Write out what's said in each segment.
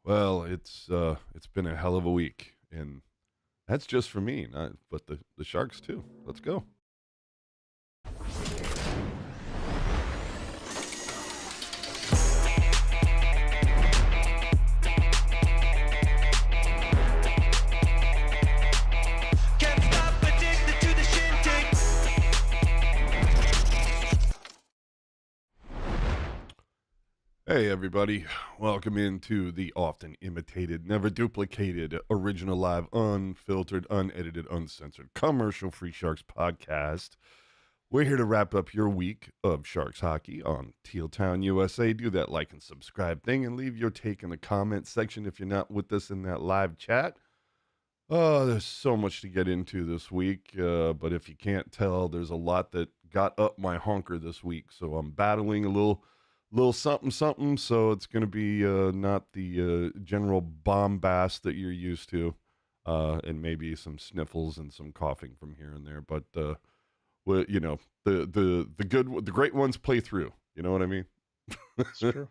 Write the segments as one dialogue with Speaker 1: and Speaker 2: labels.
Speaker 1: Well, it's been a hell of a week, and that's just for me, but the Sharks too. Let's go.
Speaker 2: Can't stop addicted to the shindig.
Speaker 1: Hey everybody, welcome into the often imitated, never duplicated, original live, unfiltered, unedited, uncensored, commercial-free Sharks podcast. We're here to wrap up your week of Sharks hockey on Teal Town, USA. Do that like and subscribe thing and leave your take in the comment section if you're not with us in that live chat. Oh, there's so much to get into this week, but if you can't tell, there's a lot that got up my honker this week. So I'm battling a little something something. So it's going to be not the general bombast that you're used to, and maybe some sniffles and some coughing from here and there. But well, you know, the great ones play through. You know what I mean?
Speaker 3: It's true.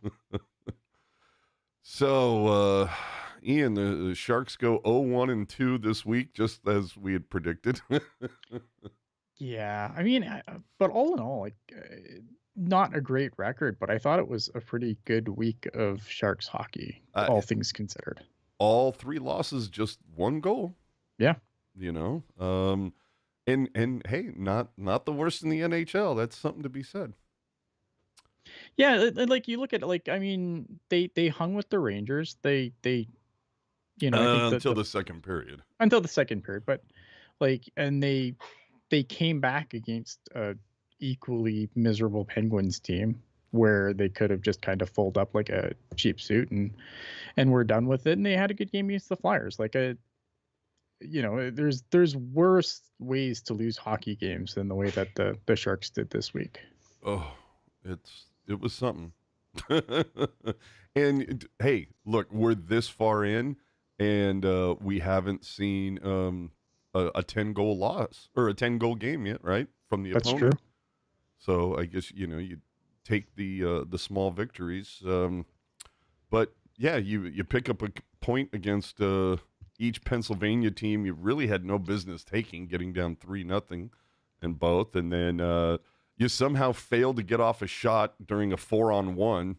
Speaker 1: So, Ian, the Sharks go 0-1-2 this week, just as we had predicted.
Speaker 3: Yeah, I mean, but all in all, not a great record, but I thought it was a pretty good week of Sharks hockey, all things considered.
Speaker 1: All three losses, just one goal.
Speaker 3: Yeah.
Speaker 1: You know, and hey, not the worst in the NHL. That's something to be said.
Speaker 3: Yeah, like you look at I mean, they hung with the Rangers. They I think
Speaker 1: until the second period.
Speaker 3: Until the second period, but and they came back against a equally miserable Penguins team where they could have just kind of folded up like a cheap suit and were done with it. And they had a good game against the Flyers. There's worse ways to lose hockey games than the way that the Sharks did this week.
Speaker 1: Oh, it was something. And hey, look, we're this far in, and we haven't seen a 10-goal loss or a 10-goal game yet, right? From the
Speaker 3: That's
Speaker 1: opponent.
Speaker 3: true.
Speaker 1: So I guess you take the small victories, but yeah, you pick up a point against each Pennsylvania team you really had no business taking, getting down 3-0 in both, and then you somehow failed to get off a shot during a 4-on-1.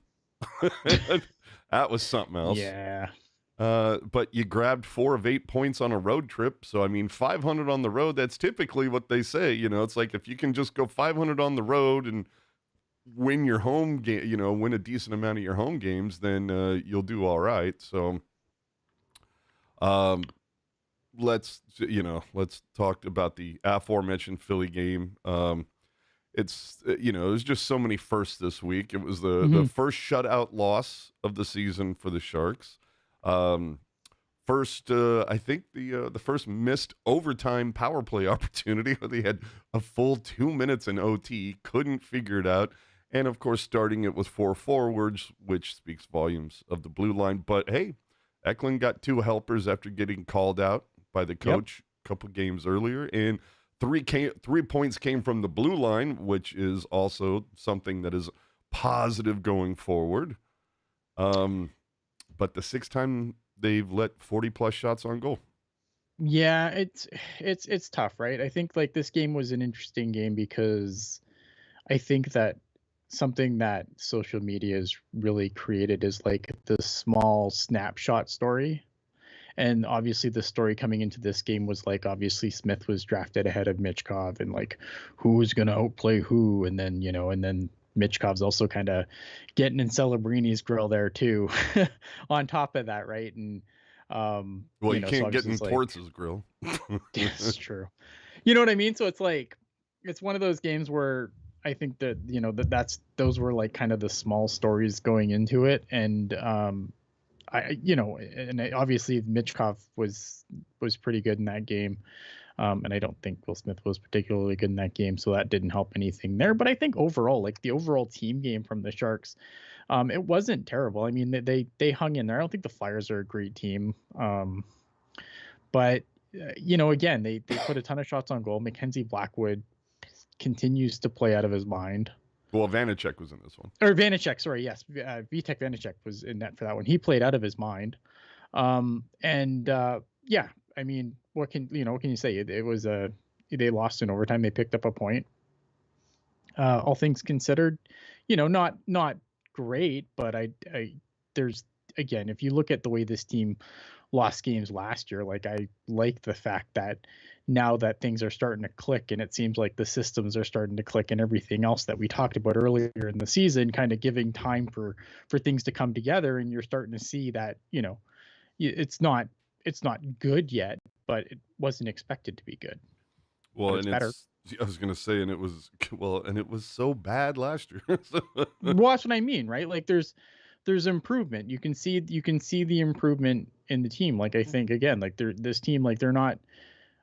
Speaker 1: That was something else.
Speaker 3: Yeah.
Speaker 1: But you grabbed 4 of 8 points on a road trip. So, I mean, 500 on the road, that's typically what they say. You know, it's like if you can just go 500 on the road and win your home game, win a decent amount of your home games, then you'll do all right. So, let's talk about the aforementioned Philly game. It's, it was just so many firsts this week. It was the first shutout loss of the season for the Sharks. First, I think the first missed overtime power play opportunity where they had a full 2 minutes in OT, couldn't figure it out. And of course, starting it with 4 forwards, which speaks volumes of the blue line. But hey, Eklund got 2 helpers after getting called out by the coach a couple games earlier. And 3 points came from the blue line, which is also something that is positive going forward. But the 6th time they've let 40+ shots on goal.
Speaker 3: Yeah, it's tough, right? I think this game was an interesting game because I think that something that social media has really created is the small snapshot story. And obviously the story coming into this game was obviously Smith was drafted ahead of Michkov and who's going to outplay who. And then, and then Michkov's also kind of getting in Celebrini's grill there too, on top of that. Right. And,
Speaker 1: well, you can't get in Ports' grill.
Speaker 3: It's true. You know what I mean? So it's it's one of those games where I think that, those were kind of the small stories going into it. And, obviously Michkov was pretty good in that game. And I don't think Will Smith was particularly good in that game, so that didn't help anything there. But I think overall, the overall team game from the Sharks, it wasn't terrible. I mean, they hung in there. I don't think the Flyers are a great team. But again, they put a ton of shots on goal. Mackenzie Blackwood continues to play out of his mind.
Speaker 1: Well, Vanacek was in this one.
Speaker 3: Or Vanacek, sorry, yes. Vitek Vanacek was in net for that one. He played out of his mind. Yeah, I mean, what can you say? It was they lost in overtime. They picked up a point. All things considered, not great, but I there's, again, if you look at the way this team lost games last year, like, I like the fact that now that things are starting to click, and it seems like the systems are starting to click, and everything else that we talked about earlier in the season, kind of giving time for things to come together, and you're starting to see that, it's not good yet, but it wasn't expected to be good.
Speaker 1: Well,
Speaker 3: But it's better.
Speaker 1: I was going to say, and it was so bad last year.
Speaker 3: Well, that's what I mean, right? Like, there's improvement. You can see the improvement in the team. Like, I think, again, like, this team, like, they're not.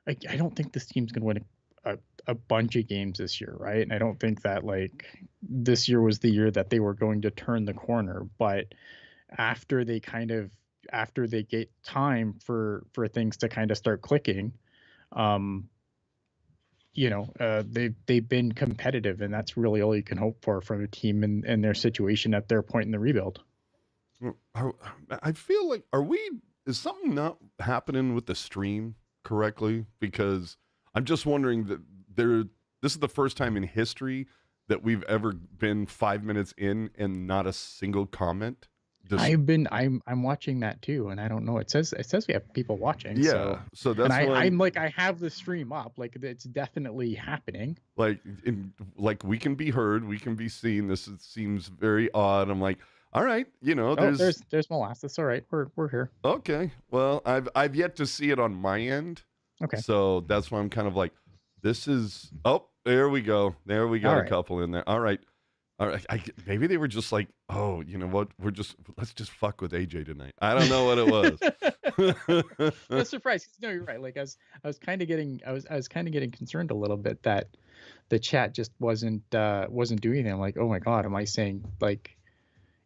Speaker 3: I don't think this team's going to win a bunch of games this year, right? And I don't think that, like, this year was the year that they were going to turn the corner. But after they get time for things to kind of start clicking, they've been competitive, and that's really all you can hope for from a team in their situation at their point in the rebuild.
Speaker 1: I feel like, is something not happening with the stream correctly? Because I'm just wondering that this is the first time in history that we've ever been 5 minutes in and not a single comment.
Speaker 3: I'm watching that too, and I don't know. It says we have people watching.
Speaker 1: Yeah, so that's
Speaker 3: and
Speaker 1: why
Speaker 3: I'm like, I have the stream up. Like, it's definitely happening.
Speaker 1: Like, we can be heard, we can be seen. This seems very odd. I'm like, all right,
Speaker 3: there's molasses. All right, we're here.
Speaker 1: Okay, well, I've yet to see it on my end.
Speaker 3: Okay,
Speaker 1: so that's why I'm kind of like, this is. Oh, there we go. There we got a couple in there. All right. Maybe they were just like, oh, you know what? Let's just fuck with AJ tonight. I don't know what it was.
Speaker 3: I was surprised. No, you're right. Like, I was kind of getting concerned a little bit that the chat just wasn't doing anything. I'm like, oh my God, am I saying, like,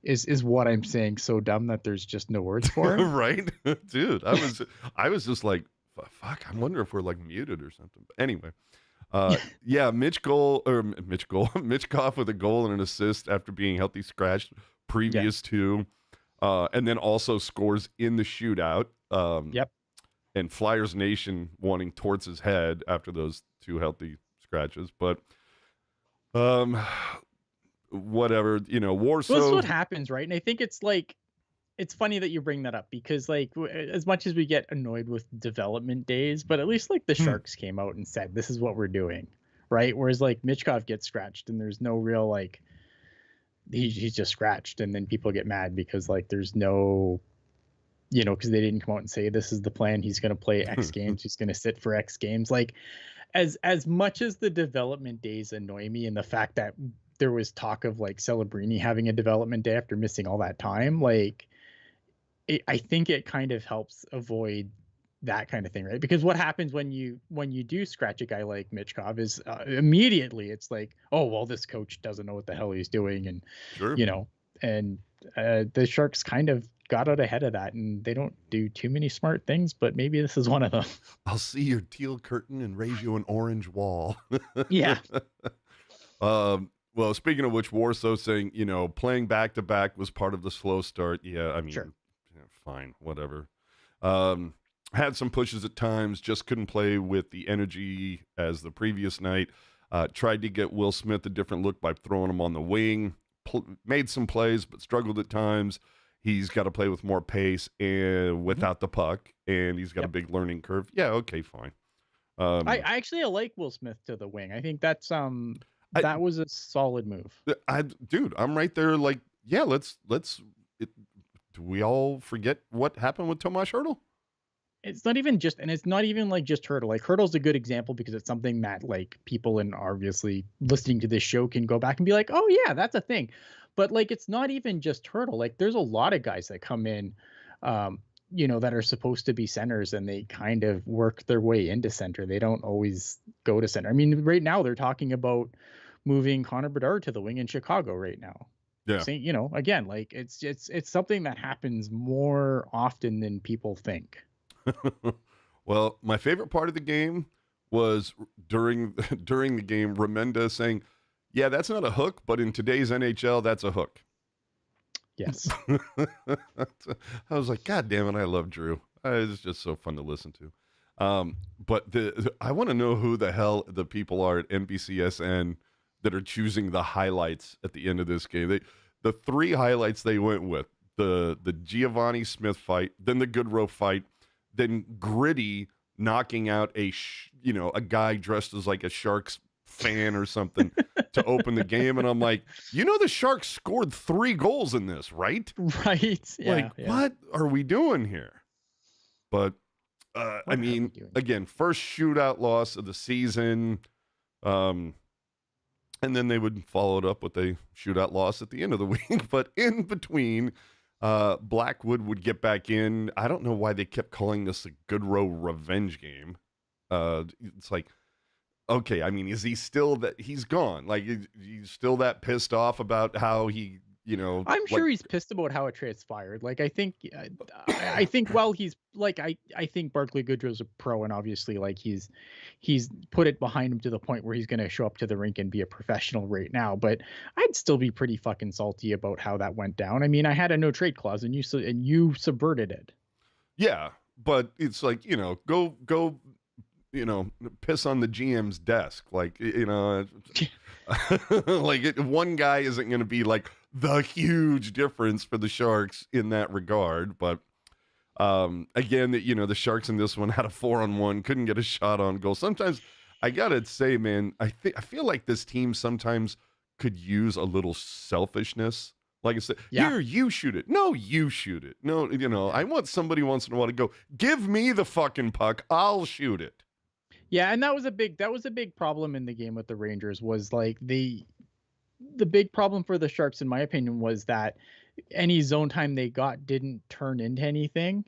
Speaker 3: is what I'm saying so dumb that there's just no words for it?
Speaker 1: Right, dude. I was just like, fuck. I wonder if we're like muted or something. But anyway. Yeah, Mitch Goff with a goal and an assist after being healthy scratched previous to, and then also scores in the shootout.
Speaker 3: Yep.
Speaker 1: And Flyers Nation wanting towards his head after those two healthy scratches, but whatever, Warsaw.
Speaker 3: Well, that's what happens, right? And I think it's like, it's funny that you bring that up, because, like, as much as we get annoyed with development days, but at least, like, the Sharks came out and said, this is what we're doing, right? Whereas, like, Mitchkov gets scratched and there's no real, like, he's just scratched, and then people get mad because, like, there's no, because they didn't come out and say, this is the plan, he's going to play X games, he's going to sit for X games. Like, as much as the development days annoy me, and the fact that there was talk of, like, Celebrini having a development day after missing all that time, like, I think it kind of helps avoid that kind of thing, right? Because what happens when you do scratch a guy like Mitchkov is immediately it's like, oh, well, this coach doesn't know what the hell he's doing, and
Speaker 1: sure.
Speaker 3: And the Sharks kind of got out ahead of that, and they don't do too many smart things, but maybe this is one of them.
Speaker 1: I'll see your teal curtain and raise you an orange wall.
Speaker 3: Yeah.
Speaker 1: Well, speaking of which, Warsaw saying, playing back to back was part of the slow start. Yeah, I mean.
Speaker 3: Sure.
Speaker 1: Fine, whatever. Had some pushes at times, just couldn't play with the energy as the previous night. Tried to get Will Smith a different look by throwing him on the wing. Made some plays, but struggled at times. He's got to play with more pace and without the puck, and he's got a big learning curve. Yeah, okay, fine.
Speaker 3: I like Will Smith to the wing. I think that's that was a solid move.
Speaker 1: Dude, I'm right there. Like, yeah, let's. Do we all forget what happened with Tomas Hertl?
Speaker 3: It's not even just Hertl. Like, Hertl's a good example because it's something that, like, people in obviously listening to this show can go back and be like, oh yeah, that's a thing. But, like, it's not even just Hertl. Like, there's a lot of guys that come in, that are supposed to be centers, and they kind of work their way into center. They don't always go to center. I mean, right now they're talking about moving Connor Bedard to the wing in Chicago right now.
Speaker 1: Yeah.
Speaker 3: So, again, like, it's something that happens more often than people think.
Speaker 1: Well, my favorite part of the game was during the game, Remenda saying, Yeah, that's not a hook, but in today's NHL, that's a hook.
Speaker 3: Yes.
Speaker 1: I was like, God damn it, I love Drew. It's just so fun to listen to. But I want to know who the hell the people are at NBCSN that are choosing the highlights at the end of this game. The three highlights they went with, the Giovanni Smith fight, then the Goodrow fight, then Gritty knocking out a guy dressed as like a Sharks fan or something to open the game. And I'm like, the Sharks scored 3 goals in this, right?
Speaker 3: Right. Yeah.
Speaker 1: What are we doing here? But
Speaker 3: What are we doing?
Speaker 1: again, first shootout loss of the season. And then they would follow it up with a shootout loss at the end of the week. But in between, Blackwood would get back in. I don't know why they kept calling this a Goodrow revenge game. It's like, okay, I mean, is he still that he's gone? Like, he's still that pissed off about how he,
Speaker 3: I'm sure he's pissed about how it transpired. Like, I think while he's like, I think Barclay Goodrow's a pro, and obviously, like, he's put it behind him to the point where he's going to show up to the rink and be a professional right now. But I'd still be pretty fucking salty about how that went down. I mean, I had a no trade clause, and you subverted it.
Speaker 1: Yeah, but it's like, go piss on the GM's desk. Like, like one guy isn't going to be like the huge difference for the Sharks in that regard. But again, the Sharks in this one had a 4-on-1, couldn't get a shot on goal. Sometimes I got to say, man, I feel like this team sometimes could use a little selfishness. Like I said, here, you shoot it. No, you shoot it. No, I want somebody once in a while to go, give me the fucking puck. I'll shoot it.
Speaker 3: Yeah, and that was a big problem in the game with the Rangers. Was like the big problem for the Sharks, in my opinion, was that any zone time they got didn't turn into anything.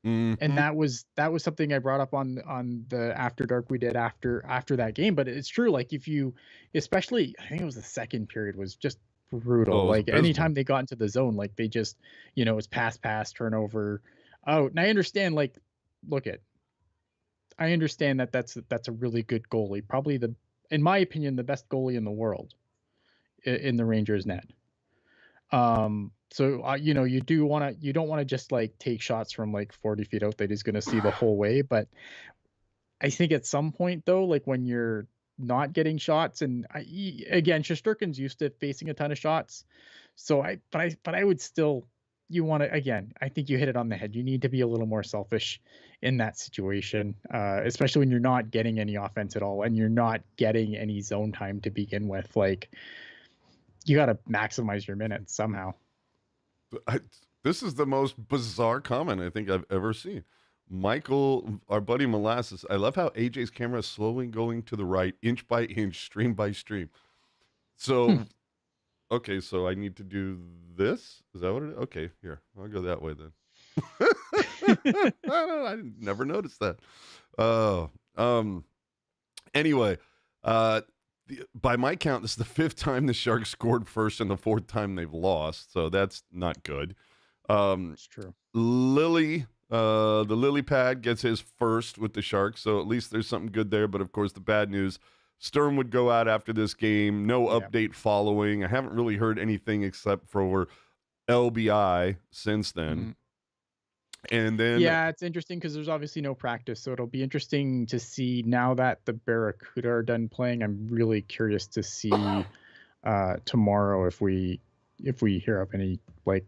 Speaker 1: Mm-hmm.
Speaker 3: And that was something I brought up on the After Dark we did after that game. But it's true, like, if you, especially, I think it was the second period, was just brutal. Like, anytime they got into the zone, like, they just, it was pass, turnover, out. And I understand, like, I understand that that's a really good goalie, probably in my opinion, the best goalie in the world in the Rangers net. So you don't want to just like take shots from like 40 feet out that he's going to see the whole way. But I think at some point, though, like when you're not getting shots, and again, Shesterkin's used to facing a ton of shots, so I would still, you want to, again, I think you hit it on the head. You need to be a little more selfish in that situation, especially when you're not getting any offense at all and you're not getting any zone time to begin with. Like, you got to maximize your minutes somehow.
Speaker 1: This is the most bizarre comment I think I've ever seen. Michael, our buddy Molasses, I love how AJ's camera is slowly going to the right, inch by inch, stream by stream. So, okay, so I need to do this? Is that what it is? Okay, here. I'll go that way then. I never noticed that. Anyway, by my count, this is the 5th time the Sharks scored first and the 4th time they've lost, so that's not good.
Speaker 3: It's true.
Speaker 1: The lily pad gets his first with the Sharks, so at least there's something good there. But of course, the bad news, Sturm would go out after this game. No update following. I haven't really heard anything except for LBI since then.
Speaker 3: Mm-hmm.
Speaker 1: And then
Speaker 3: it's interesting because there's obviously no practice, so it'll be interesting to see now that the Barracuda are done playing. I'm really curious to see tomorrow if we hear of any like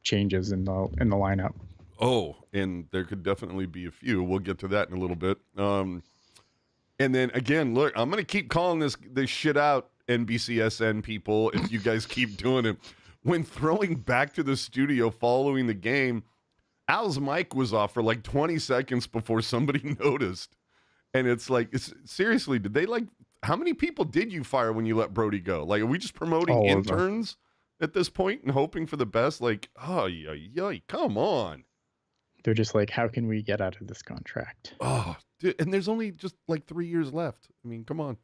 Speaker 3: changes in the lineup.
Speaker 1: Oh, and there could definitely be a few. We'll get to that in a little bit. And then again, look, I'm gonna keep calling this shit out, NBCSN people, if you guys keep doing it. When throwing back to the studio following the game, Al's mic was off for like 20 seconds before somebody noticed. And it's like, seriously, did they how many people did you fire when you let Brody go? Like, are we just promoting interns at this point and hoping for the best? Like, come on.
Speaker 3: They're just like, how can we get out of this contract?
Speaker 1: Oh, dude, and there's only just like 3 years left. I mean, come on.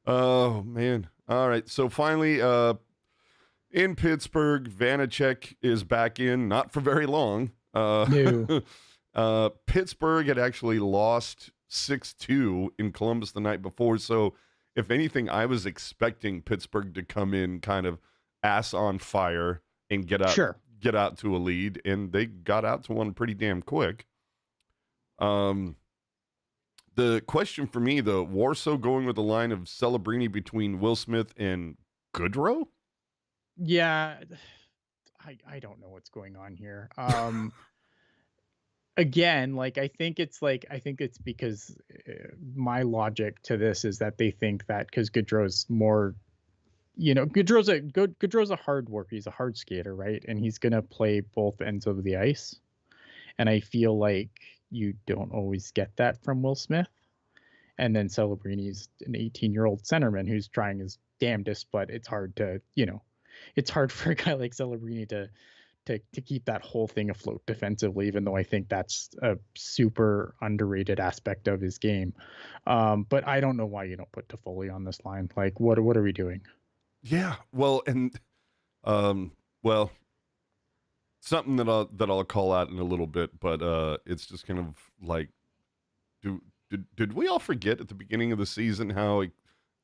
Speaker 1: Oh, man. All right. So finally, in Pittsburgh, Vanacek is back in, not for very long.
Speaker 3: No.
Speaker 1: Pittsburgh had actually lost 6-2 in Columbus the night before, so if anything, I was expecting Pittsburgh to come in kind of ass on fire and
Speaker 3: Sure.
Speaker 1: get out to a lead, and they got out to one pretty damn quick. The question for me, though, Warsaw going with the line of Celebrini between Will Smith and Goodrow?
Speaker 3: Yeah, I don't know what's going on here. Again, I think it's because my logic to this is that they think that because Goodrow's more, Goodrow's a hard worker. He's a hard skater, right? And he's gonna play both ends of the ice. And I feel like you don't always get that from Will Smith. And then Celebrini's an 18-year-old centerman who's trying his damnedest, but it's hard to, it's hard for a guy like Celebrini to keep that whole thing afloat defensively, even though I think that's a super underrated aspect of his game. But I don't know why you don't put Toffoli on this line. Like, what are we doing?
Speaker 1: Yeah, well, and something that I'll call out in a little bit, but it's just kind of like, did we all forget at the beginning of the season how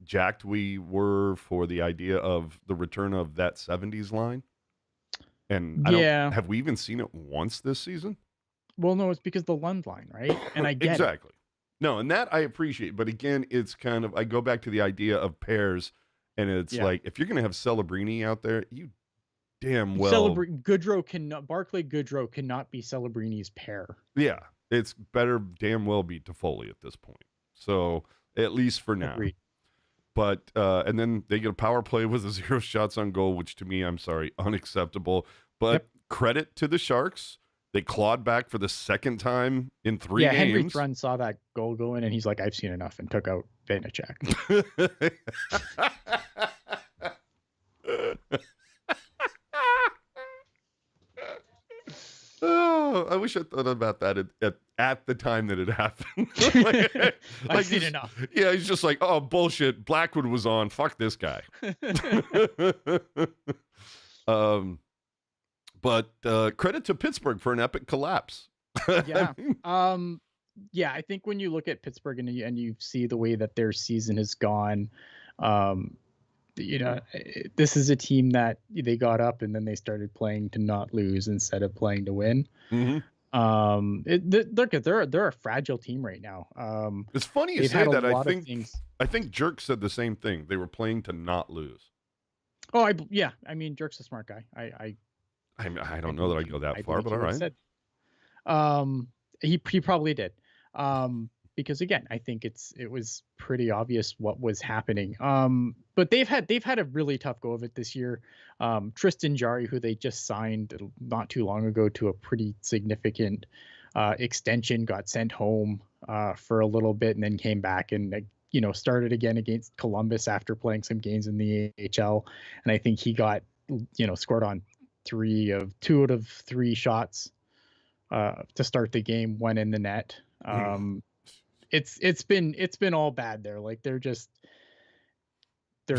Speaker 1: jacked we were for the idea of the return of that 70s line? And have we even seen it once this season?
Speaker 3: Well, no, it's because the Lund line, right? And I get
Speaker 1: exactly. No, and that I appreciate. But again, it's kind of, I go back to the idea of pairs, and it's like, if you're going to have Celebrini out there, you damn well.
Speaker 3: Barclay Goodrow cannot be Celebrini's pair.
Speaker 1: Yeah, it's better damn well be Toffoli at this point. So, at least for now.
Speaker 3: Agreed.
Speaker 1: But, and then they get a power play with 0 shots on goal, which to me, I'm sorry, unacceptable. But credit to the Sharks. They clawed back for the second time in 3 games.
Speaker 3: Henry Thrun saw that goal go in, and he's like, I've seen enough, and took out Vanacek.
Speaker 1: Oh, I wish I thought about that at the time that it happened.
Speaker 3: I've seen enough.
Speaker 1: Yeah, he's just like, oh, bullshit. Blackwood was on. Fuck this guy. But credit to Pittsburgh for an epic collapse.
Speaker 3: Yeah. Yeah, I think when you look at Pittsburgh and you see the way that their season has gone, this is a team that they got up and then they started playing to not lose instead of playing to win.
Speaker 1: Mm-hmm.
Speaker 3: They're a fragile team right now.
Speaker 1: It's funny you say that. I think Jerk said the same thing. They were playing to not lose.
Speaker 3: Oh, I mean, Jerk's a smart guy. I
Speaker 1: don't know that I go that far, but all right.
Speaker 3: He probably did. Because again, I think it was pretty obvious what was happening. But they've had a really tough go of it this year. Tristan Jarry, who they just signed not too long ago to a pretty significant extension, got sent home for a little bit and then came back and started again against Columbus after playing some games in the AHL. And I think he got scored on 2 out of 3 shots to start the game, 1 in the net. It's been all bad there. Like they're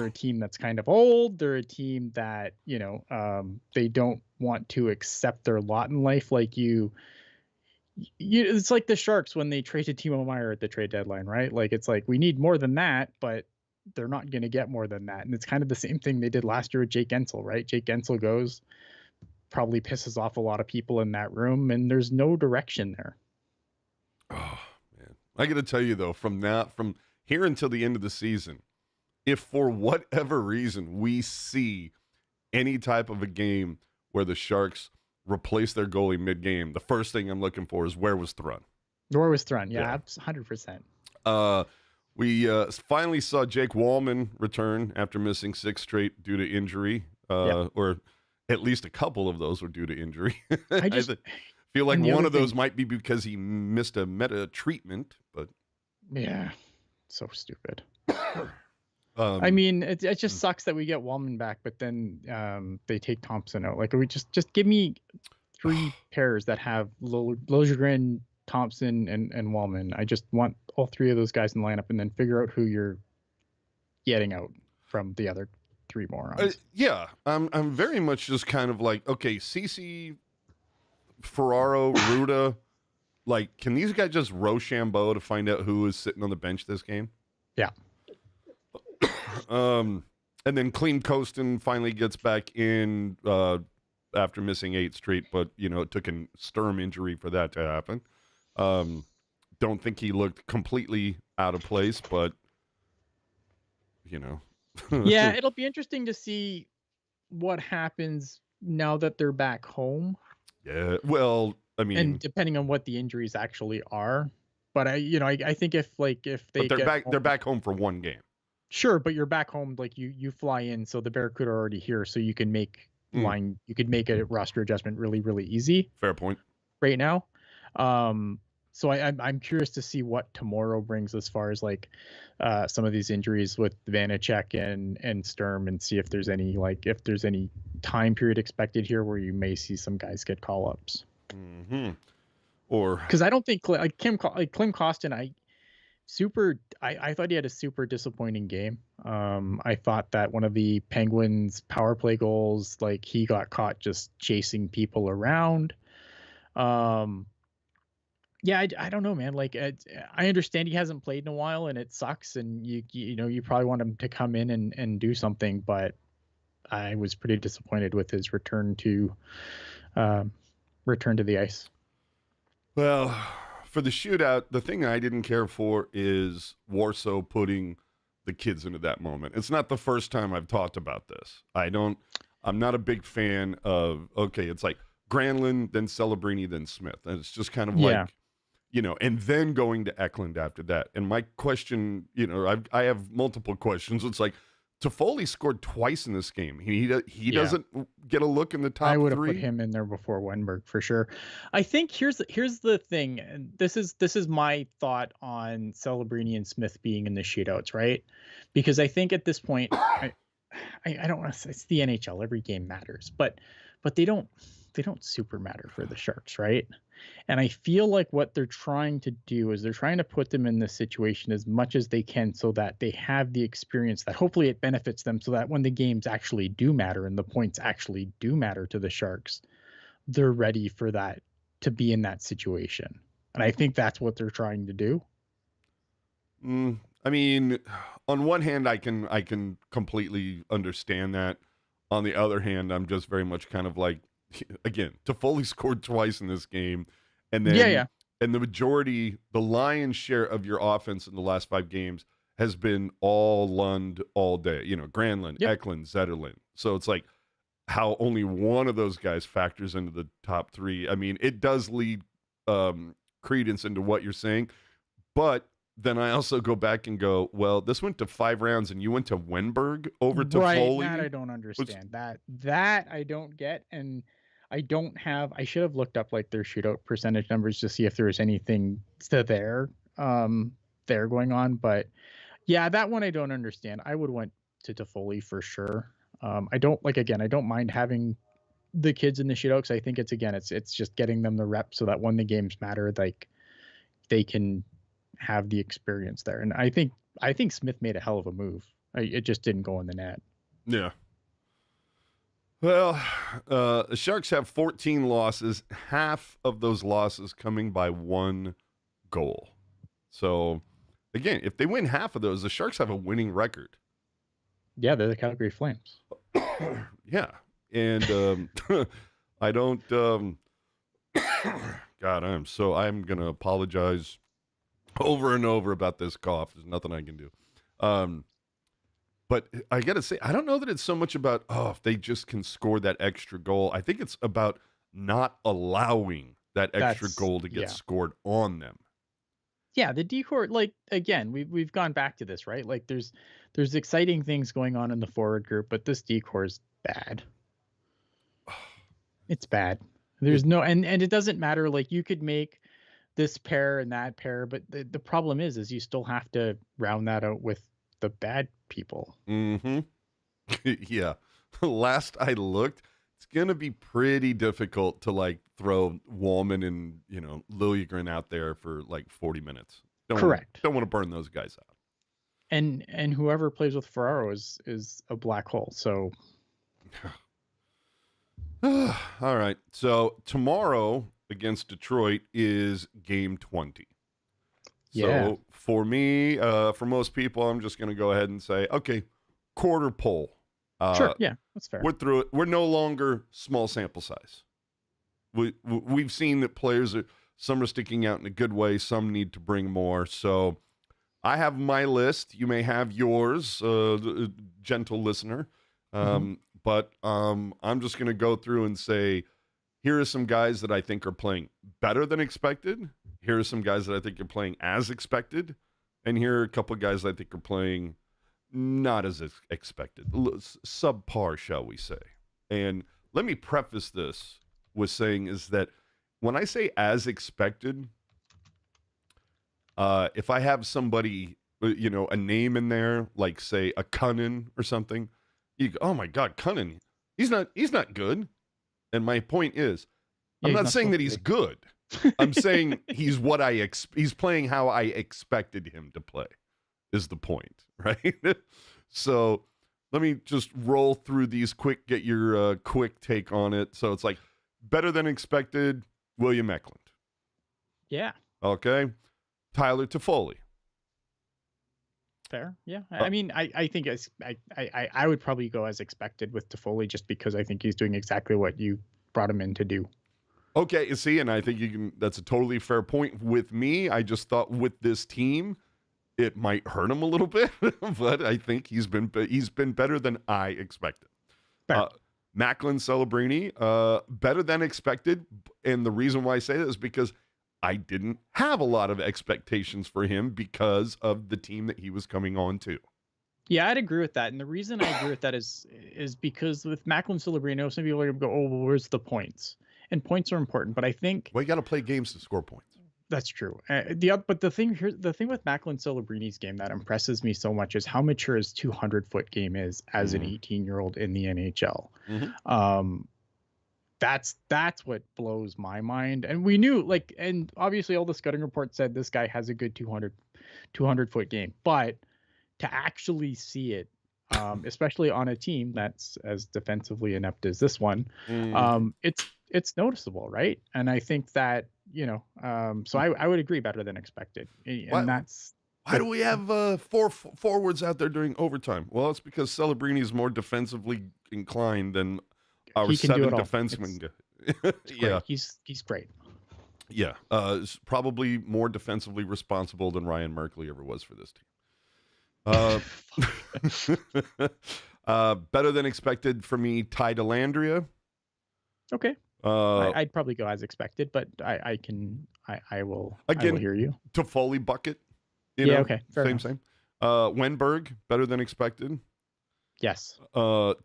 Speaker 3: a team that's kind of old. They're a team that they don't want to accept their lot in life. Like it's like the Sharks when they traded Timo Meier at the trade deadline, right? Like it's like we need more than that, but they're not going to get more than that. And it's kind of the same thing they did last year with Jake Gensel, right? Jake Gensel goes, probably pisses off a lot of people in that room, and there's no direction there.
Speaker 1: Oh man, I got to tell you though, from here until the end of the season, if for whatever reason we see any type of a game where the Sharks replace their goalie mid-game, the first thing I'm looking for is where was Thrun?
Speaker 3: Where was Thrun? Yeah, 100%.
Speaker 1: We finally saw Jake Walman return after missing 6 straight due to injury, or at least a couple of those were due to injury. I just feel like one of those might be because he missed a meta treatment, but
Speaker 3: yeah, so stupid. I mean, it just sucks that we get Walman back, but then they take Thompson out. Like, we just give me 3 pairs that have Lojegren, Thompson, and Walman. I just want all 3 of those guys in the lineup, and then figure out who you're getting out from the other 3 morons.
Speaker 1: Yeah, I'm very much just kind of like, okay, CC, Ferraro, Ruda, like, can these guys just Rochambeau to find out who is sitting on the bench this game?
Speaker 3: Yeah.
Speaker 1: And then Klim Kostin finally gets back in after missing 8 straight, but, it took a Sturm injury for that to happen. Don't think he looked completely out of place, but,
Speaker 3: Yeah, it'll be interesting to see what happens now that they're back home.
Speaker 1: Yeah, well, I mean,
Speaker 3: and depending on what the injuries actually are. But I think if they
Speaker 1: but they're
Speaker 3: get
Speaker 1: back home for one game.
Speaker 3: Sure, but you're back home, like you fly in, so the Barracuda are already here, so you can make you could make a roster adjustment really, really easy
Speaker 1: Fair point.
Speaker 3: right now. So I'm curious to see what tomorrow brings as far as like some of these injuries with Vanacek and Sturm, and see if there's any time period expected here where you may see some guys get call ups.
Speaker 1: Mm-hmm. Or
Speaker 3: because I don't think Klim Kostin, I thought he had a super disappointing game. I thought that one of the Penguins power play goals, like he got caught just chasing people around. Yeah, I don't know, man. Like I understand he hasn't played in a while and it sucks, and you probably want him to come in and do something, but I was pretty disappointed with his return to the ice.
Speaker 1: Well, for the shootout, the thing I didn't care for is Warsaw putting the kids into that moment. It's not the first time I've talked about this. I'm not a big fan of, it's like Granlund, then Celebrini, then Smith. And it's just kind of like, and then going to Eklund after that. And my question, I have multiple questions. It's like, Toffoli scored twice in this game. He doesn't get a look in the top 3.
Speaker 3: I would have put him in there before Wenberg for sure. I think here's the thing, and this is my thought on Celebrini and Smith being in the shootouts, right? Because I think at this point, I don't want to say it's the NHL. Every game matters, but they don't super matter for the Sharks, right? And I feel like what they're trying to do is they're trying to put them in this situation as much as they can so that they have the experience that hopefully it benefits them, so that when the games actually do matter and the points actually do matter to the Sharks, they're ready for that, to be in that situation. And I think that's what they're trying to do.
Speaker 1: I mean, on one hand, I can completely understand that. On the other hand, I'm just very much kind of like, again, Toffoli scored twice in this game, and then and the lion's share of your offense in the last 5 games has been all Lund all day. Granlund, Eklund, Zetterlund. So it's like how only one of those guys factors into the top 3. I mean, it does lead credence into what you're saying, but then I also go back and go, well, this went to 5 rounds, and you went to Wenberg over Toffoli.
Speaker 3: Right, that I don't understand. That I don't get, and I should have looked up like their shootout percentage numbers to see if there was anything there going on. But yeah, that one I don't understand. I would went to Toffoli for sure. I don't mind having the kids in the shootout, because I think it's just getting them the rep so that when the games matter, like they can have the experience there. And I think Smith made a hell of a move. It just didn't go in the net.
Speaker 1: Yeah. Well, the Sharks have 14 losses, half of those losses coming by 1 goal. So, again, if they win half of those, the Sharks have a winning record.
Speaker 3: Yeah, they're the Calgary Flames.
Speaker 1: Yeah. And I don't... God, I'm going to apologize over and over about this cough. There's nothing I can do. But I got to say, I don't know that it's so much about, if they just can score that extra goal. I think it's about not allowing that extra goal to get scored on them.
Speaker 3: Yeah, the decor, like, again, we've gone back to this, right? Like, there's exciting things going on in the forward group, but this decor is bad. It's bad. There's no, and it doesn't matter. Like, you could make this pair and that pair, but the problem is you still have to round that out with the bad people.
Speaker 1: Mm-hmm. Yeah. Last I looked, it's gonna be pretty difficult to like throw Walman and Liljegren out there for like 40 minutes.
Speaker 3: Correct.
Speaker 1: Don't want to burn those guys out.
Speaker 3: And whoever plays with Ferraro is a black hole. So
Speaker 1: all right. So tomorrow against Detroit is game 20.
Speaker 3: Yeah.
Speaker 1: So for me, for most people, I'm just going to go ahead and say, okay, quarter poll.
Speaker 3: Sure, yeah, that's fair.
Speaker 1: We're through it. We're no longer small sample size. We've seen that players some are sticking out in a good way. Some need to bring more. So I have my list. You may have yours, gentle listener. But I'm just going to go through and say, here are some guys that I think are playing better than expected. Here are some guys that I think are playing as expected. And here are a couple of guys I think are playing not as expected. Subpar, shall we say. And let me preface this with saying is that when I say as expected, if I have somebody, a name in there, like say a Cunnin or something, you go, oh my God, Cunnin, he's not good. And my point is, I'm not saying that he's good. I'm saying he's what he's playing how I expected him to play, is the point, right? So let me just roll through these quick, get your quick take on it. So it's like better than expected, William Eklund.
Speaker 3: Yeah.
Speaker 1: Okay. Tyler Toffoli.
Speaker 3: Fair. Yeah. I mean, I think I would probably go as expected with Toffoli just because I think he's doing exactly what you brought him in to do.
Speaker 1: Okay, you see, and I think that's a totally fair point with me. I just thought with this team, it might hurt him a little bit, but I think he's been better than I expected. Macklin Celebrini, better than expected. And the reason why I say that is because I didn't have a lot of expectations for him because of the team that he was coming on to.
Speaker 3: Yeah, I'd agree with that. And the reason I agree with that is because with Macklin Celebrini, some people are going to go, oh, well, where's the points? And points are important, but I think
Speaker 1: you got to play games to score points.
Speaker 3: That's true. But the thing with Macklin Celebrini's game that impresses me so much is how mature his 200-foot game is as an 18-year-old in the NHL. That's what blows my mind. And we knew, and obviously all the scouting reports said this guy has a good 200-foot game, but to actually see it, especially on a team that's as defensively inept as this one, it's noticeable, right? And I think that, so I would agree better than expected. And
Speaker 1: why do we have 4 forwards out there during overtime? Well, it's because Celebrini is more defensively inclined than our 7 defensemen.
Speaker 3: Yeah, he's great.
Speaker 1: Yeah, probably more defensively responsible than Ryan Merkley ever was for this team. Better than expected for me, Ty Dellandrea.
Speaker 3: Okay. I'd probably go as expected, but I will hear you.
Speaker 1: Toffoli bucket.
Speaker 3: Okay.
Speaker 1: Same. Wenberg, better than expected.
Speaker 3: Yes.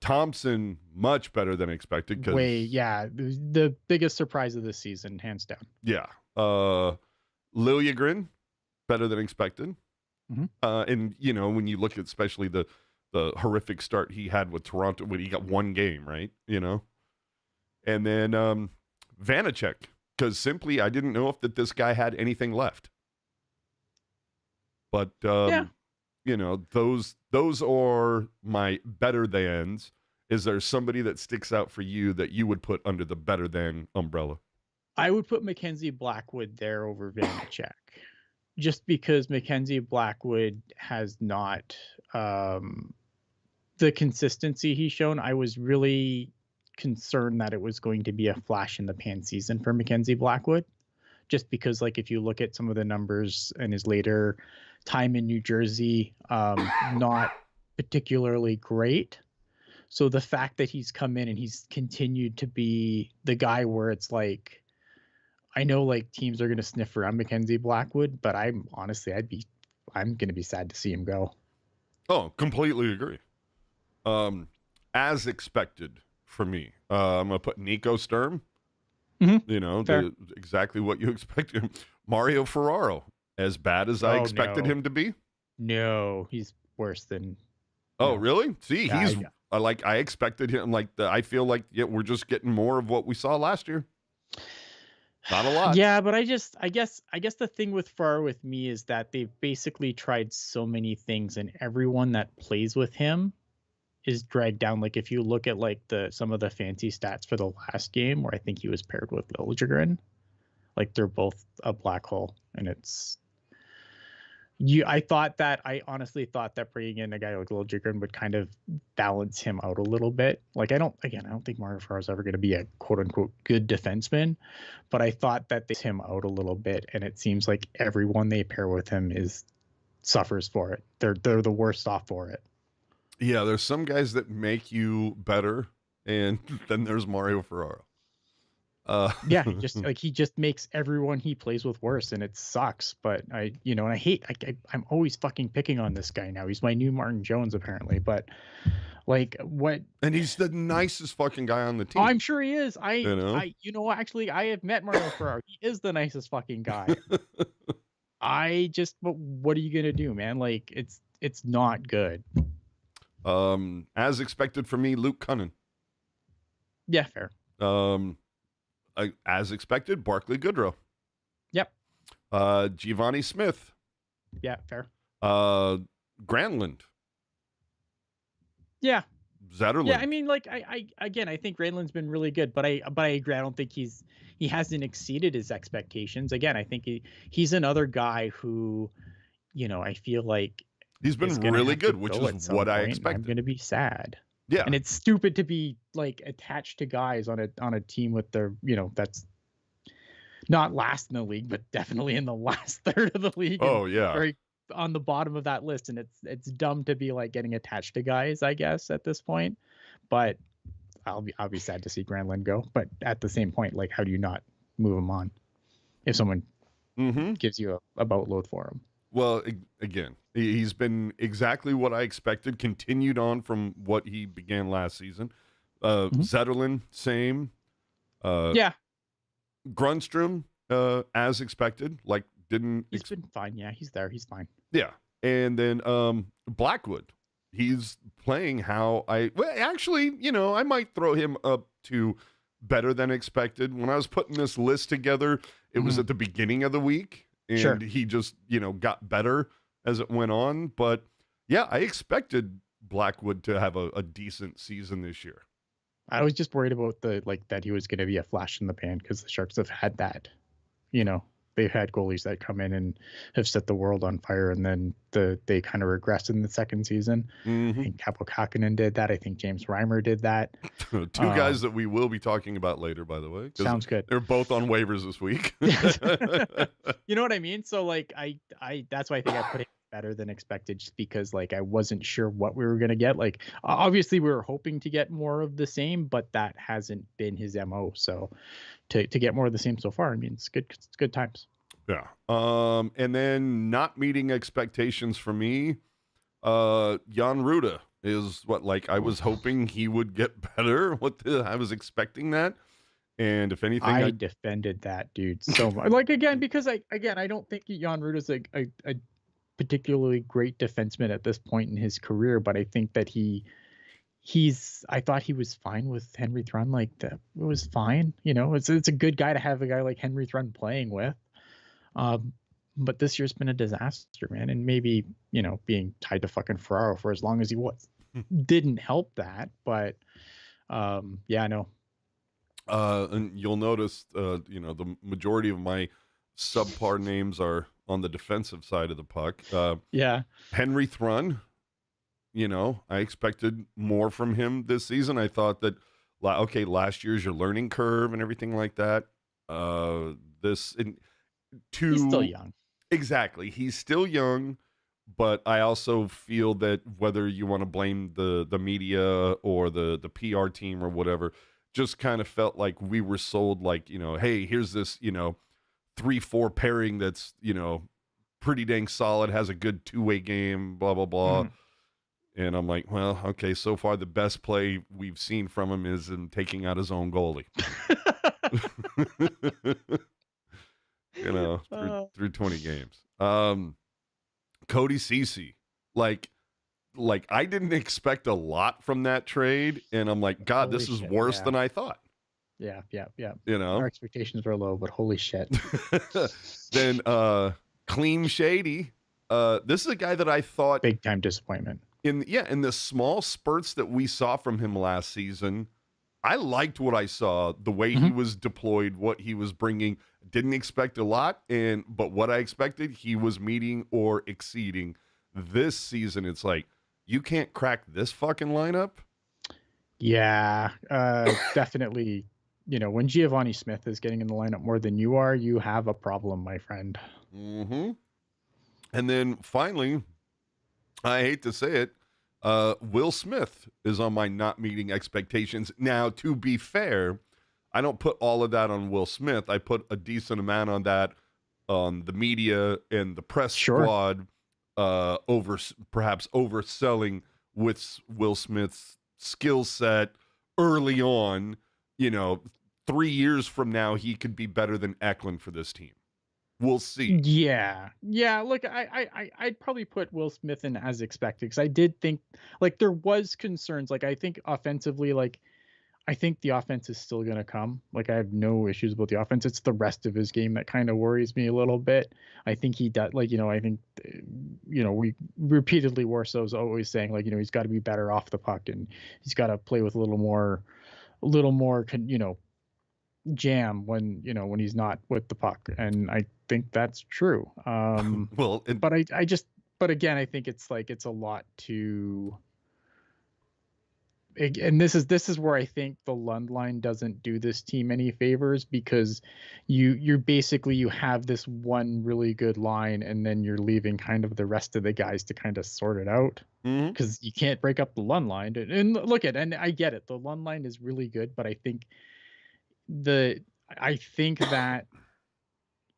Speaker 1: Thompson, much better than expected.
Speaker 3: The biggest surprise of the season, hands down.
Speaker 1: Yeah. Liljegren, better than expected. And when you look at especially the horrific start he had with Toronto when he got one game, right? And then Vanacek, because simply I didn't know if this guy had anything left. But those are my better thans. Is there somebody that sticks out for you that you would put under the better than umbrella?
Speaker 3: I would put Mackenzie Blackwood there over Vanacek, just because Mackenzie Blackwood has not the consistency he's shown. I was really concerned that it was going to be a flash in the pan season for Mackenzie Blackwood, just because if you look at some of the numbers in his later time in New Jersey, not particularly great. So the fact that he's come in and he's continued to be the guy where it's I know teams are going to sniff around Mackenzie Blackwood, but I'm going to be sad to see him go.
Speaker 1: Oh, completely agree. As expected for me, I'm going to put Nico Sturm. Exactly what you expected. Mario Ferraro, as bad as I expected him to be.
Speaker 3: No, he's worse than.
Speaker 1: Oh, really? See, I expected him. I feel like we're just getting more of what we saw last year. Not a lot.
Speaker 3: Yeah, but I guess the thing with Ferraro with me is that they've basically tried so many things, and everyone that plays with him is dragged down. If you look at some of the fancy stats for the last game where I think he was paired with Liljegren, they're both a black hole, and it's I honestly thought that bringing in a guy like Liljegren would kind of balance him out a little bit. Like I don't think Mario Ferraro is ever going to be a quote unquote good defenseman, but I thought that they him out a little bit, and it seems like everyone they pair with him suffers for it. They're the worst off for it.
Speaker 1: Yeah, there's some guys that make you better, and then there's Mario Ferraro.
Speaker 3: Yeah, he just makes everyone he plays with worse, and it sucks. But I'm always fucking picking on this guy now. He's my new Martin Jones apparently, but like what?
Speaker 1: And he's the nicest fucking guy on the team.
Speaker 3: Oh, I'm sure he is. Actually, I have met Mario Ferraro. He is the nicest fucking guy. But what are you gonna do, man? Like it's not good.
Speaker 1: As expected for me, Luke Cunnin.
Speaker 3: Yeah, fair.
Speaker 1: As expected, Barclay Goodrow.
Speaker 3: Yep.
Speaker 1: Giovanni Smith.
Speaker 3: Yeah, fair.
Speaker 1: Granlund.
Speaker 3: Yeah.
Speaker 1: Zetterlund.
Speaker 3: Yeah, I mean, like I think Granlund's been really good, but I agree. I don't think he hasn't exceeded his expectations. Again, I think he's another guy who, I feel like
Speaker 1: he's been really good, which is what I expected.
Speaker 3: I'm going to be sad.
Speaker 1: Yeah.
Speaker 3: And it's stupid to be like attached to guys on a team with their, that's not last in the league, but definitely in the last third of the league.
Speaker 1: Oh yeah.
Speaker 3: Very on the bottom of that list. And it's dumb to be like getting attached to guys, I guess, at this point. But I'll be sad to see Granlund go. But at the same point, like, how do you not move him on if someone gives you a boatload for him?
Speaker 1: Well, again, he's been exactly what I expected, continued on from what he began last season. Zetterlund, same.
Speaker 3: Yeah.
Speaker 1: Grundstrom, as expected, like didn't...
Speaker 3: He's been fine. Yeah, he's there. He's fine.
Speaker 1: Yeah. And then Blackwood, he's playing how I might throw him up to better than expected. When I was putting this list together, it was at the beginning of the week. And he just, got better as it went on. But yeah, I expected Blackwood to have a decent season this year.
Speaker 3: I was just worried about that he was going to be a flash in the pan because the Sharks have had that. They've had goalies that come in and have set the world on fire, and then they kind of regressed in the second season. I think Capo Kakkonen did that. I think James Reimer did that.
Speaker 1: Two guys that we will be talking about later, by the way.
Speaker 3: Sounds good.
Speaker 1: They're both on waivers this week.
Speaker 3: You know what I mean? So I that's why I think I put it better than expected, just because I wasn't sure what we were going to get. Obviously we were hoping to get more of the same, but that hasn't been his MO. So to get more of the same so far, I mean, it's good times.
Speaker 1: Yeah. And then not meeting expectations for me, Jan Ruda is I was hoping he would get better. I was expecting that. And if anything,
Speaker 3: I defended that dude so much. Because I don't think Jan Ruda's a particularly great defenseman at this point in his career, but I think that I thought he was fine with Henry Thrun. It was fine. It's a good guy to have a guy like Henry Thrun playing with. But this year's been a disaster, man. And maybe, being tied to fucking Ferraro for as long as he was didn't help that. But yeah, no.
Speaker 1: And you'll notice, the majority of my subpar names are on the defensive side of the puck.
Speaker 3: Yeah.
Speaker 1: Henry Thrun, I expected more from him this season. I thought that, last year's your learning curve and everything like that. He's
Speaker 3: still young.
Speaker 1: Exactly. He's still young, but I also feel that whether you want to blame the media or the PR team or whatever, just kind of felt like we were sold hey, here's this, 3-4 pairing that's, pretty dang solid, has a good two-way game, blah, blah, blah. And I'm like, well, okay, so far the best play we've seen from him is in taking out his own goalie. Through 20 games. Cody Ceci, I didn't expect a lot from that trade, and I'm like, God,
Speaker 3: Holy
Speaker 1: this is
Speaker 3: shit,
Speaker 1: worse than I thought.
Speaker 3: Yeah.
Speaker 1: Our
Speaker 3: expectations were low, but holy shit.
Speaker 1: Then Clean Shady. This is a guy that I thought
Speaker 3: big time disappointment.
Speaker 1: in the small spurts that we saw from him last season, I liked what I saw, the way he was deployed, what he was bringing. Didn't expect a lot, but what I expected, he was meeting or exceeding. This season, it's like, you can't crack this fucking lineup.
Speaker 3: Yeah, definitely. You know, when Giovanni Smith is getting in the lineup more than you are, you have a problem, my friend.
Speaker 1: Mm-hmm. And then finally, I hate to say it, Will Smith is on my not meeting expectations. Now, to be fair, I don't put all of that on Will Smith. I put a decent amount on that on the media and the press squad, perhaps overselling with Will Smith's skill set early on. 3 years from now, he could be better than Eklund for this team. We'll see.
Speaker 3: Yeah. Look, I'd probably put Will Smith in as expected, because I did think like there was concerns. Like I think offensively, like I think the offense is still going to come. Like I have no issues about the offense. It's the rest of his game that kind of worries me a little bit. I think he does. Like I think we repeatedly Warsaw's always saying like he's got to be better off the puck, and he's got to play with a little more jam when he's not with the puck, and I think that's true. But again, I think it's a lot to. And this is where I think the Lund line doesn't do this team any favors, because you basically have this one really good line, and then you're leaving kind of the rest of the guys to kind of sort it out, because you can't break up the Lund line. And and I get it, the Lund line is really good, but I think that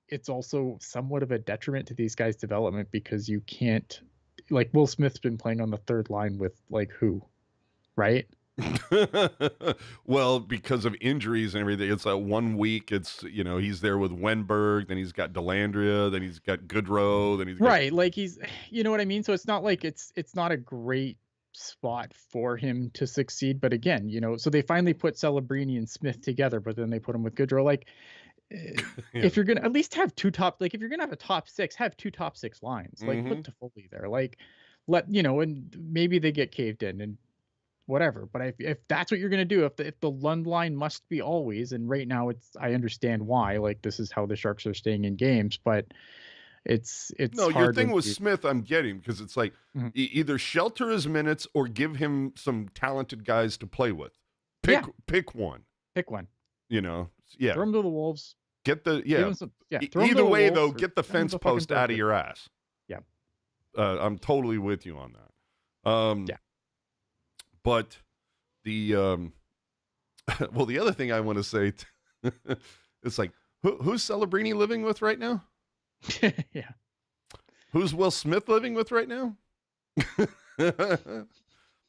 Speaker 3: it's also somewhat of a detriment to these guys' development, because you can't, like, Will Smith's been playing on the third line with like who, right?
Speaker 1: Well, because of injuries and everything, it's like 1 week it's he's there with Wenberg, then he's got Delandria, then he's got Goodrow, then he's got...
Speaker 3: right, like he's, you know what I mean? So it's not like it's not a great spot for him to succeed. But again, so they finally put Celebrini and Smith together, but then they put him with Goodrow. Like if you're gonna at least have two top, like if you're gonna have a top six, have two top six lines. Like put Toffoli there, like and maybe they get caved in and whatever. But if that's what you're gonna do, if the Lund line must be always, and right now I understand why, like this is how the Sharks are staying in games, but it's
Speaker 1: no,
Speaker 3: hard
Speaker 1: your thing with Smith, I'm getting, because it's like either shelter his minutes or give him some talented guys to play with. Pick one.
Speaker 3: Pick one.
Speaker 1: Yeah.
Speaker 3: Throw him to the Wolves.
Speaker 1: Get the
Speaker 3: Either
Speaker 1: way though, get the fence post out of your ass.
Speaker 3: Yeah.
Speaker 1: I'm totally with you on that. But the well, the other thing I want to say, it's like who's Celebrini living with right now?
Speaker 3: Yeah.
Speaker 1: Who's Will Smith living with right now?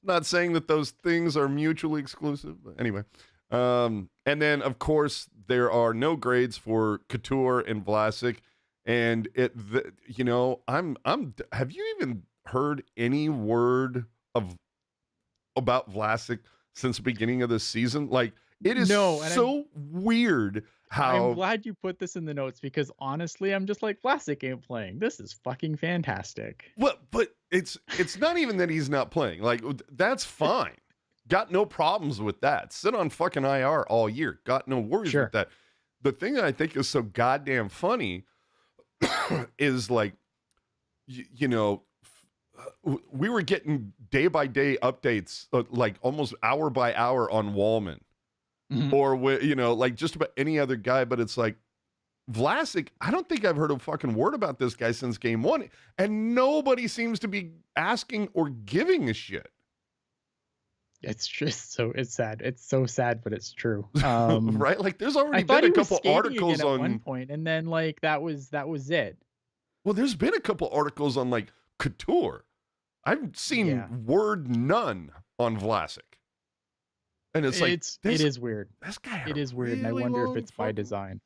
Speaker 1: Not saying that those things are mutually exclusive, but anyway. And then of course there are no grades for Couture and Vlasic, and I'm have you even heard any word about Vlasic since the beginning of the season? Like, it is weird how...
Speaker 3: I'm glad you put this in the notes, because honestly, I'm just like, Vlasic ain't playing. This is fucking fantastic.
Speaker 1: Well, but it's not even that he's not playing. Like, that's fine. Got no problems with that. Sit on fucking IR all year. Got no worries with that. The thing that I think is so goddamn funny is like, we were getting day by day updates, like almost hour by hour on Walman, or like just about any other guy. But it's like Vlasic, I don't think I've heard a fucking word about this guy since game one, and nobody seems to be asking or giving a shit.
Speaker 3: It's just it's sad. It's so sad, but it's true.
Speaker 1: Right? Like there's already been a couple articles on
Speaker 3: one point, and then like that was it.
Speaker 1: Well, there's been a couple articles on like Couture. I've seen word none on Vlasic. And it's like,
Speaker 3: it is weird.
Speaker 1: This guy,
Speaker 3: it is weird, and I wonder if it's by design.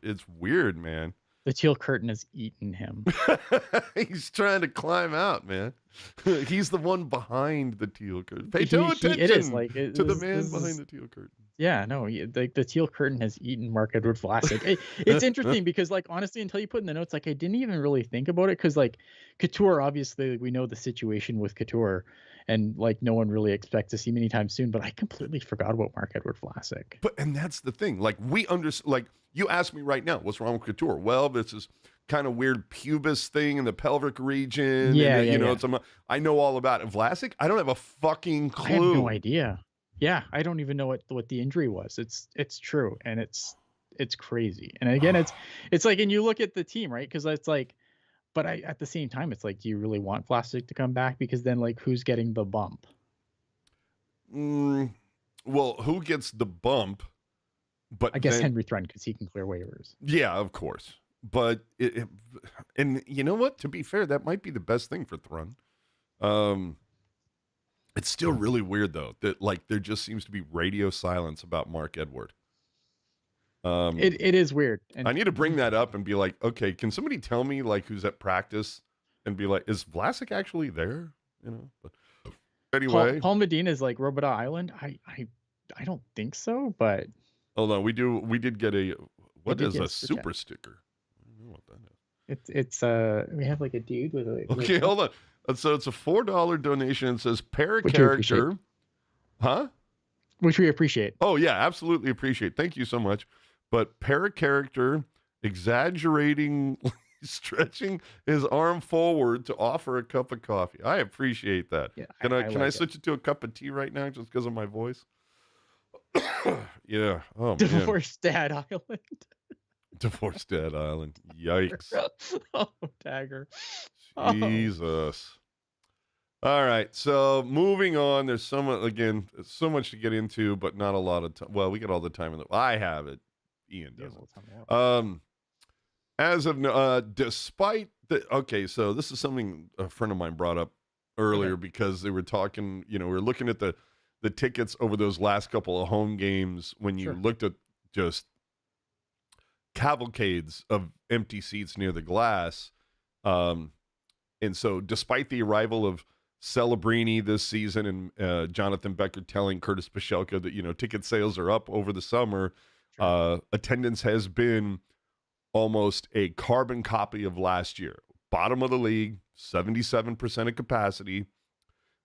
Speaker 1: It's weird, man.
Speaker 3: The teal curtain has eaten him.
Speaker 1: He's trying to climb out, man. He's the one behind the teal curtain. Pay no attention to the man behind the teal curtain.
Speaker 3: Yeah, no, the teal curtain has eaten Mark Edward Vlasic. It's interesting because, like, honestly, until you put in the notes, like, I didn't even really think about it because, like, Couture, obviously, like, we know the situation with Couture, and like, no one really expects to see him anytime soon. But I completely forgot about Mark Edward Vlasic.
Speaker 1: And that's the thing. Like like you ask me right now, what's wrong with Couture? Well, this is kind of weird pubis thing in the pelvic region,
Speaker 3: Yeah,
Speaker 1: and
Speaker 3: yeah, yeah.
Speaker 1: I know all about it. Vlasic, I don't have a fucking clue.
Speaker 3: I have no idea. Yeah, I don't even know what the injury was. It's true, and it's crazy. And again, it's like, and you look at the team, right? Because it's like, but at the same time, it's like, do you really want Vlasic to come back? Because then, like, who's getting the bump?
Speaker 1: Well, who gets the bump? But
Speaker 3: I guess Henry Thrun, because he can clear waivers.
Speaker 1: Yeah, of course. But and you know what? To be fair, that might be the best thing for Thrun. It's still really weird though that like there just seems to be radio silence about Mark Edward.
Speaker 3: It is weird. And
Speaker 1: I need to bring that up and be like, okay, can somebody tell me like who's at practice and be like, is Vlasic actually there? You know. But anyway,
Speaker 3: Paul Medina is like Roboto Island. I don't think so, but
Speaker 1: hold on. We did get a what is a super
Speaker 3: chat
Speaker 1: sticker? I don't know what that is.
Speaker 3: It's we have like a dude with a
Speaker 1: okay, hold on. So it's a $4 donation. It says
Speaker 3: Which
Speaker 1: character, huh?
Speaker 3: Which we appreciate.
Speaker 1: Oh yeah, absolutely appreciate. Thank you so much. But character exaggerating, stretching his arm forward to offer a cup of coffee. I appreciate that.
Speaker 3: Yeah,
Speaker 1: can I
Speaker 3: like
Speaker 1: switch it to a cup of tea right now just because of my voice? Yeah. Oh man.
Speaker 3: Divorced Dad Island.
Speaker 1: Divorced Dad Island. Yikes.
Speaker 3: Oh, dagger.
Speaker 1: Jesus. All right. So moving on. There's so much to get into, but not a lot of time. Well, we got all the time in the. I have it. Ian doesn't. As of despite the okay, so this is something a friend of mine brought up earlier because they were talking. We were looking at the tickets over those last couple of home games when you looked at just cavalcades of empty seats near the glass. And so despite the arrival of Celebrini this season and Jonathan Becker telling Curtis Pashelka that, ticket sales are up over the summer, attendance has been almost a carbon copy of last year. Bottom of the league, 77% of capacity.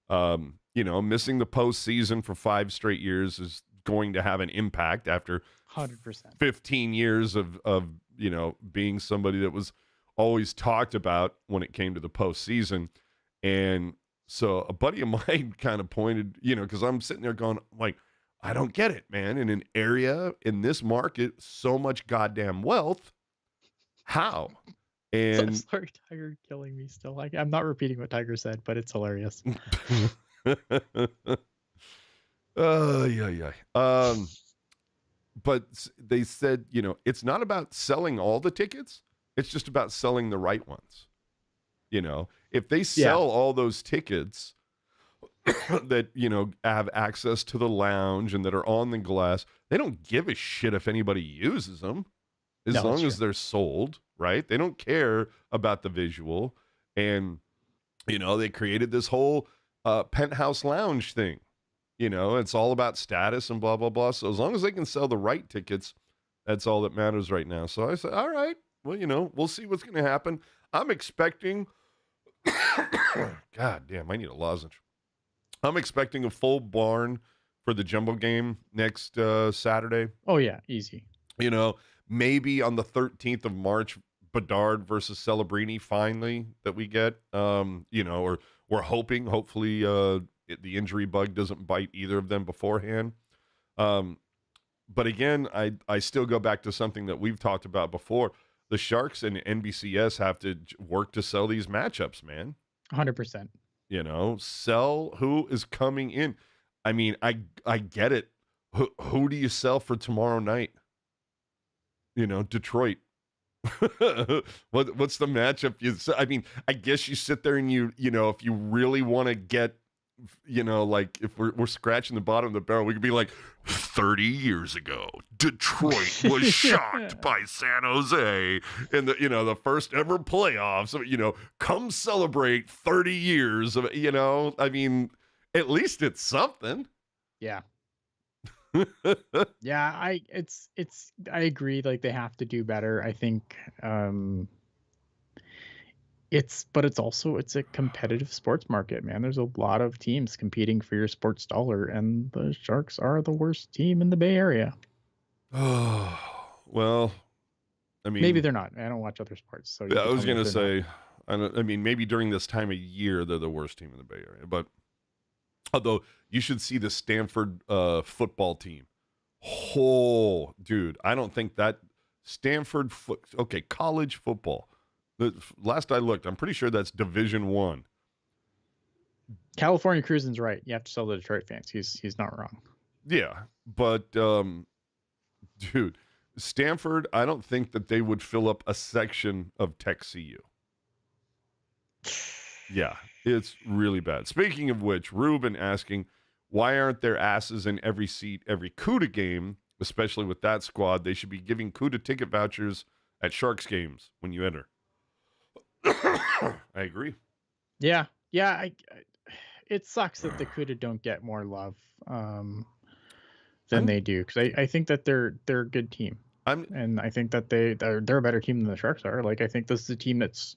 Speaker 1: Missing the postseason for 5 straight years is going to have an impact after
Speaker 3: 100%.
Speaker 1: 15 years of being somebody that was always talked about when it came to the postseason. And so a buddy of mine kind of pointed, because I'm sitting there going, like, I don't get it, man. In an area in this market, so much goddamn wealth. How? And
Speaker 3: sorry, Tiger killing me still. I'm not repeating what Tiger said, but it's hilarious.
Speaker 1: Yeah. But they said, it's not about selling all the tickets. It's just about selling the right ones. If they sell all those tickets that, have access to the lounge and that are on the glass, they don't give a shit if anybody uses them as long as they're sold, right? They don't care about the visual. And, they created this whole penthouse lounge thing. It's all about status and blah, blah, blah. So as long as they can sell the right tickets, that's all that matters right now. So I said, all right, well, we'll see what's going to happen. I'm expecting, God damn, I need a lozenge. I'm expecting a full barn for the Jumbo game next Saturday.
Speaker 3: Oh, yeah, easy.
Speaker 1: Maybe on the 13th of March, Bedard versus Celebrini finally that we get, or we're hopefully the injury bug doesn't bite either of them beforehand. But again, I still go back to something that we've talked about before. The Sharks and NBCS have to work to sell these matchups, man.
Speaker 3: 100%.
Speaker 1: Sell who is coming in. I mean, I get it. Who do you sell for tomorrow night? Detroit. What's the matchup? I guess you sit there and if you really want to get, like if we're scratching the bottom of the barrel, we could be like 30 years ago, Detroit was shocked by San Jose in the first ever playoffs. So, come celebrate 30 years of, at least it's something.
Speaker 3: Yeah. Yeah, I agree, like, they have to do better. I think, it's also it's a competitive sports market, man. There's a lot of teams competing for your sports dollar, and the Sharks are the worst team in the Bay Area.
Speaker 1: Oh, well, I
Speaker 3: Maybe
Speaker 1: mean,
Speaker 3: they're not. I don't watch other sports, so you
Speaker 1: yeah, I
Speaker 3: could tell
Speaker 1: was
Speaker 3: me if
Speaker 1: gonna
Speaker 3: they're not.
Speaker 1: say, I mean, maybe during this time of year they're the worst team in the Bay Area, but although you should see the Stanford football team. Oh, dude, I don't think that okay, college football. Last I looked, I'm pretty sure that's Division One.
Speaker 3: California Cruising's right. You have to sell the Detroit fans. He's not wrong.
Speaker 1: Yeah, but dude, Stanford, I don't think that they would fill up a section of Tech CU. Yeah, it's really bad. Speaking of which, Ruben asking, why aren't there asses in every seat, every CUDA game, especially with that squad? They should be giving CUDA ticket vouchers at Sharks games when you enter. I agree.
Speaker 3: Yeah, yeah. It sucks that the CUDA don't get more love than they do, because I think that they're a good team. And I think that they're a better team than the Sharks are. Like, I think this is a team that's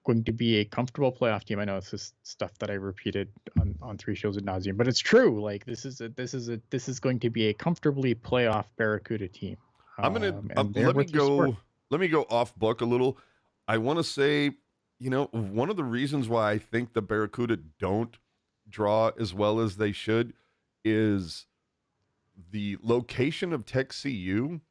Speaker 3: going to be a comfortable playoff team. I know it's just stuff that I repeated on 3 shows ad nauseum, but it's true. Like, this is going to be a comfortably playoff Barracuda team. And they're worth your support.
Speaker 1: Let me go off book a little. I want to say, one of the reasons why I think the Barracuda don't draw as well as they should is the location of Tech CU.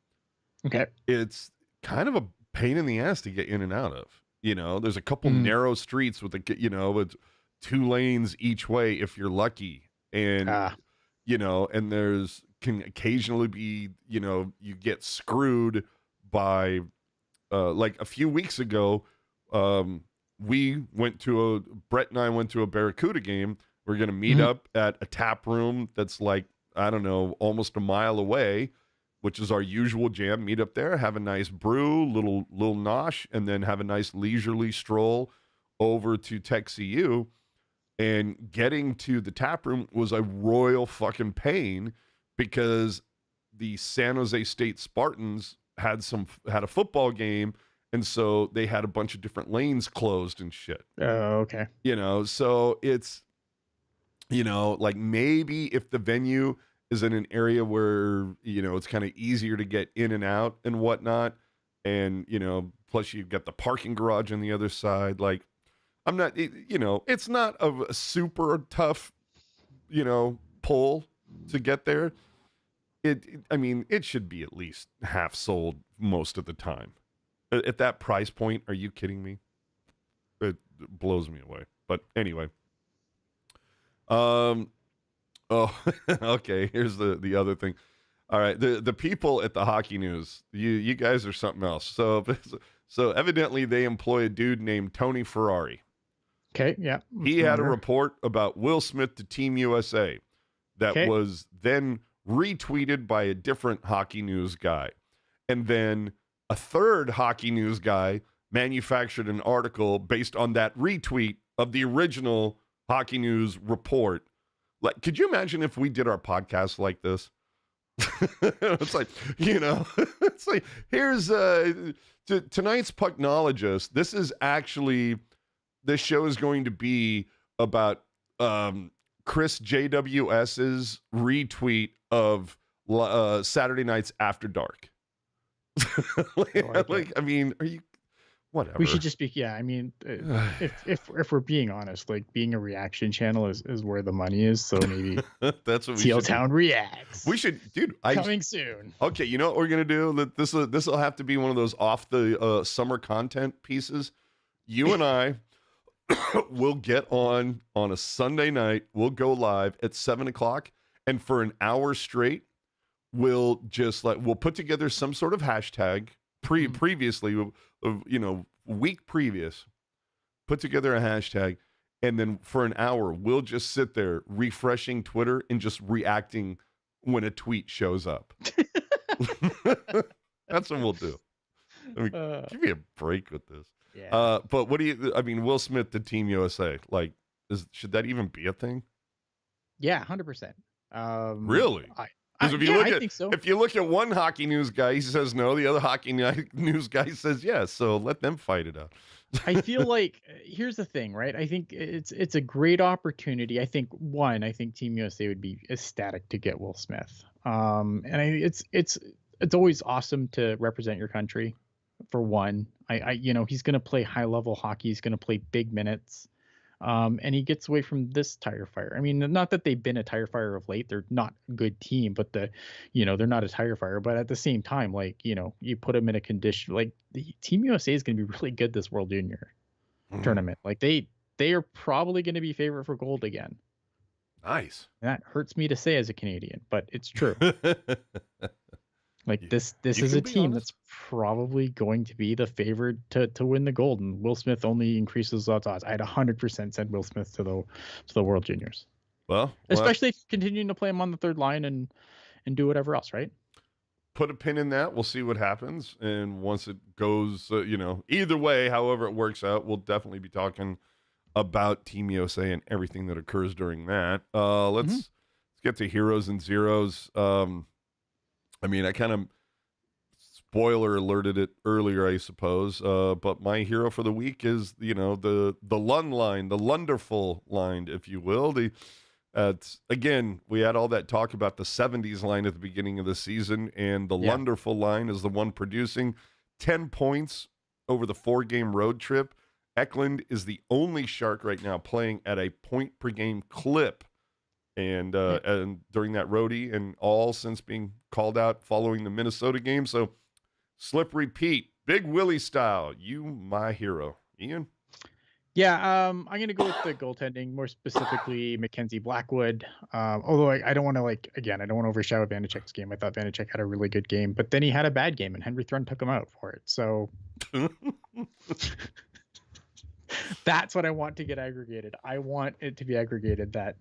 Speaker 3: Okay.
Speaker 1: It's kind of a pain in the ass to get in and out of. There's a couple narrow streets with with 2 lanes each way if you're lucky. And, and can occasionally be, you get screwed by, like a few weeks ago, Brett and I went to a Barracuda game. We're going to meet up at a tap room that's like, I don't know, almost a mile away, which is our usual jam. Meet up there, have a nice brew, little nosh, and then have a nice leisurely stroll over to Tech CU. And getting to the tap room was a royal fucking pain because the San Jose State Spartans had a football game, and so they had a bunch of different lanes closed and shit.
Speaker 3: Oh, okay.
Speaker 1: So it's, like maybe if the venue is in an area where, it's kind of easier to get in and out and whatnot. And, plus you've got the parking garage on the other side. Like, it's not a super tough, pull to get there. It should be at least half sold most of the time. At that price point, are you kidding me? It blows me away. But anyway. Oh, okay. Here's the other thing. All right, the people at the Hockey News, you guys are something else. So evidently they employ a dude named Tony Ferrari.
Speaker 3: Okay, yeah.
Speaker 1: He had a report about Will Smith to Team USA that was then retweeted by a different Hockey News guy, and then a third Hockey News guy manufactured an article based on that retweet of the original Hockey News report. Like, could you imagine if we did our podcast like this? It's like, it's like, here's tonight's Pucknologists. This show is going to be about Chris JWS's retweet of Saturday Nights After Dark. Are you, whatever.
Speaker 3: We should just be, if we're being honest, like, being a reaction channel is where the money is. So maybe
Speaker 1: that's what we
Speaker 3: Teal
Speaker 1: should
Speaker 3: Town reacts.
Speaker 1: We should, dude.
Speaker 3: Coming soon.
Speaker 1: Okay, you know what we're gonna do? This will have to be one of those off the summer content pieces. You and I will get on a Sunday night. We'll go live at 7:00, and for an hour straight, we'll put together some sort of hashtag. Previously, week previous, put together a hashtag, and then for an hour, we'll just sit there refreshing Twitter and just reacting when a tweet shows up. That's what we'll do. Give me a break with this.
Speaker 3: Yeah.
Speaker 1: But what do you? Will Smith to Team USA, like, should that even be a thing?
Speaker 3: Yeah, 100%.
Speaker 1: Really? Because if you
Speaker 3: Yeah,
Speaker 1: look
Speaker 3: I
Speaker 1: at
Speaker 3: think so.
Speaker 1: if you look at one hockey news guy, he says no. The other hockey news guy says yes. So let them fight it out.
Speaker 3: I feel like here's the thing, right? I think it's a great opportunity. I think Team USA would be ecstatic to get Will Smith. And it's always awesome to represent your country. For one, he's going to play high level hockey. He's going to play big minutes. And he gets away from this tire fire. I mean, not that they've been a tire fire of late. They're not a good team, but they're not a tire fire. But at the same time, you put them in a condition like the Team USA is going to be really good this World Junior tournament. Like they are probably going to be favorite for gold again.
Speaker 1: Nice.
Speaker 3: And that hurts me to say as a Canadian, but it's true. Like this
Speaker 1: You
Speaker 3: is
Speaker 1: can
Speaker 3: a
Speaker 1: be
Speaker 3: team
Speaker 1: honest.
Speaker 3: that's probably going to be the favorite to win the gold, and Will Smith only increases those odds. I'd 100% send Will Smith to the World Juniors,
Speaker 1: Well,
Speaker 3: especially if you're continuing to play him on the third line and do whatever else, right?
Speaker 1: put a pin in that. We'll see what happens, and once it goes, either way, however it works out, we'll definitely be talking about Team USA and everything that occurs during that. Let's get to heroes and zeros. I kind of spoiler alerted it earlier, I suppose. But my hero for the week is, the Lund line, the Lunderful line, if you will. Again, we had all that talk about the 70s line at the beginning of the season, and the Lunderful line is the one producing 10 points over the 4-game road trip. Eklund is the only Shark right now playing at a point per game clip. And during that roadie, and all since being called out following the Minnesota game. So slippery Pete, Big Willie style, you my hero. Ian?
Speaker 3: Yeah, I'm gonna go with the goaltending, more specifically Mackenzie Blackwood. Although I don't want to I don't want to overshadow Vanacek's game. I thought Vanacek had a really good game, but then he had a bad game, and Henry Thrun took him out for it. So that's what I want to get aggregated. I want it to be aggregated that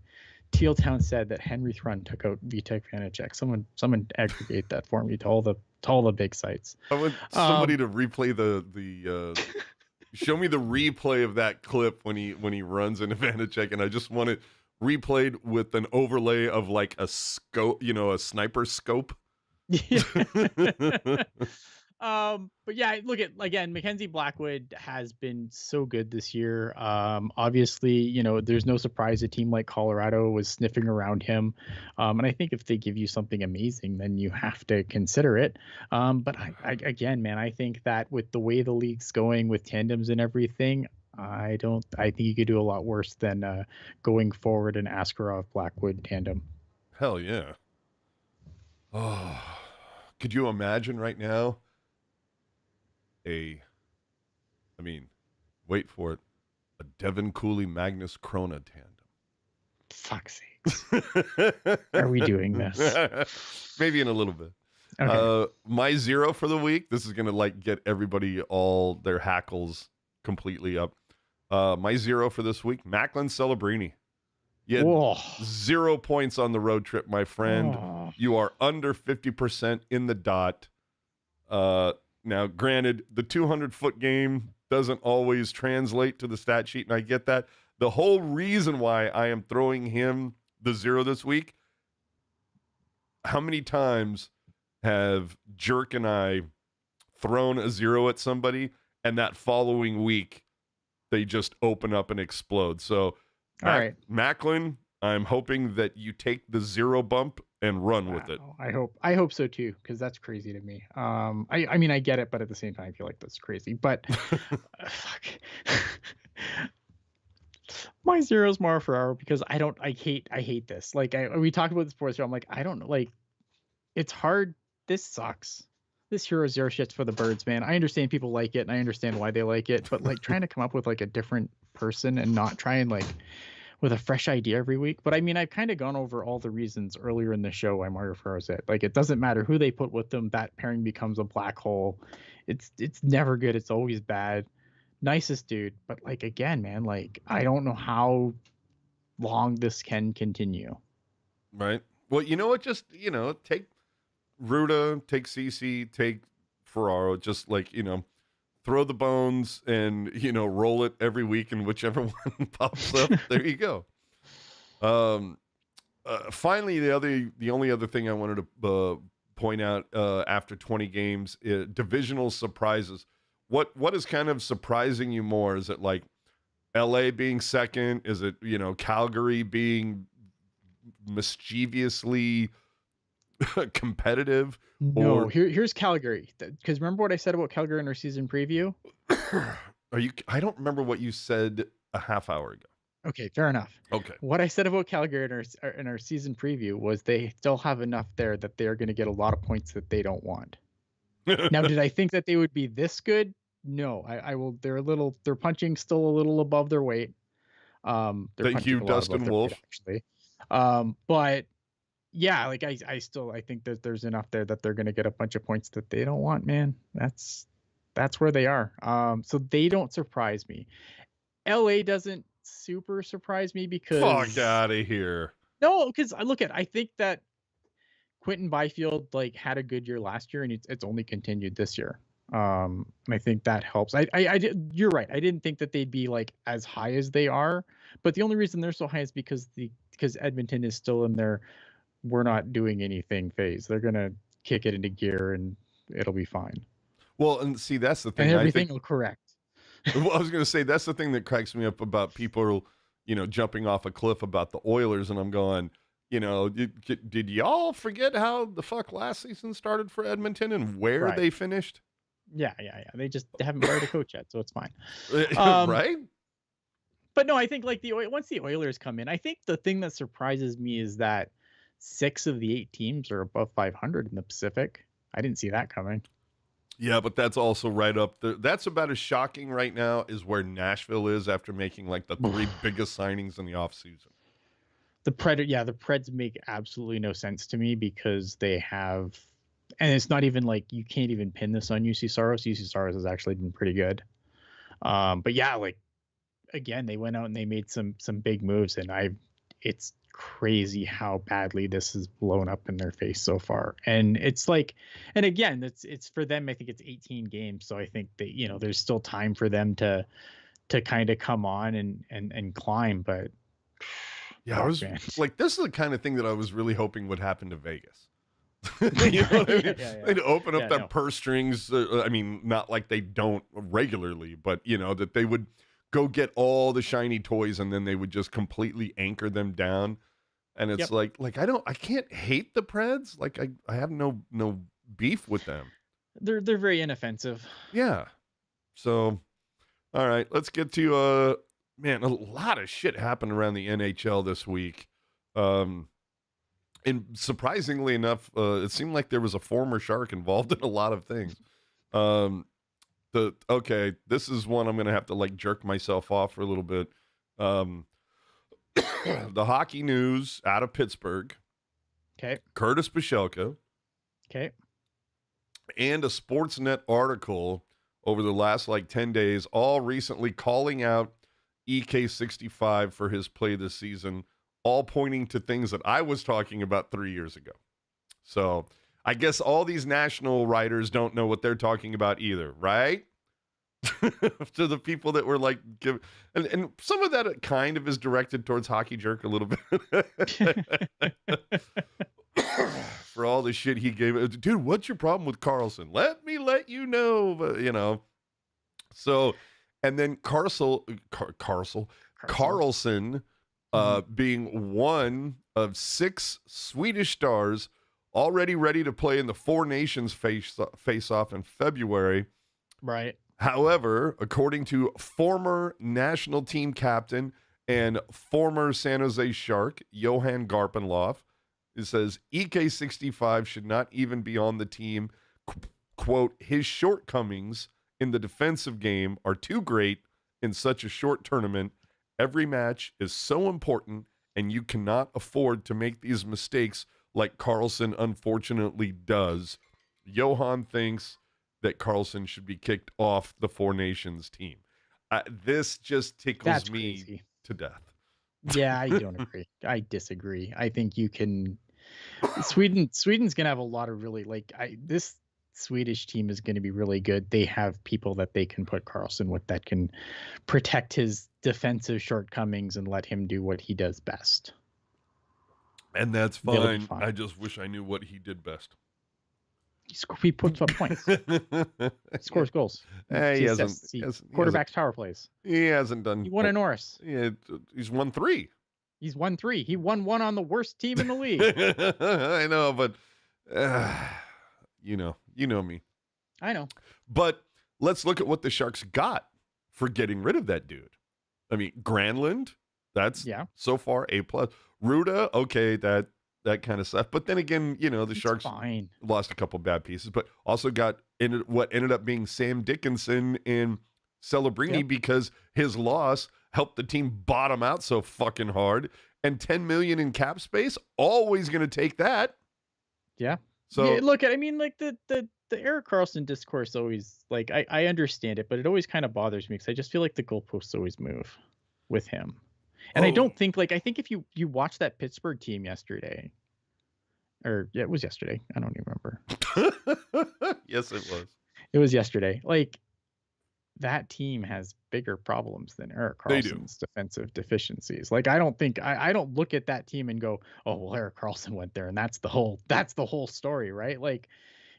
Speaker 3: Teal Town said that Henry Thrun took out Vitek Vanacek. Someone aggregate that for me to all the big sites.
Speaker 1: I want somebody to replay the show me the replay of that clip when he runs into Vanacek, and I just want it replayed with an overlay of like a scope, a sniper scope.
Speaker 3: But yeah, look at again, Mackenzie Blackwood has been so good this year. Obviously, there's no surprise a team like Colorado was sniffing around him. And I think if they give you something amazing, then you have to consider it. But again, man, I think that with the way the league's going with tandems and everything, I think you could do a lot worse than going forward an Askarov Blackwood tandem.
Speaker 1: Hell yeah. Oh, could you imagine right now? Wait for it, a Devin Cooley Magnus Krona tandem.
Speaker 3: Fuck's sakes. Are we doing this?
Speaker 1: Maybe in a little bit.
Speaker 3: Okay.
Speaker 1: My zero for the week, this is going to get everybody all their hackles completely up. My zero for this week, Macklin Celebrini. You had 0 points on the road trip, my friend. You are under 50% in the dot. Now, granted, the 200-foot game doesn't always translate to the stat sheet, and I get that. The whole reason why I am throwing him the zero this week, how many times have Jerk and I thrown a zero at somebody, and that following week, they just open up and explode? So,
Speaker 3: All right.
Speaker 1: Macklin, I'm hoping that you take the zero bump and run with it.
Speaker 3: I hope so too, because that's crazy to me. I mean I get it, but at the same time I feel like that's crazy. But fuck. My zero's more Ferraro because I hate this. We talked about this before, so I'm like, I don't know, it's hard. This sucks. This hero zero shit's for the birds, man. I understand people like it and I understand why they like it, but trying to come up with a different person and not try and with a fresh idea every week. But I mean, I've kind of gone over all the reasons earlier in the show why Mario Ferraro's it. It doesn't matter who they put with them, that pairing becomes a black hole. It's never good. It's always bad. Nicest dude, but again, man, I don't know how long this can continue.
Speaker 1: Right. Well, you know what? Just take Ruda, take CC, take Ferraro. Just throw the bones and roll it every week, and whichever one pops up, there you go. Finally, the only other thing I wanted to point out after 20 games, divisional surprises. What is kind of surprising you more? Is it like LA being second? Is it, Calgary being mischievously competitive?
Speaker 3: No,
Speaker 1: Or
Speaker 3: here's Calgary. Because remember what I said about Calgary in our season preview?
Speaker 1: I don't remember what you said a half hour ago.
Speaker 3: Okay, fair enough.
Speaker 1: Okay.
Speaker 3: What I said about Calgary in our season preview was they still have enough there that they're going to get a lot of points that they don't want. Now, did I think that they would be this good? No, I will. They're punching still a little above their weight. They're
Speaker 1: Thank
Speaker 3: punching
Speaker 1: you,
Speaker 3: a lot
Speaker 1: Dustin
Speaker 3: above their
Speaker 1: Wolf.
Speaker 3: weight, actually. But yeah, like I think that there's enough there that they're going to get a bunch of points that they don't want, man. That's where they are. So they don't surprise me. LA doesn't super surprise me because
Speaker 1: Fuck out of here.
Speaker 3: no, because I think that Quentin Byfield had a good year last year and it's only continued this year. And I think that helps. You're right. I didn't think that they'd be as high as they are, but the only reason they're so high is because Edmonton is still in their we're not doing anything phase. They're gonna kick it into gear and it'll be fine.
Speaker 1: Well, and see, that's the thing.
Speaker 3: And everything will correct.
Speaker 1: Well, I was going to say that's the thing that cracks me up about people, jumping off a cliff about the Oilers, and I'm going, did y'all forget how the fuck last season started for Edmonton and where
Speaker 3: Right.
Speaker 1: they finished?
Speaker 3: Yeah. They just haven't fired a coach yet, so it's fine.
Speaker 1: Right?
Speaker 3: But no, I think once the Oilers come in, I think the thing that surprises me is that 6 of the 8 teams are above 500 in the Pacific. I didn't see that coming.
Speaker 1: Yeah, but that's also right up there. That's about as shocking right now as where Nashville is after making the 3 biggest signings in the offseason.
Speaker 3: The Preds make absolutely no sense to me because they have, and it's not even you can't even pin this on UC Saros. UC Saros has actually been pretty good. But yeah, again, they went out and they made some big moves, and it's crazy how badly this has blown up in their face so far. And it's and again, it's for them. I think it's 18 games, so I think that there's still time for them to kind of come on and climb. But
Speaker 1: yeah, I was this is the kind of thing that I was really hoping would happen to Vegas. You know what I mean?
Speaker 3: Yeah.
Speaker 1: They'd open up their purse strings. I mean, not like they don't regularly, but that they would go get all the shiny toys and then they would just completely anchor them down. And it's I can't hate the Preds. I have no beef with them.
Speaker 3: They're very inoffensive.
Speaker 1: Yeah. So, all right, let's get to man, a lot of shit happened around the NHL this week. And surprisingly enough, it seemed like there was a former Shark involved in a lot of things. This is one I'm going to have to jerk myself off for a little bit. The hockey news out of Pittsburgh.
Speaker 3: Okay.
Speaker 1: Curtis Pichelka.
Speaker 3: Okay.
Speaker 1: And a Sportsnet article over the last 10 days, all recently calling out EK65 for his play this season, all pointing to things that I was talking about 3 years ago. So I guess all these national writers don't know what they're talking about either, right? To the people that were and some of that kind of is directed towards Hockey Jerk a little bit. For all the shit he gave. Dude, what's your problem with Carlson? Let me let you know. But, So, and then Carlson being one of 6 Swedish stars already ready to play in the Four Nations face-off in February.
Speaker 3: Right.
Speaker 1: However, according to former national team captain and former San Jose Shark, Johan Garpenlov, it says EK65 should not even be on the team. Quote, his shortcomings in the defensive game are too great in such a short tournament. Every match is so important, and you cannot afford to make these mistakes like Carlson unfortunately does. Johan thinks that Carlson should be kicked off the Four Nations team. This just tickles me to death.
Speaker 3: Yeah, I don't agree. I disagree. I think you can. Sweden's gonna have a lot of really this Swedish team is going to be really good. They have people that they can put Carlson with that can protect his defensive shortcomings and let him do what he does best.
Speaker 1: And that's
Speaker 3: They'll be
Speaker 1: fine.
Speaker 3: fine.
Speaker 1: I just wish I knew what he did best.
Speaker 3: He puts up points, scores goals,
Speaker 1: He
Speaker 3: assists, quarterbacks power plays.
Speaker 1: He hasn't done.
Speaker 3: He won a Norris.
Speaker 1: Yeah, he's won 3.
Speaker 3: He's won 3. He won 1 on the worst team in the league.
Speaker 1: I know, but you know me.
Speaker 3: I know.
Speaker 1: But let's look at what the Sharks got for getting rid of that dude. I mean, Granlund, that's so far A+. Ruda, okay, that kind of stuff. But then again, the Sharks lost a couple bad pieces, but also got what ended up being Sam Dickinson and Celebrini because his loss helped the team bottom out so fucking hard. And $10 million in cap space, always going to take that.
Speaker 3: Yeah.
Speaker 1: So
Speaker 3: look, I mean, like the Erik Karlsson discourse always, like, I understand it, but it always kind of bothers me because I just feel like the goalposts always move with him. And I don't think, like, I think if you watch that Pittsburgh team yesterday, it was yesterday. I don't even remember.
Speaker 1: Yes, it was.
Speaker 3: It was yesterday. Like, that team has bigger problems than Erik Karlsson's defensive deficiencies. Like, I don't think I don't look at that team and go, oh, well, Erik Karlsson went there and that's the whole story, right? Like,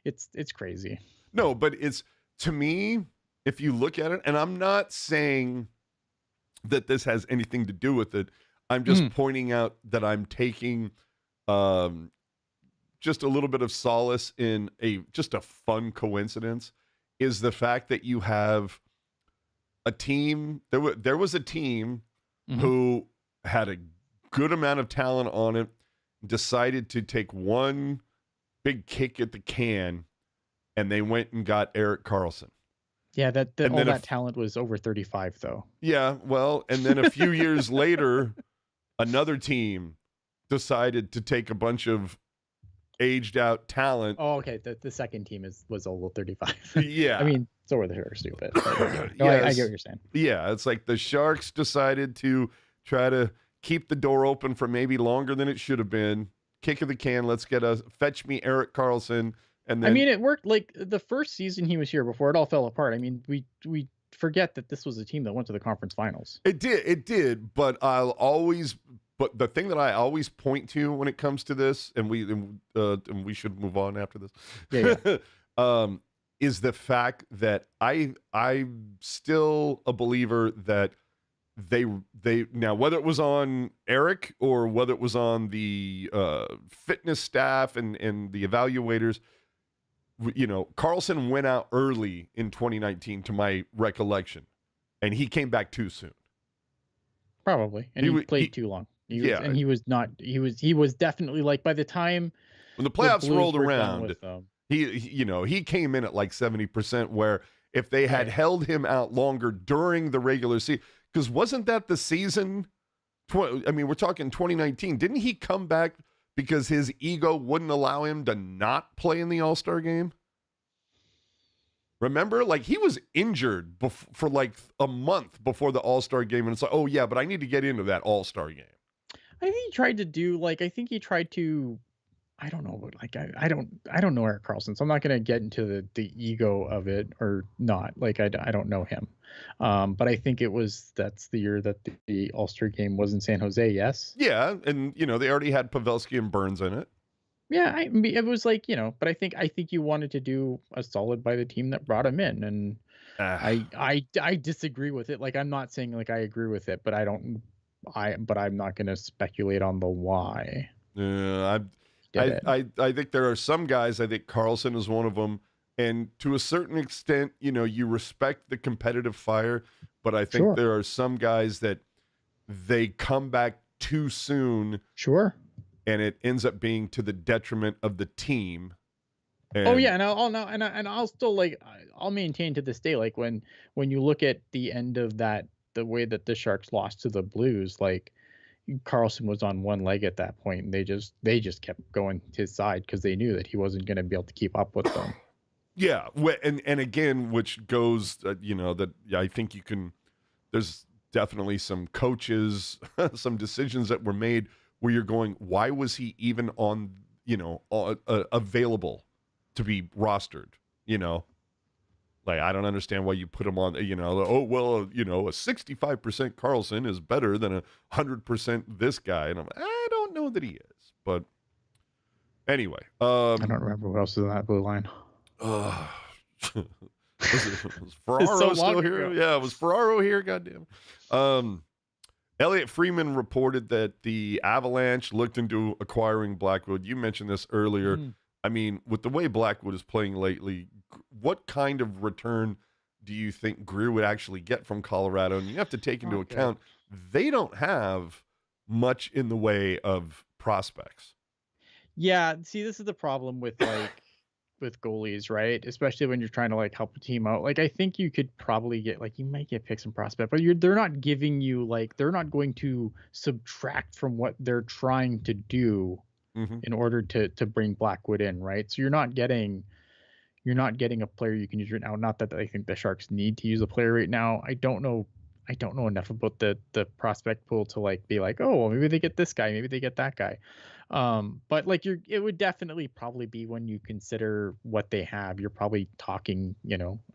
Speaker 3: it's crazy.
Speaker 1: No, but it's, to me, if you look at it, and I'm not saying that this has anything to do with it, I'm just pointing out that I'm taking just a little bit of solace in just a fun coincidence, is the fact that you have a team, there was a team who had a good amount of talent on it, decided to take one big kick at the can, and they went and got Erik Karlsson.
Speaker 3: Yeah, that talent was over 35, though.
Speaker 1: Yeah, well, and then a few years later, another team decided to take a bunch of aged out talent.
Speaker 3: Oh, okay. The second team was over 35.
Speaker 1: Yeah.
Speaker 3: I mean, so were the stupid. No, I get what you're saying.
Speaker 1: Yeah, it's like the Sharks decided to try to keep the door open for maybe longer than it should have been. Kick of the can, let's fetch me Erik Karlsson. And then,
Speaker 3: I mean, it worked. Like, the first season he was here before it all fell apart. I mean, we forget that this was a team that went to the conference finals.
Speaker 1: It did, but but the thing that I always point to when it comes to this, and we should move on after this.
Speaker 3: Yeah.
Speaker 1: Is the fact that I'm still a believer that they now, whether it was on Erik or whether it was on the fitness staff and the evaluators, Karlsson went out early in 2019 to my recollection, and he came back too soon.
Speaker 3: Probably. And he played too long. He was definitely, like, by the time
Speaker 1: when the playoffs rolled around, he came in at like 70%, where if they had held him out longer during the regular season, because wasn't that the season? I mean, we're talking 2019. Didn't he come back because his ego wouldn't allow him to not play in the All-Star game? Remember, like, he was injured for like a month before the All-Star game, and it's like, oh yeah, but I need to get into that All-Star game.
Speaker 3: I think he tried to I don't know, like, I don't know Erik Karlsson, so I'm not going to get into the ego of it or not. Like, I don't know him. But I think that's the year that the All-Star game was in San Jose, yes?
Speaker 1: Yeah, and, they already had Pavelski and Burns in it.
Speaker 3: Yeah, it was like, but I think you wanted to do a solid by the team that brought him in, and I disagree with it. Like, I'm not saying, like, I agree with it, but I'm not going to speculate on the why.
Speaker 1: I think there are some guys. I think Karlsson is one of them, and to a certain extent, you respect the competitive fire, but I think there are some guys that they come back too soon.
Speaker 3: Sure.
Speaker 1: And it ends up being to the detriment of the team.
Speaker 3: And I'll still, like, I'll maintain to this day, like, when you look at the end of that, the way that the Sharks lost to the Blues, like, Karlsson was on one leg at that point, and they just kept going to his side because they knew that he wasn't going to be able to keep up with them.
Speaker 1: Yeah, and again, which goes, that I think you can. There's definitely some coaches, some decisions that were made where you're going, why was he even on, available to be rostered? Like, I don't understand why you put him on, a 65% Karlsson is better than 100% this guy. And I don't know that he is, But anyway,
Speaker 3: I don't remember what else is on that blue line.
Speaker 1: was
Speaker 3: It's
Speaker 1: Ferraro
Speaker 3: so
Speaker 1: still
Speaker 3: long
Speaker 1: here?
Speaker 3: ago.
Speaker 1: Yeah, was Ferraro here? Goddamn. Elliot Freeman reported that the Avalanche looked into acquiring Blackwood. You mentioned this earlier.
Speaker 3: Mm.
Speaker 1: I mean, with the way Blackwood is playing lately, what kind of return do you think Greer would actually get from Colorado? And you have to take into
Speaker 3: Okay.
Speaker 1: account they don't have much in the way of prospects.
Speaker 3: Yeah, see, this is the problem with with goalies, right? Especially when you're trying to like help a team out. Like I think you could probably get like you might get picks and prospect, but they're not giving you like they're not going to subtract from what they're trying to do
Speaker 1: Mm-hmm.
Speaker 3: in order to bring Blackwood in, right? So you're not getting a player you can use right now. Not that I think the Sharks need to use a player right now. I don't know enough about the prospect pool to like be like, oh, well, maybe they get this guy, maybe they get that guy. But like it would definitely probably be when you consider what they have, you're probably talking,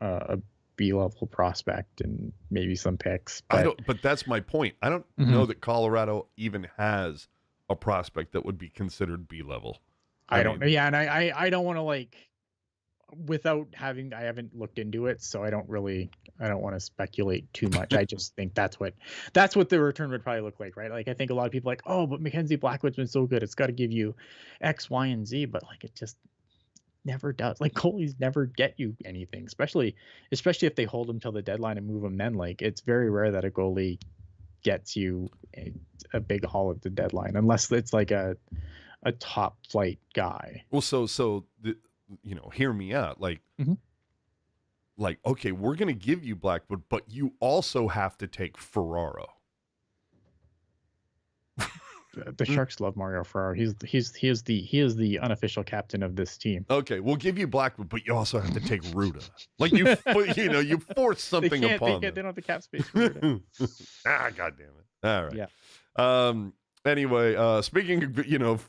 Speaker 3: a B level prospect and maybe some picks.
Speaker 1: But that's my point. I don't
Speaker 3: Mhm.
Speaker 1: know that Colorado even has a prospect that would be considered B level.
Speaker 3: I don't know. Yeah, and I don't want to like I haven't looked into it, so I don't want to speculate too much. I just think that's what the return would probably look like, right? Like I think a lot of people are like, oh, but Mackenzie Blackwood's been so good, it's got to give you X, Y, and Z, but like it just never does. Like goalies never get you anything, especially if they hold them till the deadline and move them then. Like it's very rare that a goalie gets you a big haul at the deadline, unless it's like a top flight guy.
Speaker 1: Well, hear me out.
Speaker 3: Mhm.
Speaker 1: Like, okay, we're going to give you Blackwood, but you also have to take Ferraro.
Speaker 3: The Sharks love Mario Ferraro. He is the unofficial captain of this team.
Speaker 1: Okay, we'll give you Blackwood, but you also have to take Ruda. Like you force something upon them.
Speaker 3: They don't have the cap space for Ruda.
Speaker 1: God damn it. All right.
Speaker 3: Yeah.
Speaker 1: Anyway, speaking of,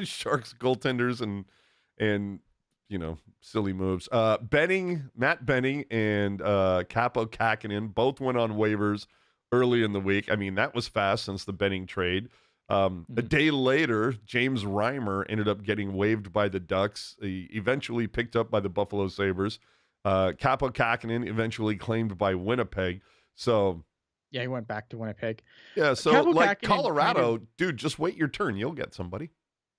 Speaker 1: Sharks goaltenders and silly moves. Matt Benning and Capo Kakinen both went on waivers early in the week. I mean, that was fast since the Benning trade. A day later, James Reimer ended up getting waived by the Ducks. He eventually picked up by the Buffalo Sabres. Capo Kakinen eventually claimed by Winnipeg. So
Speaker 3: Yeah, he went back to Winnipeg.
Speaker 1: yeah, so
Speaker 3: Capo
Speaker 1: like
Speaker 3: Kakinen
Speaker 1: Colorado, dude, just wait your turn. You'll get somebody.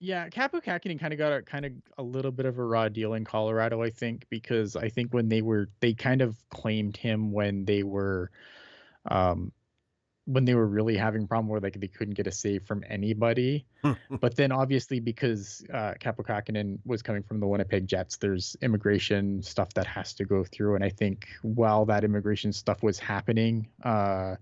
Speaker 3: Yeah, Capo Kakinen kind of got a little bit of a raw deal in Colorado, I think, because I think when they kind of claimed him when they were really having a problem where like they couldn't get a save from anybody. But then obviously because Capo Kakinen was coming from the Winnipeg Jets, there's immigration stuff that has to go through. And I think while that immigration stuff was happening, I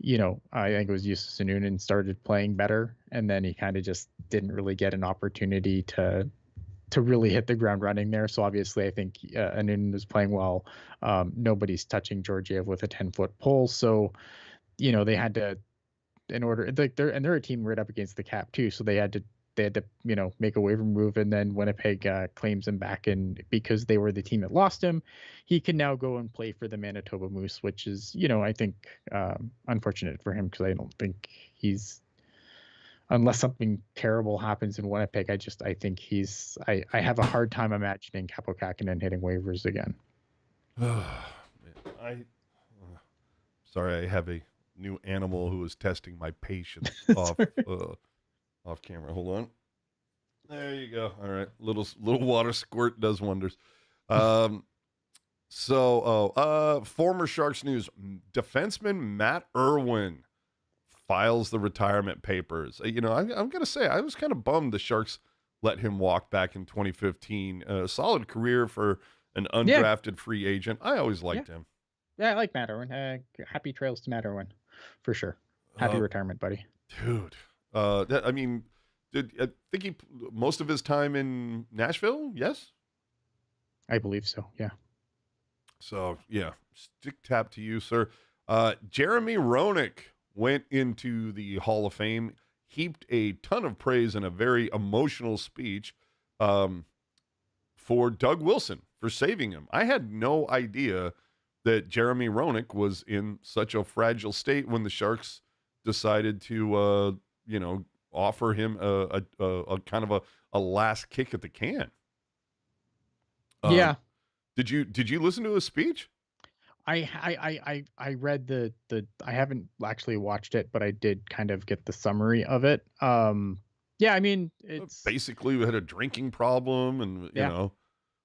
Speaker 3: think it was Justus Annunen started playing better, and then he kind of just didn't really get an opportunity to really hit the ground running there. So obviously I think Annunen was playing well. Nobody's touching Georgiev with a 10-foot pole. So they had to, in order, like they're a team right up against the cap too, so they had to make a waiver move, and then Winnipeg claims him back, and because they were the team that lost him, he can now go and play for the Manitoba Moose, which is I think unfortunate for him, because I don't think he's, unless something terrible happens in Winnipeg, I think I have a hard time imagining Capo Kakinen hitting waivers again.
Speaker 1: Sorry, I have a new animal who is testing my patience off camera. Hold on. There you go. All right, little water squirt does wonders. Former Sharks news: defenseman Matt Irwin files the retirement papers. I'm gonna say I was kind of bummed the Sharks let him walk back in 2015. A solid career for an undrafted free agent. I always liked him.
Speaker 3: Yeah, I like Matt Irwin. Happy trails to Matt Irwin, for sure. Happy retirement, buddy.
Speaker 1: Dude. I think he most of his time in Nashville? Yes?
Speaker 3: I believe so, yeah.
Speaker 1: So, yeah, stick tap to you, sir. Jeremy Roenick went into the Hall of Fame, heaped a ton of praise in a very emotional speech for Doug Wilson for saving him. I had no idea that Jeremy Roenick was in such a fragile state when the Sharks decided to, offer him a kind of a last kick at the can.
Speaker 3: Yeah.
Speaker 1: Did you listen to his speech?
Speaker 3: I read the I haven't actually watched it, but I did kind of get the summary of it. Yeah, I mean, it's
Speaker 1: Basically, we had a drinking problem, and
Speaker 3: yeah.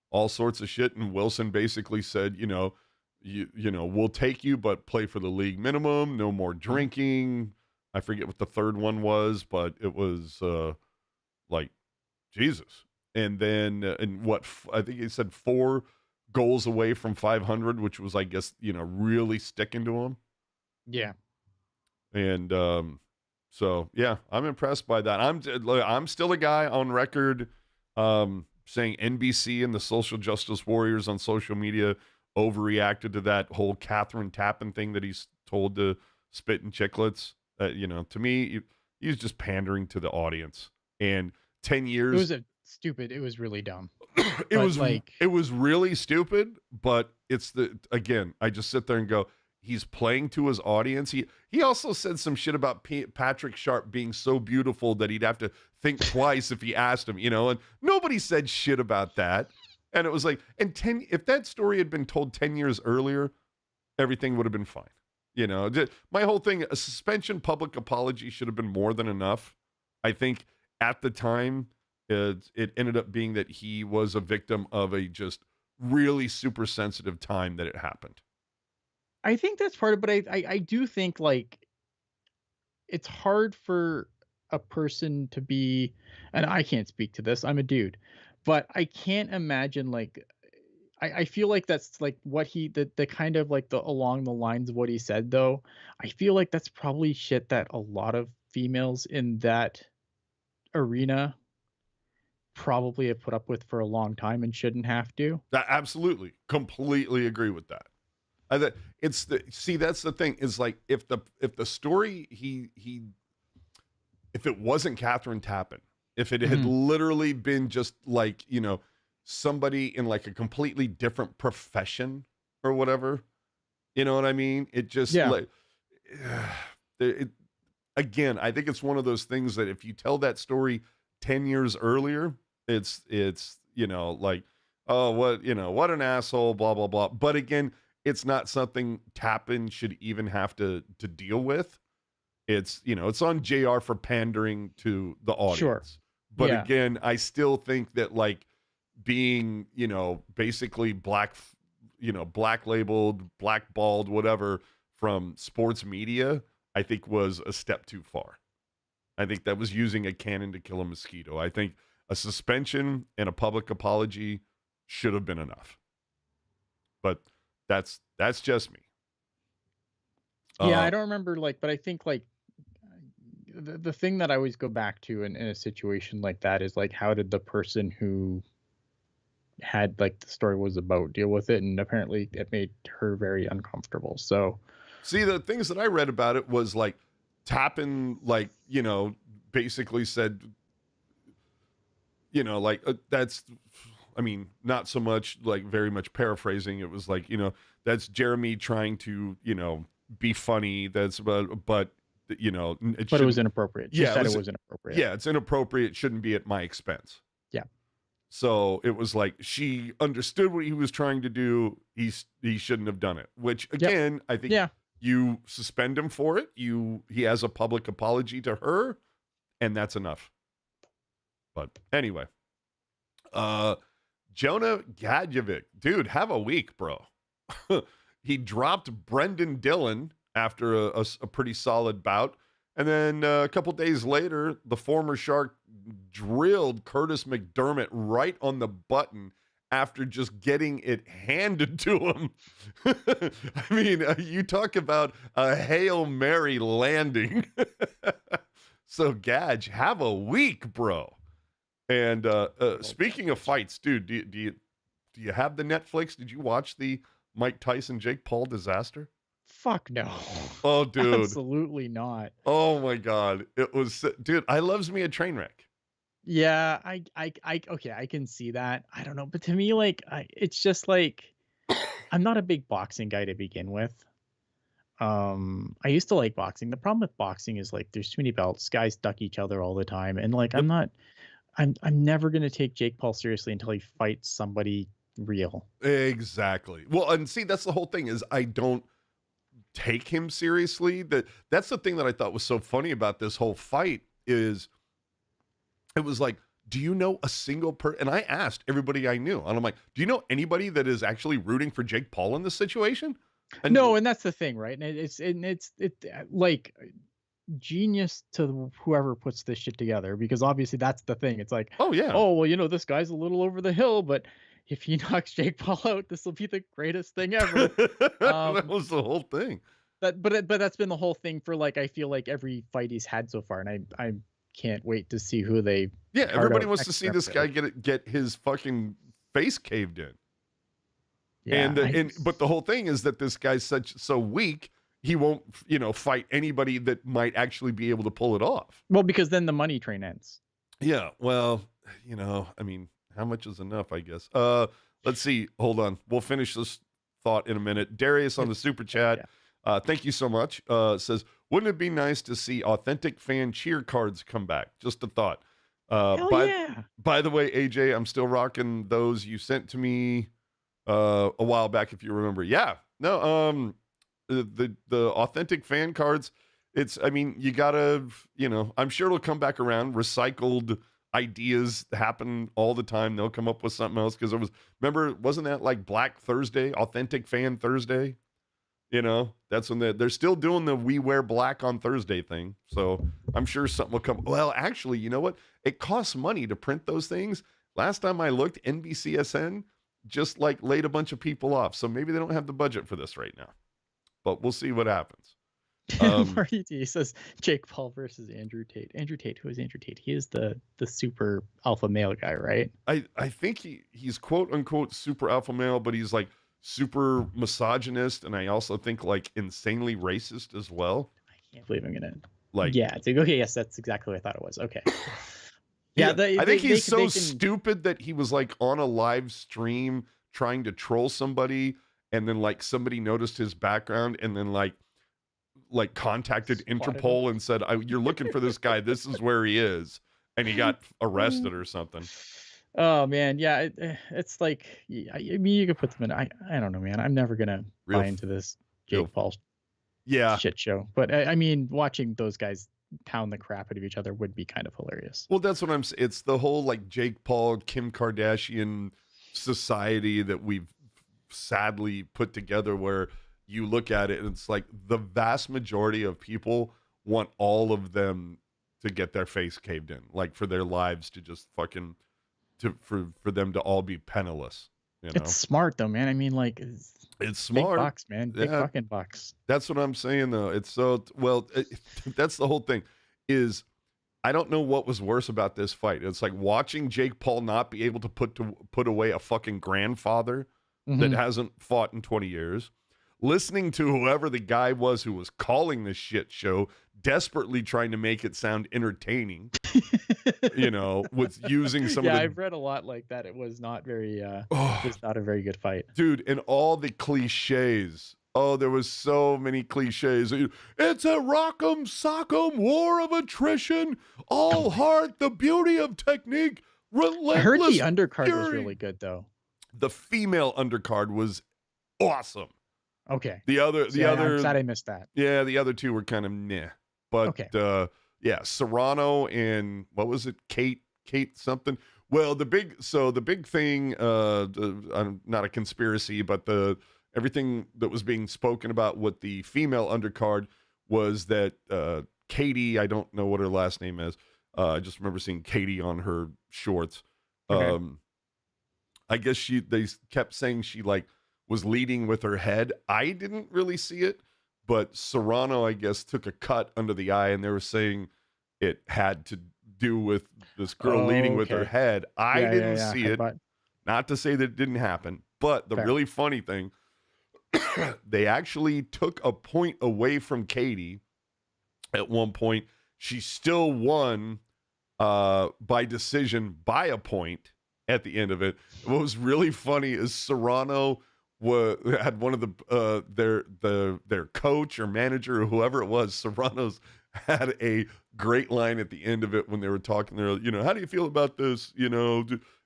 Speaker 1: all sorts of shit. And Wilson basically said, we'll take you, but play for the league minimum. No more
Speaker 3: Mhm.
Speaker 1: drinking. I forget what the third one was, but it was like Jesus. And then, I think he said 4 goals away from 500, which was, I guess, really sticking to him.
Speaker 3: Yeah.
Speaker 1: And so, yeah, I'm impressed by that. I'm still a guy on record saying NBC and the social justice warriors on social media overreacted to that whole Catherine Tappan thing that he's told to spit in chicklets. To me, he's just pandering to the audience. And 10
Speaker 3: It
Speaker 1: years,
Speaker 3: was it was really dumb.
Speaker 1: it
Speaker 3: But
Speaker 1: was
Speaker 3: like
Speaker 1: it was really stupid, but I just sit there and go, he's playing to his audience. He also said some shit about Patrick Sharp being so beautiful that he'd have to think twice if he asked him, and nobody said shit about that. And it was like, if that story had been told 10 years earlier, everything would have been fine. My whole thing, a suspension public apology should have been more than enough. I think at the time, it ended up being that he was a victim of a just really super sensitive time that it happened.
Speaker 3: I think that's part of, but I do think like it's hard for a person to be, and I can't speak to this. I'm a dude, but I can't imagine like I feel like that's like what the kind of like the along the lines of what he said though. I feel like that's probably shit that a lot of females in that arena probably have put up with for a long time and shouldn't have to.
Speaker 1: Absolutely, completely agree with that. That's the thing is like if the story if it wasn't Catherine Tappan, if it had
Speaker 3: Mhm.
Speaker 1: literally been just like, somebody in like a completely different profession or whatever, you know what I mean? It just
Speaker 3: Yeah.
Speaker 1: like, it, again, I think it's one of those things that if you tell that story 10 years earlier, it's, like, oh, what an asshole, blah, blah, blah. But again, it's not something Tappan should even have to deal with. It's on JR for pandering to the
Speaker 3: Sure.
Speaker 1: audience. But
Speaker 3: Yeah.
Speaker 1: again, I still think that like being, basically black labeled, blackballed, whatever from sports media, I think was a step too far. I think that was using a cannon to kill a mosquito. I think a suspension and a public apology should have been enough. But that's just me.
Speaker 3: Yeah, I
Speaker 1: Uh,
Speaker 3: don't remember like, but I think like the thing that I always go back to in a situation like that is like how did the person who had like the story was about deal with it, and apparently it made her very uncomfortable. So
Speaker 1: See, the things that I read about it was like Tappan, like, basically said, like that's, I mean, not so much like very much paraphrasing. It was like, that's Jeremy trying to, be funny. But, it
Speaker 3: but it was
Speaker 1: shouldn't,
Speaker 3: inappropriate. She
Speaker 1: yeah,
Speaker 3: said it was inappropriate.
Speaker 1: it's inappropriate. It shouldn't be at my expense.
Speaker 3: Yeah.
Speaker 1: So it was like she understood what he was trying to do. He shouldn't have done it. Which
Speaker 3: Yep.
Speaker 1: again, I think
Speaker 3: Yeah.
Speaker 1: you suspend him for it. He has a public apology to her, and that's enough. But anyway, uh, Jonah Gadjevic, dude, have a week, bro. He dropped Brendan Dillon after a pretty solid bout. And then a couple days later, the former Shark drilled Curtis McDermott right on the button after just getting it handed to him. I mean, you talk about a Hail Mary landing. So, Gadge, have a week, bro. And speaking of fights, dude, do you have the Netflix? Did you watch the Mike Tyson Jake Paul disaster?
Speaker 3: Fuck no.
Speaker 1: Oh, dude.
Speaker 3: Absolutely not.
Speaker 1: Oh my God. It was, dude. I loves me a train wreck.
Speaker 3: Yeah, okay, I can see that. I don't know, but to me, like, it's just like I'm not a big boxing guy to begin with. I used to like boxing. The problem with boxing is like there's too many belts. Guys duck each other all the time, and like
Speaker 1: Yep.
Speaker 3: I'm never gonna take Jake Paul seriously until he fights somebody real.
Speaker 1: Exactly. Well, and see, that's the whole thing is I don't take him seriously. That's the thing that I thought was so funny about this whole fight is it was like, do you know a single person? And I asked everybody I knew, and I'm like, do you know anybody that is actually rooting for Jake Paul in this situation? And
Speaker 3: No, and that's the thing, right? And like genius to whoever puts this shit together, because obviously that's the thing. It's like,
Speaker 1: oh yeah,
Speaker 3: oh well, this guy's a little over the hill, but if he knocks Jake Paul out, this will be the greatest thing ever.
Speaker 1: that was the whole thing.
Speaker 3: But that's been the whole thing for like I feel like every fight he's had so far, and I can't wait to see who they.
Speaker 1: Yeah,
Speaker 3: card
Speaker 1: everybody
Speaker 3: out
Speaker 1: wants to
Speaker 3: next
Speaker 1: see this guy
Speaker 3: episode.
Speaker 1: get his fucking face caved in.
Speaker 3: Yeah,
Speaker 1: But the whole thing is that this guy's so weak, he won't, fight anybody that might actually be able to pull it off.
Speaker 3: well, because then the money train ends.
Speaker 1: Yeah, well, I mean, how much is enough, I guess. Let's see. Hold on. We'll finish this thought in a minute. Darius on the super chat. Thank you so much. Says, wouldn't it be nice to see authentic fan cheer cards come back? Just a thought.
Speaker 3: Hell yeah.
Speaker 1: By the way, AJ, I'm still rocking those you sent to me a while back, if you remember. Yeah. No, the authentic fan cards, you gotta, I'm sure it'll come back around. Recycled ideas happen all the time. They'll come up with something else because wasn't that like Black Thursday, authentic fan Thursday? That's when they're still doing the we wear black on Thursday thing. So I'm sure something will come. Well, actually, you know what? It costs money to print those things. Last time I looked, NBCSN just like laid a bunch of people off. So maybe they don't have the budget for this right now, but we'll see what happens.
Speaker 3: Marty D says Jake Paul versus Andrew Tate. Andrew Tate, who is Andrew Tate? He is the super alpha male guy, right?
Speaker 1: I think he's quote unquote super alpha male, but he's like super misogynist, and I also think like insanely racist as well.
Speaker 3: I can't believe I'm gonna
Speaker 1: like.
Speaker 3: Yeah, it's like, okay, yes, that's exactly what I thought it was. Okay.
Speaker 1: Yeah, I think he's so stupid that he was like on a live stream trying to troll somebody, and then like somebody noticed his background, and then like contacted Interpol and said, "You're looking for this guy. This is where he is," and he got arrested or something.
Speaker 3: Oh man, yeah, it's like I mean, you could put them in. I don't know, man. I'm never gonna buy into this Jake Paul shit show. But I mean, watching those guys pound the crap out of each other would be kind of hilarious.
Speaker 1: Well, that's what I'm saying. It's the whole like Jake Paul, Kim Kardashian society that we've sadly put together, where you look at it and it's like the vast majority of people want all of them to get their face caved in, like for their lives to just fucking for them to all be penniless.
Speaker 3: It's smart though, man. I mean, like
Speaker 1: it's smart.
Speaker 3: Big bucks, man. Big fucking bucks.
Speaker 1: That's what I'm saying though. It's so that's the whole thing is I don't know what was worse about this fight. It's like watching Jake Paul not be able to put away a fucking grandfather that hasn't fought in 20 years. Listening to whoever the guy was who was calling this shit show desperately trying to make it sound entertaining, with using some of the...
Speaker 3: I've read a lot like that. It was not very, it was not a very good fight.
Speaker 1: Dude, and all the cliches. Oh, there was so many cliches. It's a rock'em sock'em war of attrition. All heart, the beauty of technique. Relentless
Speaker 3: I heard the undercard
Speaker 1: fury.
Speaker 3: was really good though.
Speaker 1: The female undercard was awesome.
Speaker 3: Okay.
Speaker 1: I'm
Speaker 3: sad I missed that.
Speaker 1: Yeah, the other two were kind of meh. But Serrano and what was it? Kate something. Well, the big thing, not a conspiracy, but everything that was being spoken about with the female undercard was that Katie, I don't know what her last name is. I just remember seeing Katie on her shorts.
Speaker 3: Okay.
Speaker 1: I guess they kept saying she like was leading with her head. I didn't really see it, but Serrano, I guess, took a cut under the eye, and they were saying it had to do with this girl leading with her head. I didn't see it. Not to say that it didn't happen, but the really funny thing, they actually took a point away from Katie at one point. She still won by decision by a point at the end of it. What was really funny is Serrano had one of their coach or manager or whoever it was, Serrano's, had a great line at the end of it when they were talking. They're, how do you feel about this?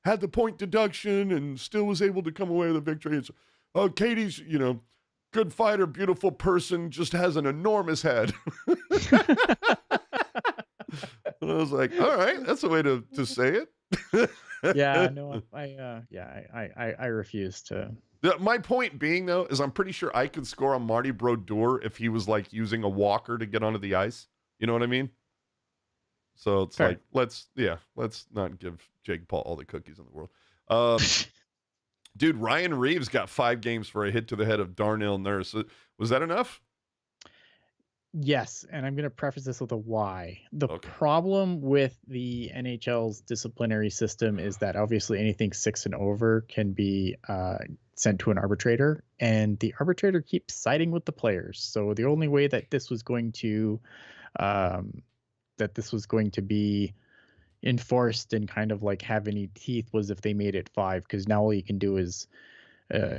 Speaker 1: Had the point deduction and still was able to come away with a victory. It's, Katie's, good fighter, beautiful person, just has an enormous head. And I was like, all right, that's a way to say it.
Speaker 3: Yeah, no, I refuse to.
Speaker 1: My point being, though, is I'm pretty sure I could score on Marty Brodeur if he was like using a walker to get onto the ice. You know what I mean? So it's
Speaker 3: Fair.
Speaker 1: like, let's not give Jake Paul all the cookies in the world. Dude, Ryan Reeves got 5 games for a hit to the head of Darnell Nurse. Was that enough?
Speaker 3: Yes, and I'm going to preface this with a why. The
Speaker 1: Okay.
Speaker 3: problem with the NHL's disciplinary system is that obviously anything 6 and over can be sent to an arbitrator, and the arbitrator keeps siding with the players. So the only way that this was going to be enforced and kind of like have any teeth was if they made it 5, because now all you can do is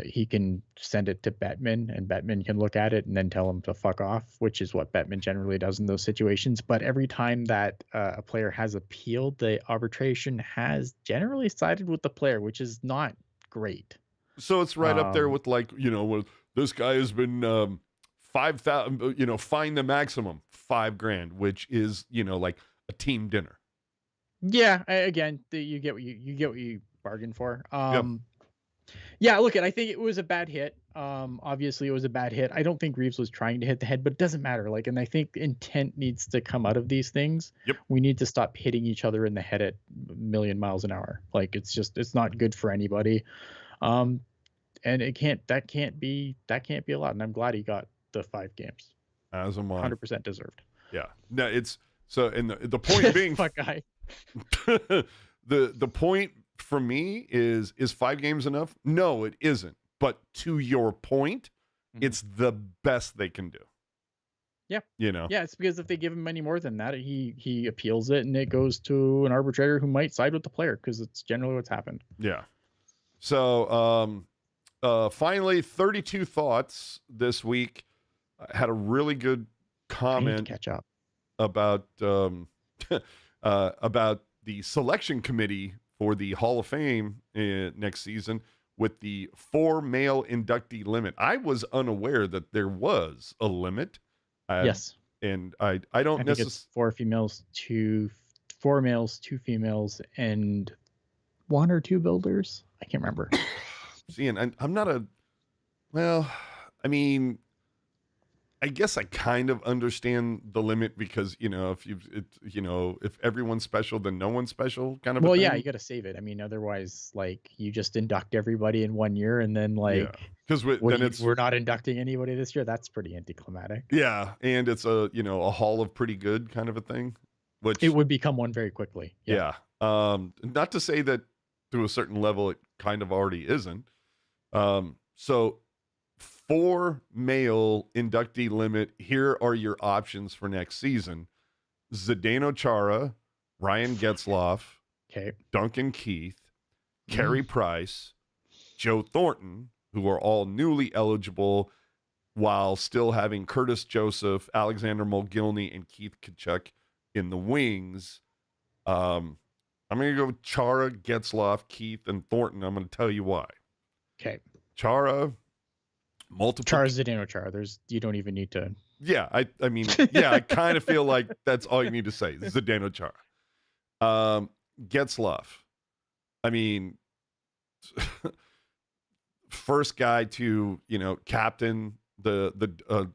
Speaker 3: he can send it to Bettman, and Bettman can look at it and then tell him to fuck off, which is what Bettman generally does in those situations. But every time that a player has appealed, the arbitration has generally sided with the player, which is not great.
Speaker 1: So it's right up there with like, with this guy has been 5,000, fine the maximum $5,000, which is, like a team dinner.
Speaker 3: Yeah, again, you get what you bargain for.
Speaker 1: Yep.
Speaker 3: Yeah, look, I think it was a bad hit. Obviously it was a bad hit. I don't think Reeves was trying to hit the head, but it doesn't matter. Like, and I think intent needs to come out of these things.
Speaker 1: Yep.
Speaker 3: We need to stop hitting each other in the head at a million miles an hour. Like, it's not good for anybody. And that can't be allowed. And I'm glad he got the 5 games.
Speaker 1: As am I.
Speaker 3: 100% deserved.
Speaker 1: Yeah. No, it's so, and the point being,
Speaker 3: Fuck guy.
Speaker 1: the point for me is 5 games enough? No, it isn't. But to your point, it's the best they can do.
Speaker 3: Yeah.
Speaker 1: Yeah,
Speaker 3: it's because if they give him any more than that, he appeals it and it goes to an arbitrator who might side with the player, because it's generally what's happened.
Speaker 1: Yeah. So finally, 32 Thoughts this week had a really good comment
Speaker 3: I need to catch up
Speaker 1: about about the selection committee for the Hall of Fame next season with the 4 male inductee limit. I was unaware that there was a limit.
Speaker 3: Yes.
Speaker 1: And I don't
Speaker 3: think it's 4 males, 2 females, and 1 or 2 builders. I can't remember.
Speaker 1: See, and I'm not I mean, I guess I kind of understand the limit because, if everyone's special, then no one's special kind of a thing.
Speaker 3: Yeah, you got to save it. I mean, otherwise, like, you just induct everybody in 1 year and then, like,
Speaker 1: because
Speaker 3: we're not inducting anybody this year. That's pretty anticlimactic.
Speaker 1: Yeah, and it's a hall of pretty good kind of a thing, which
Speaker 3: it would become one very quickly.
Speaker 1: Yeah. Not to say that to a certain level it kind of already isn't. So 4 male inductee limit. Here are your options for next season: Zdeno Chara, Ryan Getzlaf,
Speaker 3: Okay.
Speaker 1: Duncan Keith, Carey Price, Joe Thornton, who are all newly eligible, while still having Curtis Joseph, Alexander Mogilny, and Keith Kachuk in the wings. I'm going to go with Chara, Getzlaf, Keith, and Thornton. I'm going to tell you why.
Speaker 3: Okay.
Speaker 1: Chara, multiple.
Speaker 3: Chara's Zdeno Chara. You don't even need to.
Speaker 1: Yeah, I mean, yeah, I kind of feel like that's all you need to say. Zdeno Chara. Getzlaf. I mean, first guy to, captain the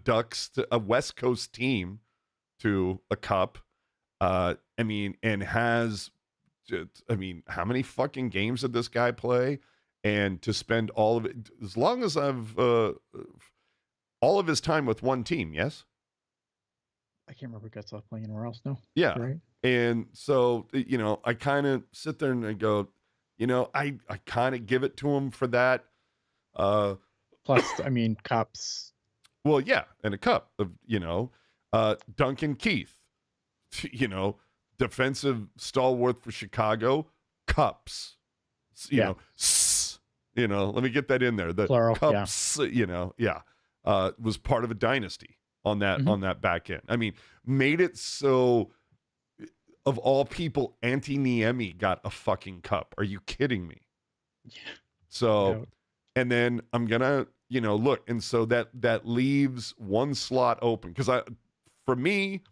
Speaker 1: Ducks, to a West Coast team, to a cup. How many fucking games did this guy play? And to spend all of it, as long as I've, all of his time with one team, yes?
Speaker 3: I can't remember Getzlaf playing anywhere else. No.
Speaker 1: Yeah.
Speaker 3: Right.
Speaker 1: And so, I kind of sit there and I go, I kind of give it to him for that.
Speaker 3: Plus, I mean, cups.
Speaker 1: Well, yeah, and a cup of, Duncan Keith, defensive stalwart for Chicago, cups, Let me get that in there. The
Speaker 3: Plural, yeah.
Speaker 1: cups, was part of a dynasty on that back end. I mean, made it so, of all people, Antti Niemi got a fucking cup. Are you kidding me?
Speaker 3: Yeah.
Speaker 1: So, and then I'm gonna, look, and so that leaves one slot open because for me.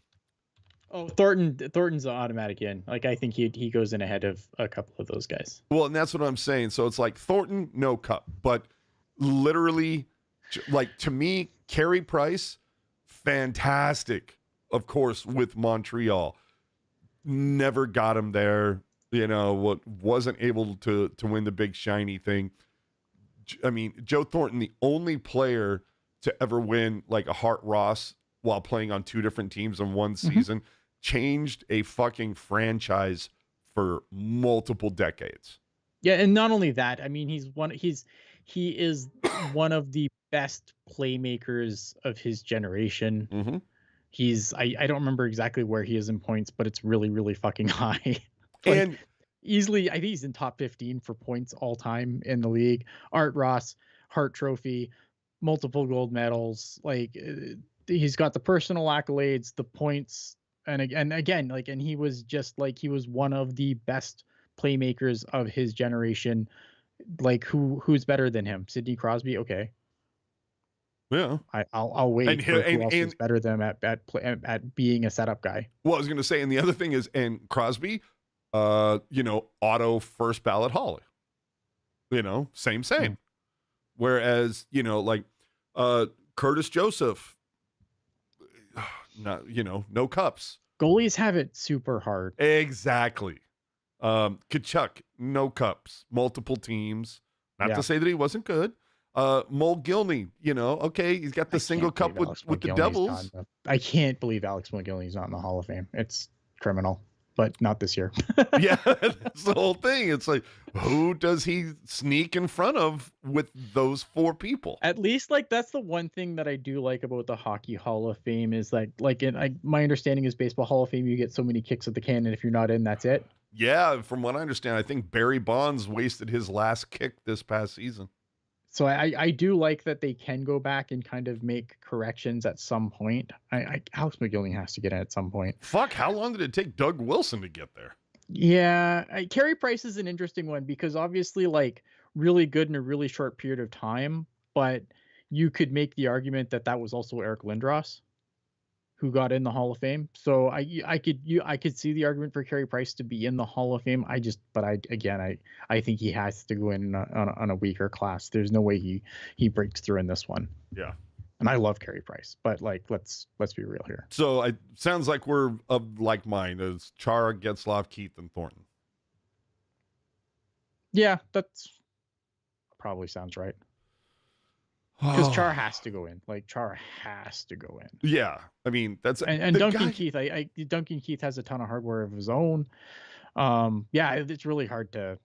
Speaker 3: Oh, Thornton's an automatic in. Like, I think he goes in ahead of a couple of those guys.
Speaker 1: Well, and that's what I'm saying. So it's like Thornton, no cup, but literally, like, to me, Carey Price, fantastic, of course, with Montreal. Never got him there. Wasn't able to win the big shiny thing. I mean, Joe Thornton, the only player to ever win like a Hart Ross while playing on two different teams in one season, changed a fucking franchise for multiple decades.
Speaker 3: Yeah, and not only that, I mean, he is one of the best playmakers of his generation.
Speaker 1: Mm-hmm.
Speaker 3: I don't remember exactly where he is in points, but it's really, really fucking high.
Speaker 1: And
Speaker 3: easily, I think he's in top 15 for points all time in the league. Art Ross, Hart Trophy, multiple gold medals. Like, he's got the personal accolades, the points, and again, and he was one of the best playmakers of his generation. Like, who's better than him? Sidney Crosby? Okay.
Speaker 1: Yeah,
Speaker 3: I'll wait for who else is better than him at being a setup guy.
Speaker 1: Well, I was going to say, and the other thing is, and Crosby, auto first ballot Hall. Same.
Speaker 3: Mm.
Speaker 1: Whereas, Curtis Joseph, not, no cups.
Speaker 3: Goalies have it super hard.
Speaker 1: Exactly. Kachuk, no cups, multiple teams. Not to say that he wasn't good. Mulgilney, okay, he's got the single cup with the Devils.
Speaker 3: I can't believe Alex Mulgilney's not in the Hall of Fame. It's criminal, but not this year.
Speaker 1: Yeah, that's the whole thing. It's like, who does he sneak in front of with those four people?
Speaker 3: At least, that's the one thing that I do like about the Hockey Hall of Fame is my understanding is Baseball Hall of Fame, you get so many kicks at the can, and if you're not in, that's it.
Speaker 1: Yeah, from what I understand, I think Barry Bonds wasted his last kick this past season.
Speaker 3: So I do like that they can go back and kind of make corrections at some point. Alex McGillney has to get in at some point.
Speaker 1: Fuck, how long did it take Doug Wilson to get there?
Speaker 3: Yeah, Carey Price is an interesting one because obviously, really good in a really short period of time, but you could make the argument that was also Eric Lindros, who got in the Hall of Fame. So I could see the argument for Carey Price to be in the Hall of Fame. I think he has to go in on a weaker class. There's no way he breaks through in this one.
Speaker 1: Yeah.
Speaker 3: And I love Carey Price, but let's be real here.
Speaker 1: So it sounds like we're of like mind as Chara, Getzlaf, Keith, and Thornton.
Speaker 3: Yeah, that's probably sounds right. Because Char has to go in. Char has to go in.
Speaker 1: Yeah, I mean that's
Speaker 3: and Duncan Keith. Duncan Keith has a ton of hardware of his own. Yeah, it's really hard to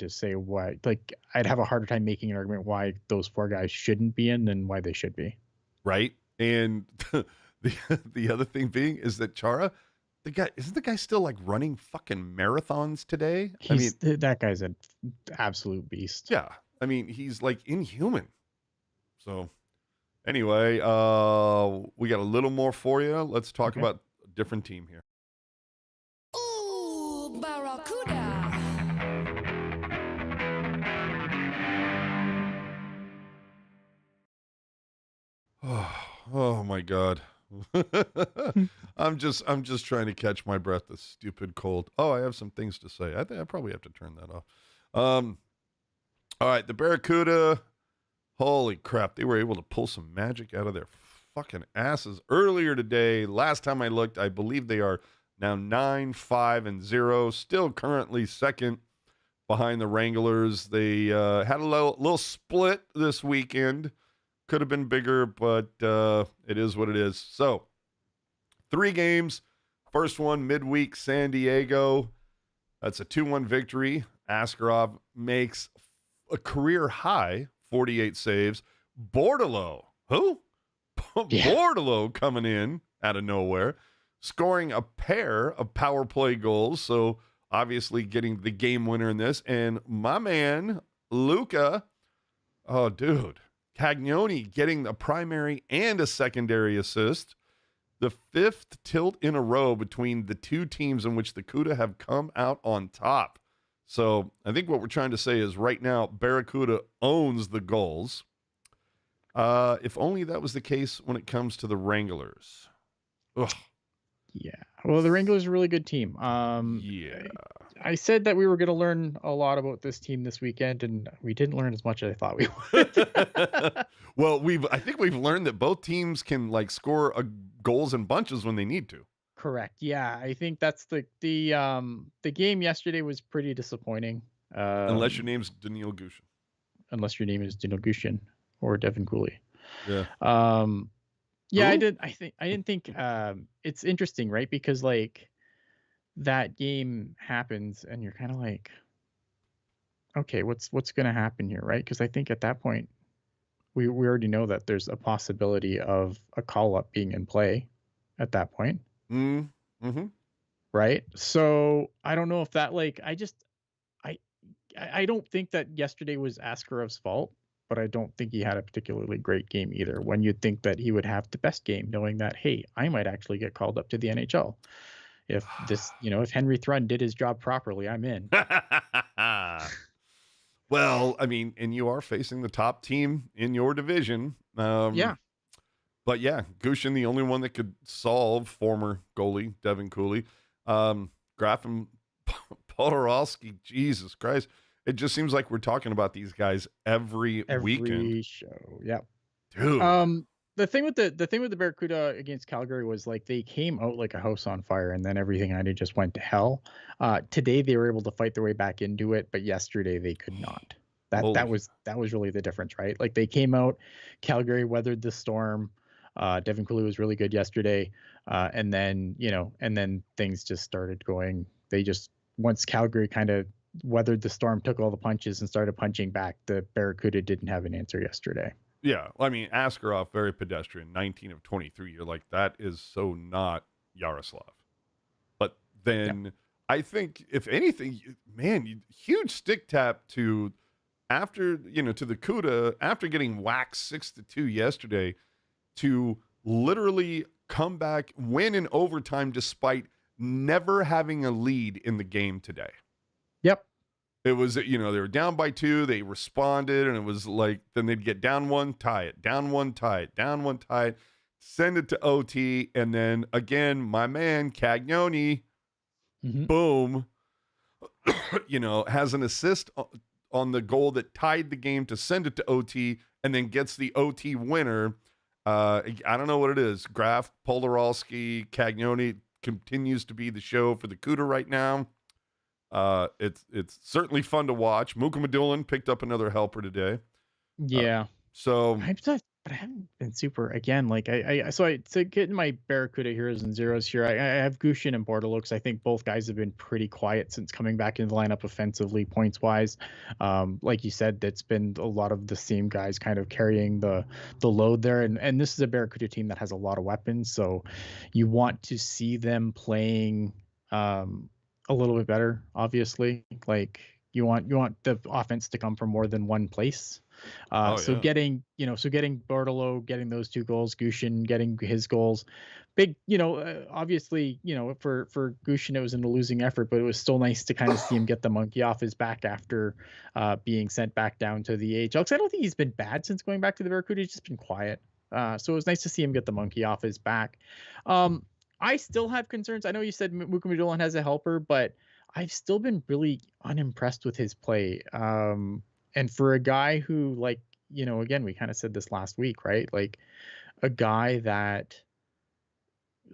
Speaker 3: say why. I'd have a harder time making an argument why those four guys shouldn't be in than why they should be.
Speaker 1: Right, and the other thing being is that Chara, isn't the guy still running fucking marathons today?
Speaker 3: That guy's an absolute beast.
Speaker 1: Yeah, I mean he's inhuman. So anyway, we got a little more for you. Let's talk about a different team here.
Speaker 2: Ooh, Barracuda.
Speaker 1: Oh my God. I'm just trying to catch my breath. This stupid cold. Oh, I have some things to say. I think I probably have to turn that off. All right, the Barracuda. Holy crap, they were able to pull some magic out of their fucking asses earlier today. Last time I looked, I believe they are now 9-5-0, still currently second behind the Wranglers. They had a little split this weekend. Could have been bigger, but it is what it is. So, 3 games. First one, midweek, San Diego. That's a 2-1 victory. Askarov makes a career high 48 saves. Bordeleau, who? Yeah. Bordeleau coming in out of nowhere, scoring a pair of power play goals. So obviously getting the game winner in this. And my man, Luca. Oh, dude. Cagnoni getting a primary and a secondary assist. The fifth tilt in a row between the two teams in which the CUDA have come out on top. So I think what we're trying to say is right now, Barracuda owns the goals. If only that was the case when it comes to the Wranglers. Ugh.
Speaker 3: Yeah. Well, the Wranglers are a really good team.
Speaker 1: Yeah.
Speaker 3: I said that we were going to learn a lot about this team this weekend, and we didn't learn as much as I thought we would.
Speaker 1: Well, I think we've learned that both teams can like score goals in bunches when they need to.
Speaker 3: Correct. Yeah, I think that's the game yesterday was pretty disappointing.
Speaker 1: Unless your name's Daniil Gushin.
Speaker 3: Unless your name is Daniil Gushin or Devin Cooley.
Speaker 1: Yeah.
Speaker 3: Yeah,
Speaker 1: Who?
Speaker 3: I didn't think it's interesting, right? Because like that game happens and you're kind of like, okay, what's going to happen here, right? Because I think at that point we already know that there's a possibility of a call up being in play at that point.
Speaker 1: Mm-hmm.
Speaker 3: Right? So I don't know if that like I don't think that yesterday was Askarov's fault, but I don't think he had a particularly great game either. When you'd think that he would have the best game, knowing that, hey, I might actually get called up to the NHL. If this, if Henry Thrun did his job properly, I'm in.
Speaker 1: Well, I mean, and you are facing the top team in your division.
Speaker 3: Yeah.
Speaker 1: But yeah, Gushin, the only one that could solve former goalie Devin Cooley. Graf and Podorowski, Jesus Christ. It just seems like we're talking about these guys every weekend.
Speaker 3: Every show. Yep.
Speaker 1: Dude.
Speaker 3: The thing with the Barracuda against Calgary was like they came out like a house on fire, and then everything kind of just went to hell. Today they were able to fight their way back into it, but yesterday they could not. That was really the difference, right? Like they came out, Calgary weathered the storm. Devin Cooley was really good yesterday, and then things just started going. Once Calgary kind of weathered the storm, took all the punches, and started punching back, the Barracuda didn't have an answer yesterday.
Speaker 1: Yeah, I mean, Askarov, very pedestrian, 19 of 23. You're like, that is so not Yaroslav. But then I think, if anything, man, huge stick tap to after, to the CUDA, after getting waxed 6-2 yesterday, to literally come back, win in overtime despite never having a lead in the game today.
Speaker 3: Yep.
Speaker 1: It was, they were down by 2, they responded, and it was like, then they'd get down 1, tie it, down 1, tie it, down 1, tie it, send it to OT, and then again, my man, Cagnoni, boom, has an assist on the goal that tied the game to send it to OT, and then gets the OT winner. I don't know what it is. Graf, Polarowski, Cagnoni continues to be the show for the CUDA right now. It's certainly fun to watch. Muka Madulin picked up another helper today.
Speaker 3: Yeah. But I haven't been super again. Like to get in my Barracuda heroes and zeros here, I have Gushin and Bordalo because I think both guys have been pretty quiet since coming back into the lineup offensively, points wise. Like you said, that's been a lot of the same guys kind of carrying the load there. And this is a Barracuda team that has a lot of weapons, so you want to see them playing a little bit better. Obviously, like you want the offense to come from more than one place. Getting Bordalo, getting those 2 goals, Gushin getting his goals, big, obviously, for Gushin, it was in a losing effort, but it was still nice to kind of see him get the monkey off his back after being sent back down to the AHL. Because I don't think he's been bad since going back to the Barracuda. He's just been quiet. So it was nice to see him get the monkey off his back. I still have concerns. I know you said Muka Madulin has a helper, but I've still been really unimpressed with his play. And for a guy who, like, again, we kind of said this last week, right? Like a guy that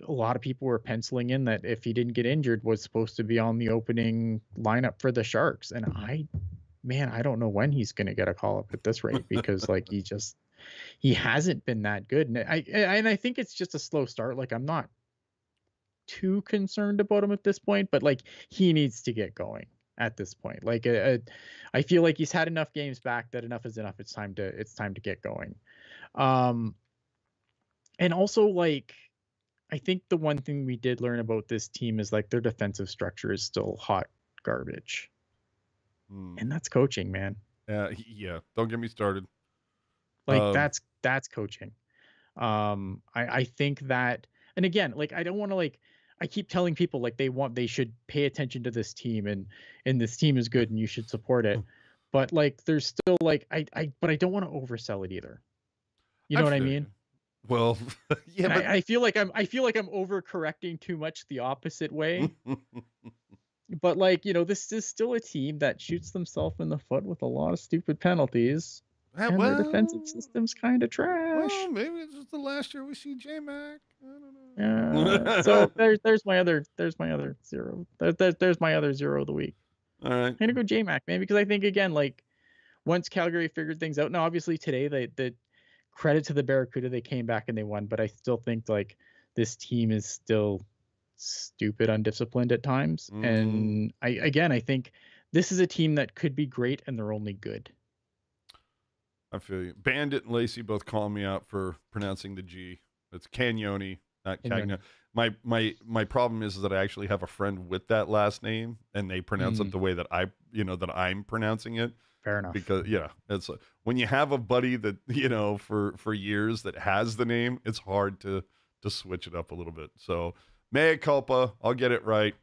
Speaker 3: a lot of people were penciling in that if he didn't get injured was supposed to be on the opening lineup for the Sharks. And I don't know when he's going to get a call up at this rate because like he hasn't been that good. And I think it's just a slow start. Like I'm not too concerned about him at this point, but like he needs to get going at this point. Like I feel like he's had enough games back that enough is enough. It's time to get going. And also, like, I think the one thing we did learn about this team is like their defensive structure is still hot garbage. And that's coaching, man.
Speaker 1: Yeah, don't get me started.
Speaker 3: Like
Speaker 1: Um,
Speaker 3: that's coaching. I think that, and again, like I don't want to like I keep telling people like they should pay attention to this team, and this team is good and you should support it. But like there's still like but I don't want to oversell it either. You
Speaker 1: I
Speaker 3: know what I
Speaker 1: feel
Speaker 3: mean?
Speaker 1: you. Well, yeah,
Speaker 3: And
Speaker 1: but
Speaker 3: I feel like I'm overcorrecting too much the opposite way. But like, this is still a team that shoots themselves in the foot with a lot of stupid penalties, and their defensive system's kind of
Speaker 1: well,
Speaker 3: trash.
Speaker 1: maybe it's just the last year we see J Mac. I don't
Speaker 3: So
Speaker 1: know.
Speaker 3: there's my other zero of the week.
Speaker 1: All right.
Speaker 3: I'm gonna go J-Mac, man, because I think again, like once Calgary figured things out. Now, obviously today the credit to the Barracuda, they came back and they won, but I still think like this team is still stupid undisciplined at times.
Speaker 1: Mm-hmm.
Speaker 3: And I think this is a team that could be great and they're only good.
Speaker 1: I feel you. Bandit and Lacey both calling me out for pronouncing the G. It's Cagnoni, not Cagno. My problem is that I actually have a friend with that last name, and they pronounce it the way that I'm pronouncing it.
Speaker 3: Fair enough.
Speaker 1: Because it's when you have a buddy that for years that has the name, it's hard to switch it up a little bit. So mea culpa, I'll get it right.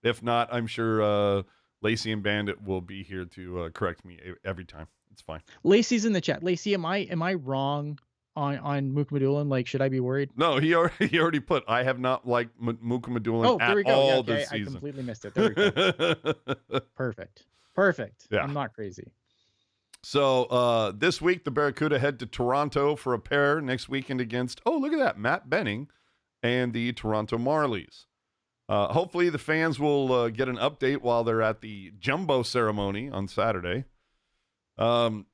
Speaker 1: If not, I'm sure Lacey and Bandit will be here to correct me every time. It's fine.
Speaker 3: Lacey's in the chat. Lacey, am I wrong on Mukmadulin? Like, should I be worried?
Speaker 1: No, he already put. I have not liked Mukmadulin
Speaker 3: there we
Speaker 1: at
Speaker 3: go.
Speaker 1: all
Speaker 3: Okay,
Speaker 1: this
Speaker 3: I
Speaker 1: season.
Speaker 3: completely missed it. There we go. Perfect.
Speaker 1: Yeah.
Speaker 3: I'm not crazy.
Speaker 1: So this week the Barracuda head to Toronto for a pair next weekend against. Oh, look at that, Matt Benning and the Toronto Marlies. Hopefully the fans will get an update while they're at the jumbo ceremony on Saturday. And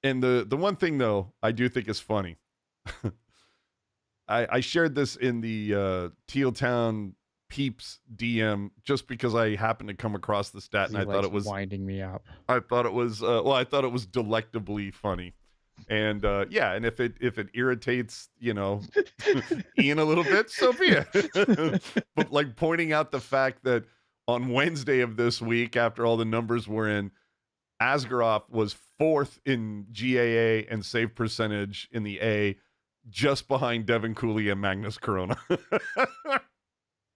Speaker 1: the one thing though I do think is funny. I shared this in the Teal Town Peeps DM just because I happened to come across the stat and I thought it was
Speaker 3: winding me up.
Speaker 1: I thought it was I thought it was delectably funny. And and if it irritates, Ian a little bit, so be it. But like pointing out the fact that on Wednesday of this week, after all the numbers were in, Asgaroff was 4th in GAA and save percentage in the A, just behind Devin Cooley and Magnus Corona.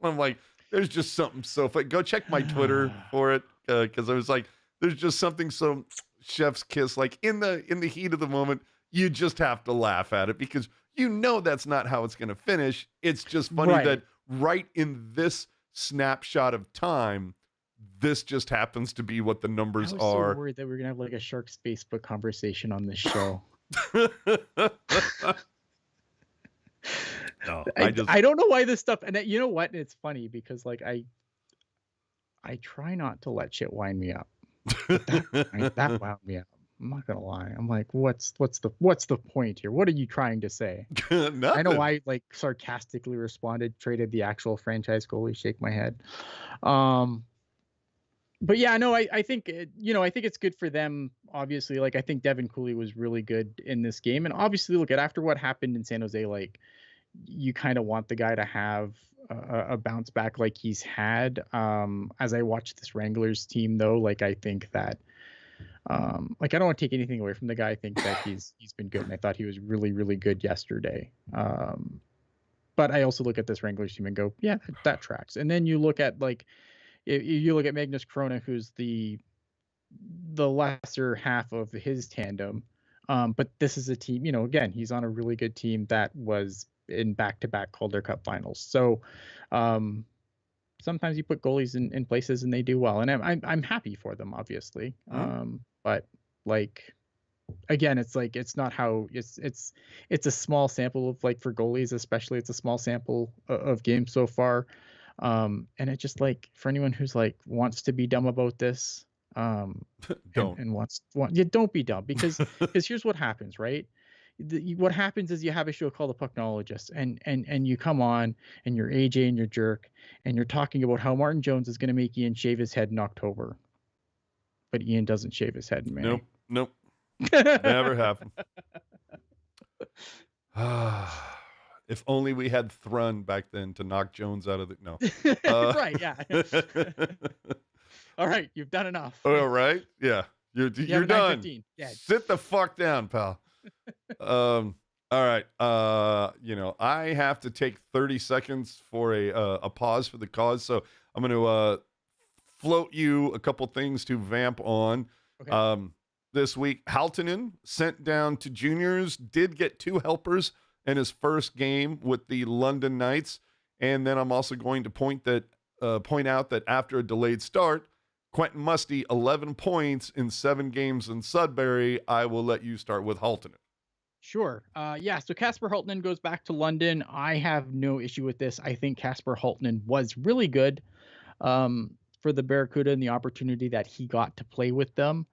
Speaker 1: I'm like, there's just something so funny. Go check my Twitter for it, because I was like, there's just something so chef's kiss. Like in the heat of the moment, you just have to laugh at it because that's not how it's going to finish. It's just funny that right in this snapshot of time, this just happens to be what the numbers
Speaker 3: I was
Speaker 1: are.
Speaker 3: so worried that we were gonna have like a Sharks Facebook conversation on this show.
Speaker 1: No,
Speaker 3: I don't know why this stuff, and you know what? It's funny because like I try not to let shit wind me up. That wound me up. I'm not gonna lie. I'm like, what's the point here? What are you trying to say? I know I like sarcastically responded, traded the actual franchise goalie, shake my head. But yeah, no, I think I think it's good for them. Obviously, like I think Devin Cooley was really good in this game, and obviously, look at after what happened in San Jose, like you kind of want the guy to have a bounce back like he's had. As I watch this Wranglers team, though, like I think that, like I don't want to take anything away from the guy. I think that he's been good, and I thought he was really really good yesterday. But I also look at this Wranglers team and go, yeah, that tracks. And then you look at like. You look at Magnus Corona, who's the lesser half of his tandem, but this is a team. Again, he's on a really good team that was in back-to-back Calder Cup finals. So sometimes you put goalies in places and they do well, and I'm happy for them, obviously. But like again, it's like it's not how it's a small sample of like for goalies, especially it's a small sample of games so far. And it just like for anyone who's like wants to be dumb about this, don't don't be dumb because here's what happens, right? What happens is you have a show called the Pucknologists, and you come on and you're AJ and you're Jerk and you're talking about how Martin Jones is going to make Ian shave his head in October, but Ian doesn't shave his head in May.
Speaker 1: Nope, never happened. If only we had Thrun back then to knock Jones out of the
Speaker 3: right, yeah. All right, you've done enough.
Speaker 1: All right, yeah. You're
Speaker 3: You have
Speaker 1: you're
Speaker 3: a
Speaker 1: done.
Speaker 3: 9:15. Yeah.
Speaker 1: Sit the fuck down, pal. All right. I have to take 30 seconds for a pause for the cause, so I'm going to float you a couple things to vamp on.
Speaker 3: Okay.
Speaker 1: This week, Haltonen sent down to juniors, did get 2 helpers in his first game with the London Knights, and then I'm also going to point out that after a delayed start, Quentin Musty 11 points in 7 games in Sudbury. I will let you start with Haltonen.
Speaker 3: Sure. Yeah. So Casper Hultnen goes back to London. I have no issue with this. I think Casper Hultnen was really good for the Barracuda and the opportunity that he got to play with them.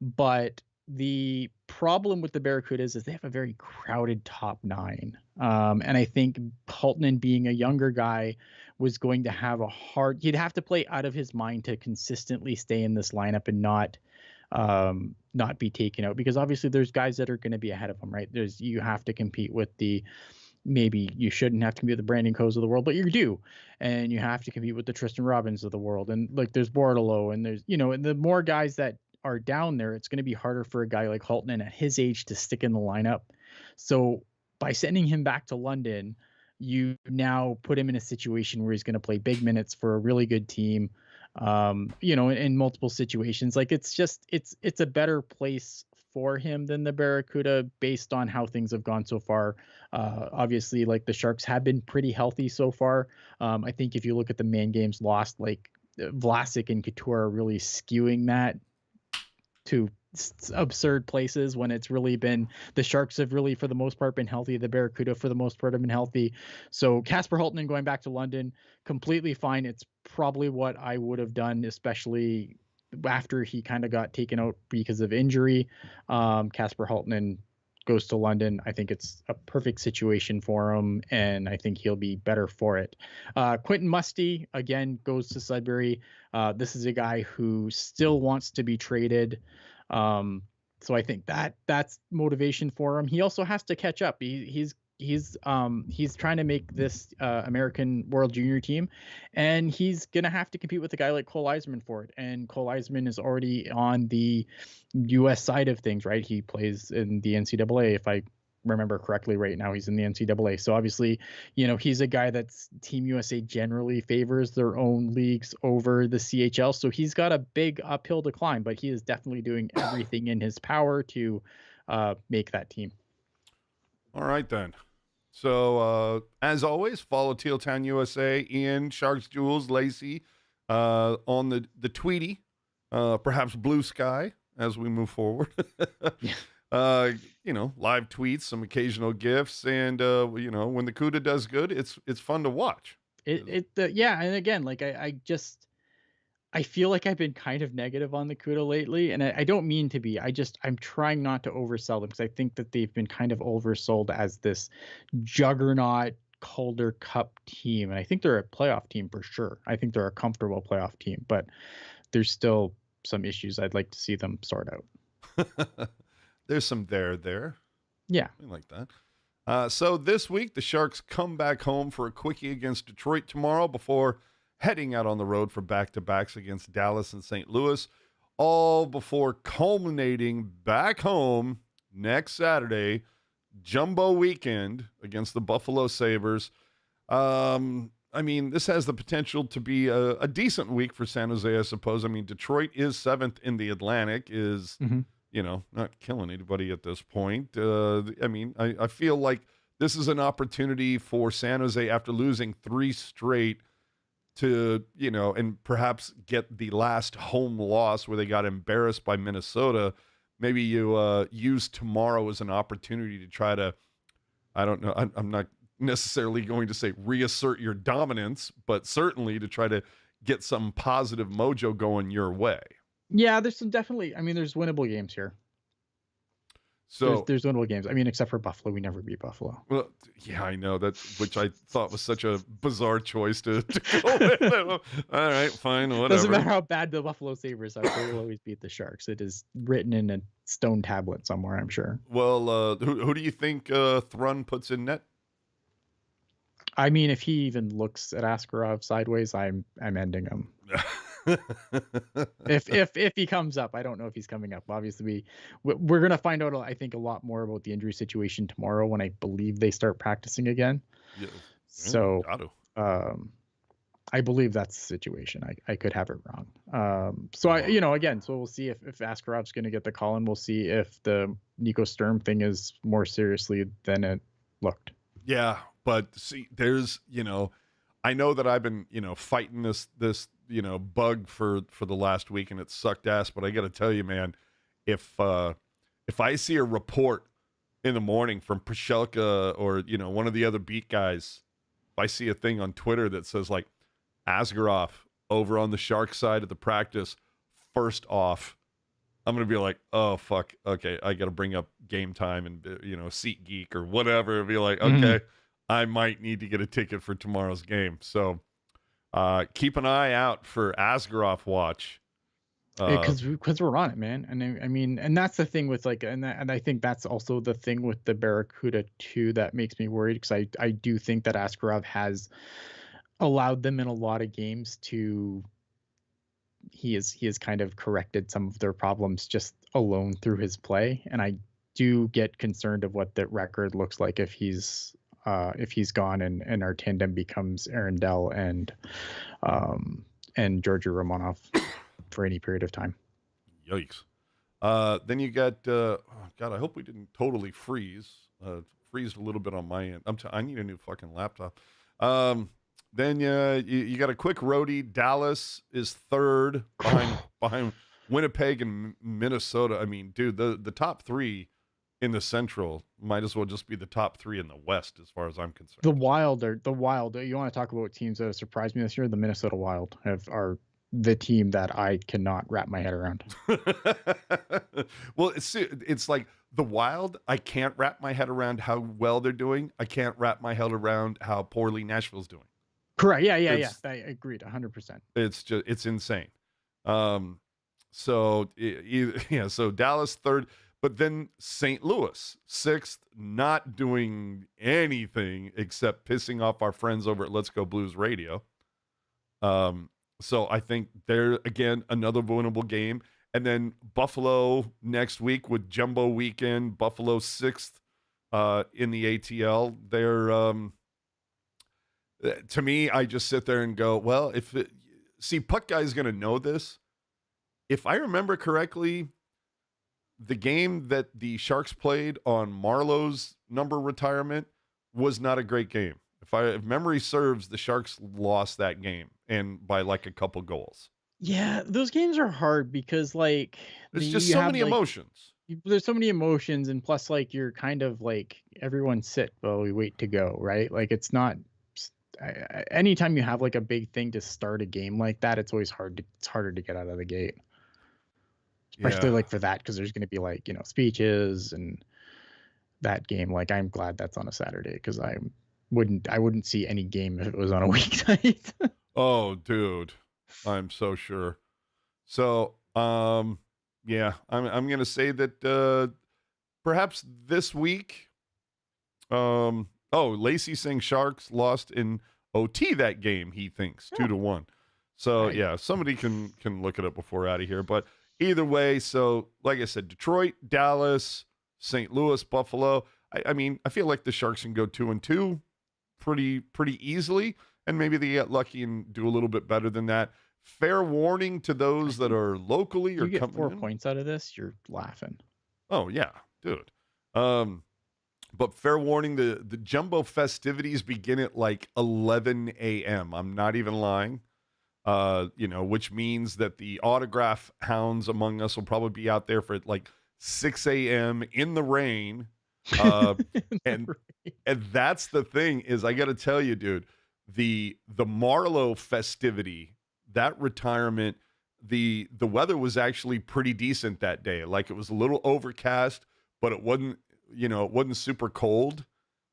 Speaker 3: But the problem with the Barracudas is they have a very crowded top 9. And I think Hultnen, being a younger guy, was going to have he'd have to play out of his mind to consistently stay in this lineup and not be taken out, because obviously there's guys that are going to be ahead of him, right? You have to compete with maybe you shouldn't have to compete with the Brandon Coes of the world, but you do. And you have to compete with the Tristan Robbins of the world. And like there's Bordalo and there's, and the more guys that are down there, it's going to be harder for a guy like Hultnen at his age to stick in the lineup. So by sending him back to London, you now put him in a situation where he's going to play big minutes for a really good team. In multiple situations. Like it's a better place for him than the Barracuda based on how things have gone so far. Obviously, like the Sharks have been pretty healthy so far. I think if you look at the man games lost, like Vlasic and Couture are really skewing that to absurd places when it's really been the Sharks have really for the most part been healthy. The Barracuda for the most part have been healthy. So Casper Hultnen going back to London, completely fine. It's probably what I would have done, especially after he kind of got taken out because of injury. Casper Hultnen goes to London. I think it's a perfect situation for him, and I think he'll be better for it. Quentin Musty, again, goes to Sudbury. This is a guy who still wants to be traded. So I think that's motivation for him. He also has to catch up. He's trying to make this American World Junior team, and he's gonna have to compete with a guy like Cole Eisman for it. And Cole Eisman is already on the U.S. side of things, right? He plays in the NCAA, if I remember correctly. Right now, he's in the NCAA. So obviously, he's a guy that's Team USA generally favors their own leagues over the CHL. So he's got a big uphill to climb, but he is definitely doing everything in his power to make that team.
Speaker 1: All right, then. So, as always, follow Teal Town USA, Ian, Sharks Jules, Lacey, on the Tweety, perhaps Blue Sky as we move forward. Live tweets, some occasional gifts, and when the CUDA does good, it's fun to watch.
Speaker 3: And again, like I feel like I've been kind of negative on the CUDA lately, and I don't mean to be. I'm trying not to oversell them because I think that they've been kind of oversold as this juggernaut Calder Cup team, and I think they're a playoff team for sure. I think they're a comfortable playoff team, but there's still some issues I'd like to see them sort out.
Speaker 1: There's some there.
Speaker 3: Yeah,
Speaker 1: I like that. So this week, the Sharks come back home for a quickie against Detroit tomorrow before heading out on the road for back-to-backs against Dallas and St. Louis, all before culminating back home next Saturday, Jumbo weekend against the Buffalo Sabres. This has the potential to be a decent week for San Jose, I suppose. I mean, Detroit is 7th in the Atlantic, is, not killing anybody at this point. I feel like this is an opportunity for San Jose after losing 3 straight to, and perhaps get the last home loss where they got embarrassed by Minnesota. Maybe you use tomorrow as an opportunity to try to, I don't know, I'm not necessarily going to say reassert your dominance, but certainly to try to get some positive mojo going your way.
Speaker 3: Yeah, there's there's winnable games here. So there's winnable games. Except for Buffalo, we never beat Buffalo.
Speaker 1: Well, yeah, I know that, which I thought was such a bizarre choice to go with. All right, fine, whatever.
Speaker 3: Doesn't matter how bad the Buffalo Sabres are; they will always beat the Sharks. It is written in a stone tablet somewhere, I'm sure.
Speaker 1: Well, who do you think Thrun puts in net?
Speaker 3: If he even looks at Askarov sideways, I'm ending him. If he comes up. I don't know if he's coming up. Obviously, we're gonna find out, I think, a lot more about the injury situation tomorrow when I believe they start practicing again.
Speaker 1: Yeah,
Speaker 3: So,
Speaker 1: got to.
Speaker 3: um, I believe that's the situation. I could have it wrong. So again, so we'll see if Askarov's going to get the call, and we'll see if the Nico Sturm thing is more seriously than it looked.
Speaker 1: Yeah, but see, there's, I know that I've been, fighting this bug for the last week, and it sucked ass. But I got to tell you, man, if I see a report in the morning from Prishelka or one of the other beat guys, if I see a thing on Twitter that says like Askarov over on the Shark side of the practice, first off, I'm gonna be like, oh fuck, okay, I got to bring up Game Time and SeatGeek or whatever, and be like, okay, I might need to get a ticket for tomorrow's game. So keep an eye out for Askarov watch.
Speaker 3: Because we're on it, man. And I mean, and that's the thing with like, and I think that's also the thing with the Barracuda too that makes me worried, because I do think that Askarov has allowed them in a lot of games to. He has kind of corrected some of their problems just alone through his play, and I do get concerned of what the record looks like if he's gone and our tandem becomes Arundel and Georgi Romanov for any period of time.
Speaker 1: Yikes. Then you got God, I hope we didn't totally freeze. Freezed a little bit on my end. I need a new fucking laptop. Then you got a quick roadie. Dallas is third behind Winnipeg and Minnesota. I mean, dude, the top three in the Central might as well just be the top three in the West, as far as I'm concerned.
Speaker 3: The Wild. You want to talk about teams that have surprised me this year? The Minnesota Wild are the team that I cannot wrap my head around.
Speaker 1: Well, it's like the Wild. I can't wrap my head around how well they're doing. I can't wrap my head around how poorly Nashville's doing.
Speaker 3: Correct. Yeah. I agreed 100%.
Speaker 1: It's insane. So Dallas third, but then St. Louis sixth, not doing anything except pissing off our friends over at Let's Go Blues Radio. So I think they're, again, another winnable game. And then Buffalo next week with Jumbo Weekend. Buffalo sixth in the ATL. They're to me, I just sit there and go, well, Puck Guy is going to know this. If I remember correctly, the game that the Sharks played on Marlowe's number retirement was not a great game. If memory serves, the Sharks lost that game, and by like a couple goals.
Speaker 3: Yeah, those games are hard because like
Speaker 1: there's just so many emotions.
Speaker 3: There's so many emotions, and plus like you're kind of like everyone sit while we wait to go, right? Like it's not. Anytime you have like a big thing to start a game like that, it's always harder to get out of the gate, especially like for that, because there's going to be like speeches and that game. Like I'm glad that's on a Saturday, because I wouldn't see any game if it was on a weeknight.
Speaker 1: Oh, dude, I'm so sure. So yeah, I'm gonna say that perhaps this week. Lacey saying Sharks lost in OT that game, he thinks 2-1. So right. Yeah, somebody can look it up before out of here. But either way, so like I said, Detroit, Dallas, St. Louis, Buffalo. I mean, I feel like the Sharks can go 2-2 pretty easily, and maybe they get lucky and do a little bit better than that. Fair warning to those that are locally or
Speaker 3: you get
Speaker 1: coming
Speaker 3: 4
Speaker 1: in.
Speaker 3: points out of this, you're laughing.
Speaker 1: Oh yeah, dude. But fair warning, the Jumbo festivities begin at like 11 a.m. I'm not even lying. Which means that the autograph hounds among us will probably be out there for like 6 a.m. in the rain. And that's the thing is, I got to tell you, dude, the Marlowe festivity, that retirement, the weather was actually pretty decent that day. Like it was a little overcast, but it wasn't super cold.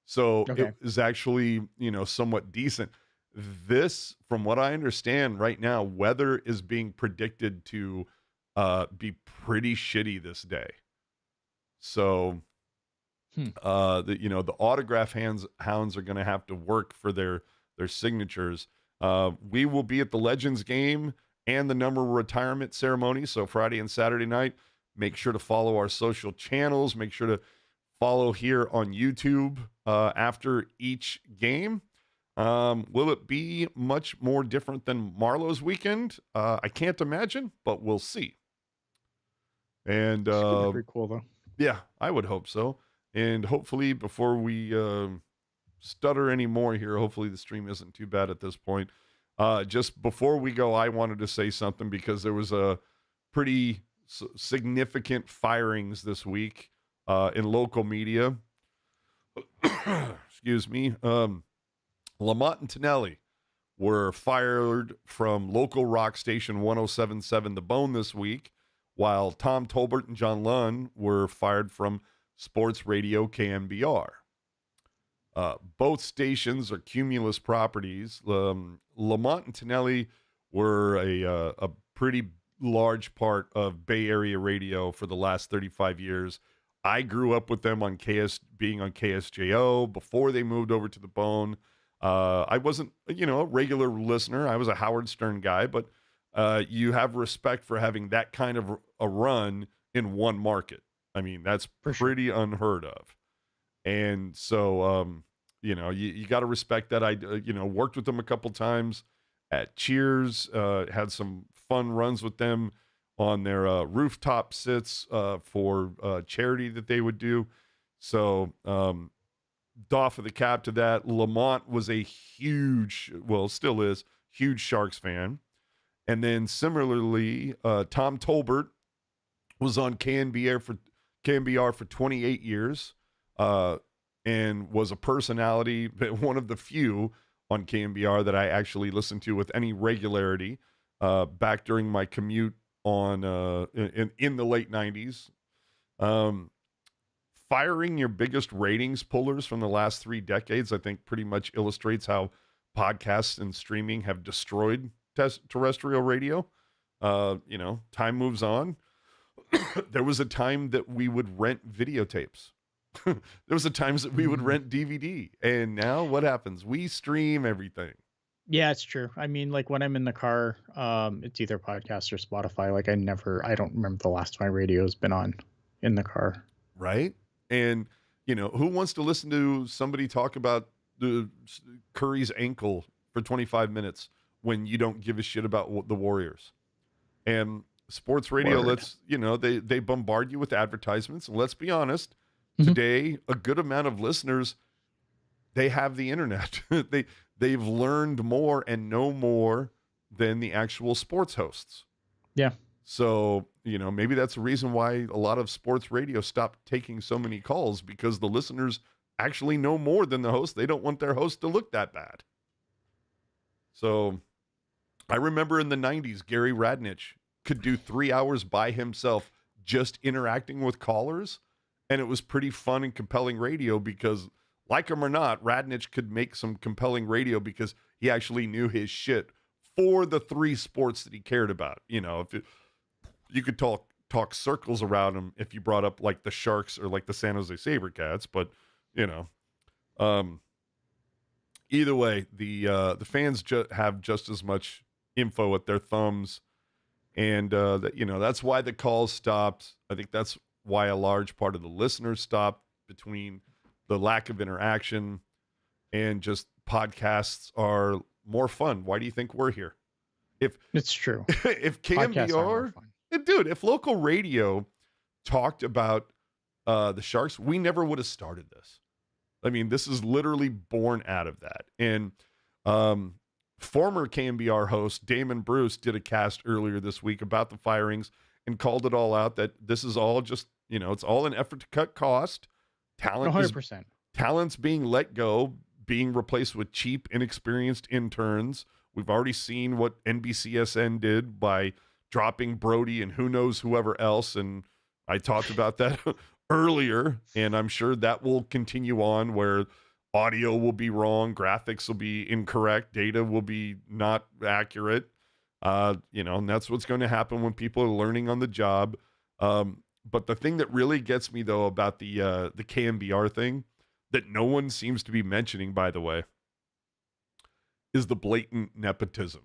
Speaker 1: So It was actually, somewhat decent. This, from what I understand right now, weather is being predicted to be pretty shitty this day. So the autograph hounds are going to have to work for their signatures. We will be at the Legends game, and the number retirement ceremony. So Friday and Saturday night, make sure to follow our social channels. Make sure to follow here on YouTube after each game. Will it be much more different than Marlowe's weekend? I can't imagine, but we'll see. And
Speaker 3: It's gonna be pretty cool though.
Speaker 1: yeah, I would hope so. And hopefully, before we stutter anymore here, hopefully the stream isn't too bad at this point. Just before we go, I wanted to say something because there was a pretty significant firings this week in local media. Excuse me. Lamont and Tonelli were fired from local rock station 1077 The Bone this week, while Tom Tolbert and John Lund were fired from sports radio KNBR. Both stations are Cumulus properties. Lamont and Tonelli were a pretty large part of Bay Area radio for the last 35 years. I grew up with them on being on KSJO before they moved over to The Bone. I wasn't, a regular listener. I was a Howard Stern guy, but you have respect for having that kind of a run in one market. I mean, that's pretty unheard of. And so, you got to respect that. I, worked with them a couple times at Cheers, had some fun runs with them on their rooftop sits for charity that they would do. So, doff of the cap to that. Lamont was a still is, huge Sharks fan. And then similarly, Tom Tolbert was on KNBR for 28 years and was a personality, one of the few on KNBR that I actually listened to with any regularity back during my commute on in the late 90s. Firing your biggest ratings pullers from the last 3 decades, I think, pretty much illustrates how podcasts and streaming have destroyed terrestrial radio. Time moves on. There was a time that we would rent videotapes. There was a times that we would rent DVD. And now what happens? We stream everything.
Speaker 3: Yeah, it's true. I mean, like when I'm in the car, it's either podcast or Spotify. Like I don't remember the last time my radio's been on in the car.
Speaker 1: Right? And, who wants to listen to somebody talk about Curry's ankle for 25 minutes when you don't give a shit about the Warriors? And sports radio, they bombard you with advertisements. And let's be honest, today, a good amount of listeners, they have the internet. They've learned more and know more than the actual sports hosts.
Speaker 3: Yeah.
Speaker 1: So, maybe that's the reason why a lot of sports radio stopped taking so many calls, because the listeners actually know more than the host. They don't want their host to look that bad. So I remember in the 90s, Gary Radnich could do 3 hours by himself just interacting with callers. And it was pretty fun and compelling radio because, like him or not, Radnich could make some compelling radio because he actually knew his shit for the 3 sports that he cared about. You could talk circles around him if you brought up like the Sharks or like the San Jose SaberCats, but either way, the fans have just as much info at their thumbs, and that's why the calls stopped. I think that's why a large part of the listeners stopped, between the lack of interaction and just podcasts are more fun. Why do you think we're here?
Speaker 3: It's true.
Speaker 1: If KNBR, dude, if local radio talked about the Sharks, we never would have started this. I mean, this is literally born out of that. And former KNBR host Damon Bruce did a cast earlier this week about the firings and called it all out, that this is all just, it's all an effort to cut cost.
Speaker 3: 100%.
Speaker 1: Talent's being let go, being replaced with cheap, inexperienced interns. We've already seen what NBCSN did by dropping Brody and who knows whoever else. And I talked about that earlier, and I'm sure that will continue on, where audio will be wrong, graphics will be incorrect, data will be not accurate. And that's what's going to happen when people are learning on the job. But the thing that really gets me, though, about the KNBR thing that no one seems to be mentioning, by the way, is the blatant nepotism.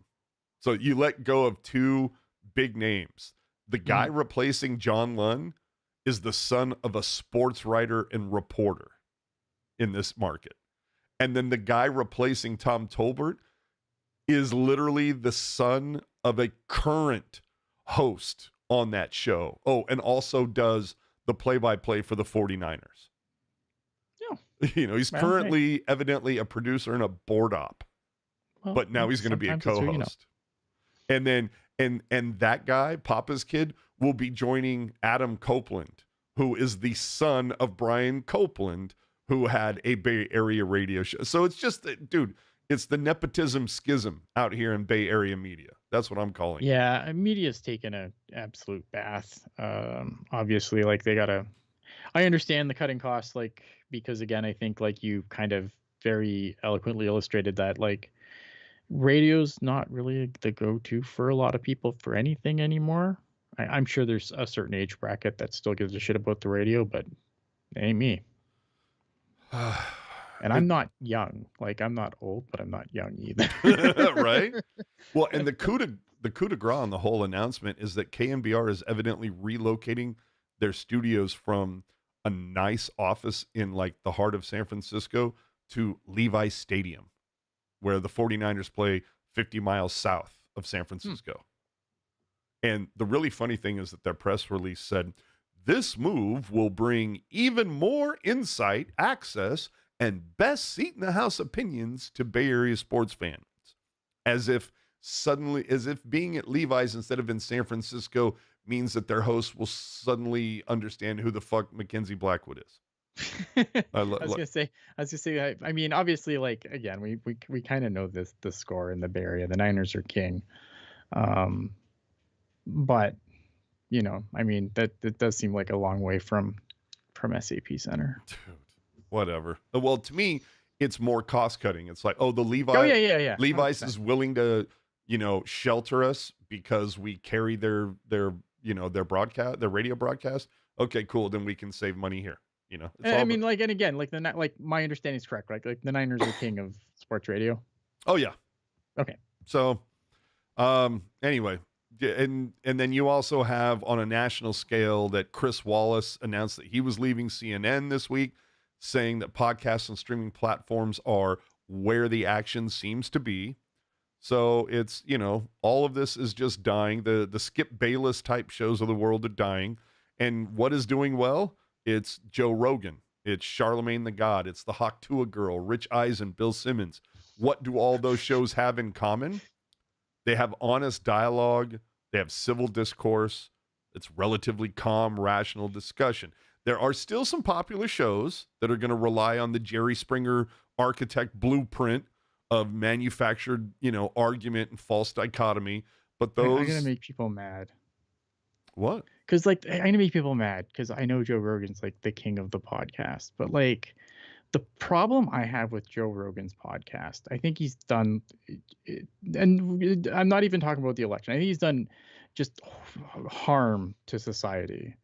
Speaker 1: So you let go of two big names. The guy replacing John Lund is the son of a sports writer and reporter in this market. And then the guy replacing Tom Tolbert is literally the son of a current host on that show. Oh, and also does the play-by-play for the 49ers.
Speaker 3: Yeah.
Speaker 1: You know, he's currently evidently a producer and a board op.
Speaker 3: Well,
Speaker 1: But now he's going to be a co-host. And then and that guy, Papa's kid, will be joining Adam Copeland, who is the son of Brian Copeland, who had a Bay Area radio show. So it's just, dude, it's the nepotism schism out here in Bay Area media. That's what I'm calling it.
Speaker 3: Yeah, media's taken an absolute bath. Obviously, like they gotta. I understand the cutting costs, like because again, I think like you kind of very eloquently illustrated that like radio's not really the go-to for a lot of people for anything anymore. I'm sure there's a certain age bracket that still gives a shit about the radio, but it ain't me. And I'm not young. Like I'm not old, but I'm not young either.
Speaker 1: Right? Well, and the coup de grace on the whole announcement is that KNBR is evidently relocating their studios from a nice office in like the heart of San Francisco to Levi Stadium, where the 49ers play 50 miles south of San Francisco. And the really funny thing is that their press release said, this move will bring even more insight, access, and best seat in the house opinions to Bay Area sports fans. As if being at Levi's instead of in San Francisco means that their hosts will suddenly understand who the fuck Mackenzie Blackwood is.
Speaker 3: I was gonna say. I mean, obviously, like again, we kind of know the score in the Bay Area. The Niners are king, but you know, I mean, that does seem like a long way from SAP Center.
Speaker 1: Dude, whatever. Well, to me, it's more cost cutting. It's like, oh, the Levi.
Speaker 3: Oh yeah.
Speaker 1: Levi's
Speaker 3: 100%.
Speaker 1: is willing to, shelter us because we carry their broadcast, their radio broadcast. Okay, cool. Then we can save money here.
Speaker 3: I mean, like, and again, like my understanding is correct, right? Like the Niners are king of sports radio.
Speaker 1: Oh yeah.
Speaker 3: Okay.
Speaker 1: So, anyway, and then you also have on a national scale that Chris Wallace announced that he was leaving CNN this week, saying that podcasts and streaming platforms are where the action seems to be. So it's, all of this is just dying. The Skip Bayless type shows of the world are dying. And what is doing well? It's Joe Rogan. It's Charlemagne the God. It's the Hawk Tuah Girl, Rich Eisen, Bill Simmons. What do all those shows have in common? They have honest dialogue. They have civil discourse. It's relatively calm, rational discussion. There are still some popular shows that are going to rely on the Jerry Springer architect blueprint of manufactured, argument and false dichotomy. But those...
Speaker 3: I'm going to make people mad.
Speaker 1: What?
Speaker 3: Because, like, I'm going to make people mad because I know Joe Rogan's, like, the king of the podcast. But, like, the problem I have with Joe Rogan's podcast, I think he's done... And I'm not even talking about the election. I think he's done just harm to society.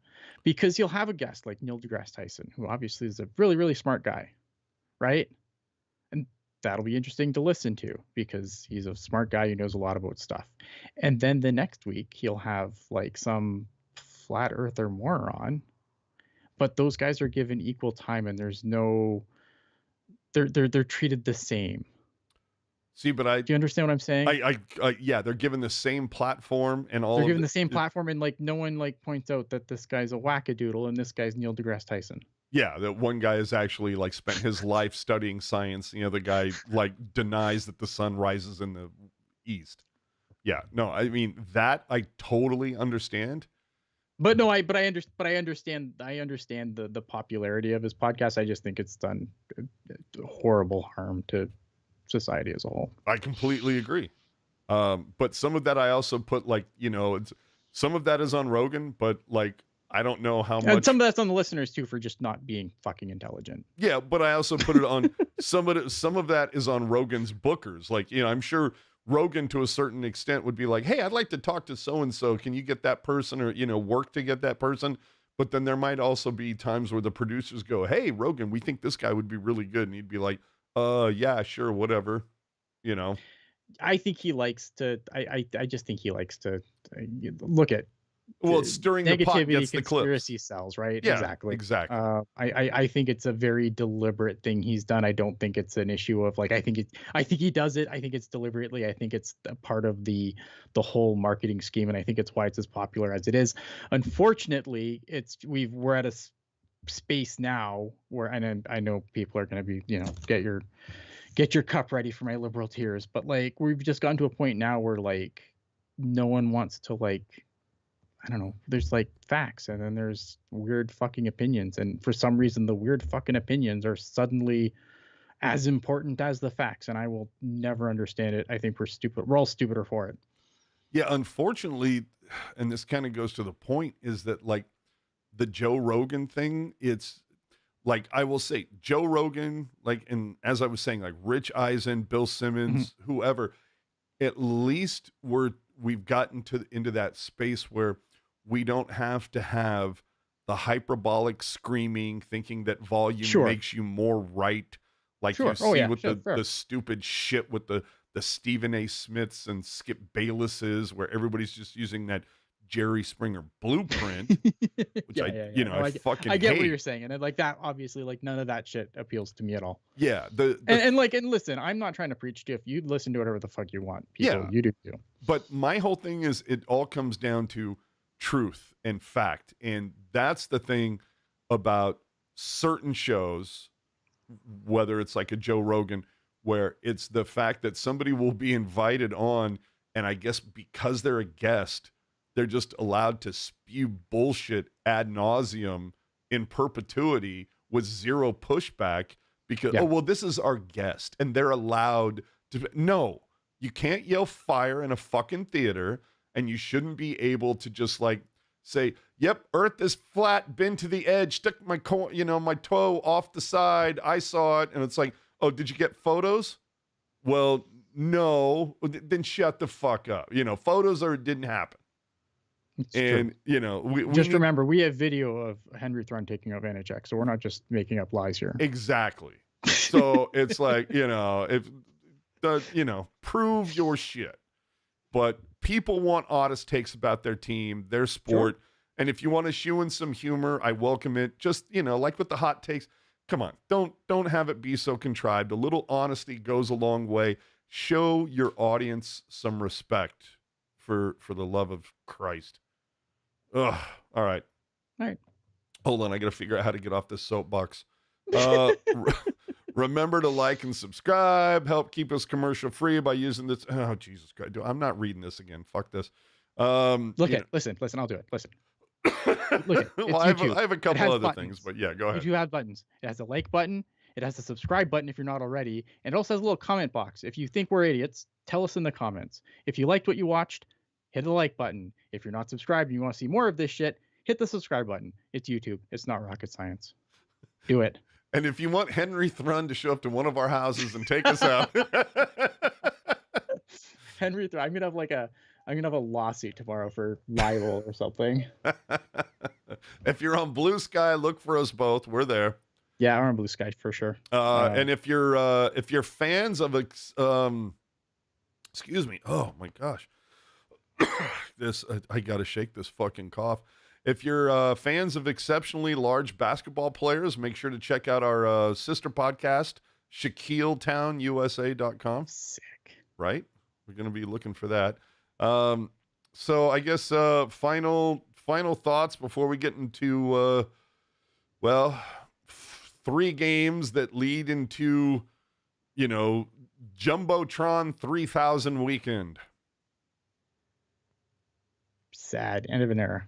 Speaker 3: Because he'll have a guest like Neil deGrasse Tyson, who obviously is a really, really smart guy, right? And that'll be interesting to listen to because he's a smart guy who knows a lot about stuff. And then the next week he'll have like some flat earther moron, but those guys are given equal time and there's no, they're treated the same.
Speaker 1: See, but
Speaker 3: do you understand what I'm saying?
Speaker 1: Yeah, they're given the same platform and all.
Speaker 3: They're given the same platform, and like no one like points out that this guy's a wackadoodle and this guy's Neil deGrasse Tyson.
Speaker 1: Yeah, that one guy has actually like spent his life studying science. The other guy like denies that the sun rises in the east. Yeah, no, I mean that I totally understand.
Speaker 3: But no, I understand the popularity of his podcast. I just think it's done horrible harm to society as a whole.
Speaker 1: I completely agree. But some of that I also put like, some of that is on Rogan, but like, I don't know how much.
Speaker 3: And some of that's on the listeners too, for just not being fucking intelligent.
Speaker 1: Yeah. But I also put it on some of that is on Rogan's bookers. Like, I'm sure Rogan to a certain extent would be like, hey, I'd like to talk to so-and-so. Can you get that person or, work to get that person? But then there might also be times where the producers go, hey, Rogan, we think this guy would be really good. And he'd be like, yeah, sure, whatever,
Speaker 3: I think he likes to. I just think he likes to look at
Speaker 1: Well, stirring the pot
Speaker 3: negativity,
Speaker 1: gets the clips.
Speaker 3: conspiracy sells, right?
Speaker 1: Yeah,
Speaker 3: Exactly.
Speaker 1: exactly.
Speaker 3: I think it's a very deliberate thing he's done. I don't think it's an issue of like. I think he does it. I think it's deliberately. I think it's a part of the whole marketing scheme, and I think it's why it's as popular as it is. Unfortunately, we're at a space now where, and I know people are going to be, get your cup ready for my liberal tears, but like we've just gotten to a point now where like no one wants to like, I don't know, there's like facts and then there's weird fucking opinions, and for some reason the weird fucking opinions are suddenly as important as the facts, and I will never understand it. I think we're stupid. We're all stupider for it.
Speaker 1: Yeah, unfortunately, and this kind of goes to the point, is that like the Joe Rogan thing, it's like I will say Joe Rogan, like, and as I was saying, like Rich Eisen, Bill Simmons, whoever, at least we've gotten into that space where we don't have to have the hyperbolic screaming, thinking that volume
Speaker 3: Sure.
Speaker 1: makes you more right, like
Speaker 3: Sure.
Speaker 1: you
Speaker 3: Oh,
Speaker 1: see
Speaker 3: yeah,
Speaker 1: with
Speaker 3: sure,
Speaker 1: the
Speaker 3: sure.
Speaker 1: the stupid shit with the Stephen A. Smiths and Skip Baylesses, where everybody's just using that Jerry Springer blueprint, which
Speaker 3: Yeah. No,
Speaker 1: I fucking
Speaker 3: I get what
Speaker 1: hate.
Speaker 3: you're saying, and like that, obviously, like none of that shit appeals to me at all.
Speaker 1: Yeah, the
Speaker 3: And listen, I'm not trying to preach to you. If you listen to whatever the fuck you want, people,
Speaker 1: Yeah.
Speaker 3: you do too.
Speaker 1: But my whole thing is it all comes down to truth and fact. And that's the thing about certain shows, whether it's like a Joe Rogan, where it's the fact that somebody will be invited on, and I guess because they're a guest, they're just allowed to spew bullshit ad nauseum in perpetuity with zero pushback because,
Speaker 3: Yeah.
Speaker 1: oh, well, this is our guest and they're allowed to. No, you can't yell fire in a fucking theater, and you shouldn't be able to just like say, yep, earth is flat, bend to the edge, stuck my my toe off the side, I saw it. And it's like, oh, did you get photos? Well, no. Then shut the fuck up. Photos didn't happen.
Speaker 3: It's
Speaker 1: And
Speaker 3: true.
Speaker 1: we
Speaker 3: Just
Speaker 1: need,
Speaker 3: remember, we have video of Henry Thrun taking out Vanacek, so we're not just making up lies here.
Speaker 1: exactly. So it's like, if prove your shit. But people want honest takes about their team, their sport.
Speaker 3: Sure.
Speaker 1: And if you want to shoe in some humor, I welcome it. Just, like with the hot takes, come on, don't have it be so contrived. A little honesty goes a long way. Show your audience some respect for the love of Christ. Ugh. All right.
Speaker 3: All right.
Speaker 1: Hold on. I got to figure out how to get off this soapbox. Remember to like and subscribe. Help keep us commercial free by using this. Oh, Jesus Christ. I'm not reading this again. Fuck this.
Speaker 3: Listen, I'll do it. Listen. Look,
Speaker 1: Well, I have a couple other things, but yeah, go ahead.
Speaker 3: If you have buttons, it has a like button, it has a subscribe button if you're not already, and it also has a little comment box. If you think we're idiots, tell us in the comments. If you liked what you watched, hit the like button. If you're not subscribed and you want to see more of this shit, hit the subscribe button. It's YouTube. It's not rocket science. Do it.
Speaker 1: And if you want Henry Thrun to show up to one of our houses and take us out,
Speaker 3: Henry Thrun, I'm gonna have a lawsuit tomorrow for libel or something.
Speaker 1: if you're on Blue Sky, look for us both. We're there.
Speaker 3: Yeah, I'm on Blue Sky for sure.
Speaker 1: And if you're fans of excuse me, oh my gosh, this I gotta shake this fucking cough. If you're fans of exceptionally large basketball players, make sure to check out our sister podcast, ShaquilleTownUSA.com.
Speaker 3: Sick.
Speaker 1: Right? We're going to be looking for that. So I guess final thoughts before we get into, 3 games that lead into, Jumbotron 3000 weekend.
Speaker 3: Sad. End of an era.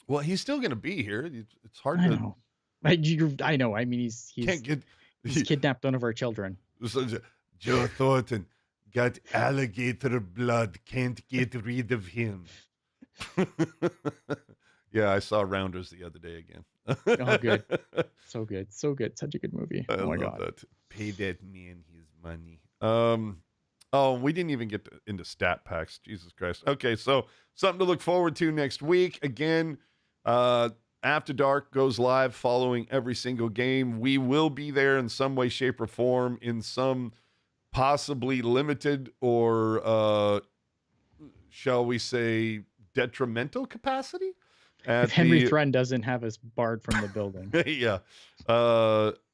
Speaker 1: Well, he's still going to be here. It's hard
Speaker 3: I
Speaker 1: to.
Speaker 3: know. I know. I mean, he's kidnapped one of our children.
Speaker 1: Joe Thornton got alligator blood. Can't get rid of him. Yeah, I saw Rounders the other day again.
Speaker 3: Oh, good. So good. Such a good movie.
Speaker 1: I
Speaker 3: Oh my
Speaker 1: love
Speaker 3: god.
Speaker 1: that. Pay that man his money. We didn't even get into stat packs. Jesus Christ. Okay, so something to look forward to next week. Again, After Dark goes live following every single game. We will be there in some way, shape, or form in some possibly limited or shall we say detrimental capacity at
Speaker 3: If Henry
Speaker 1: the
Speaker 3: Thrun doesn't have us barred from the building.
Speaker 1: yeah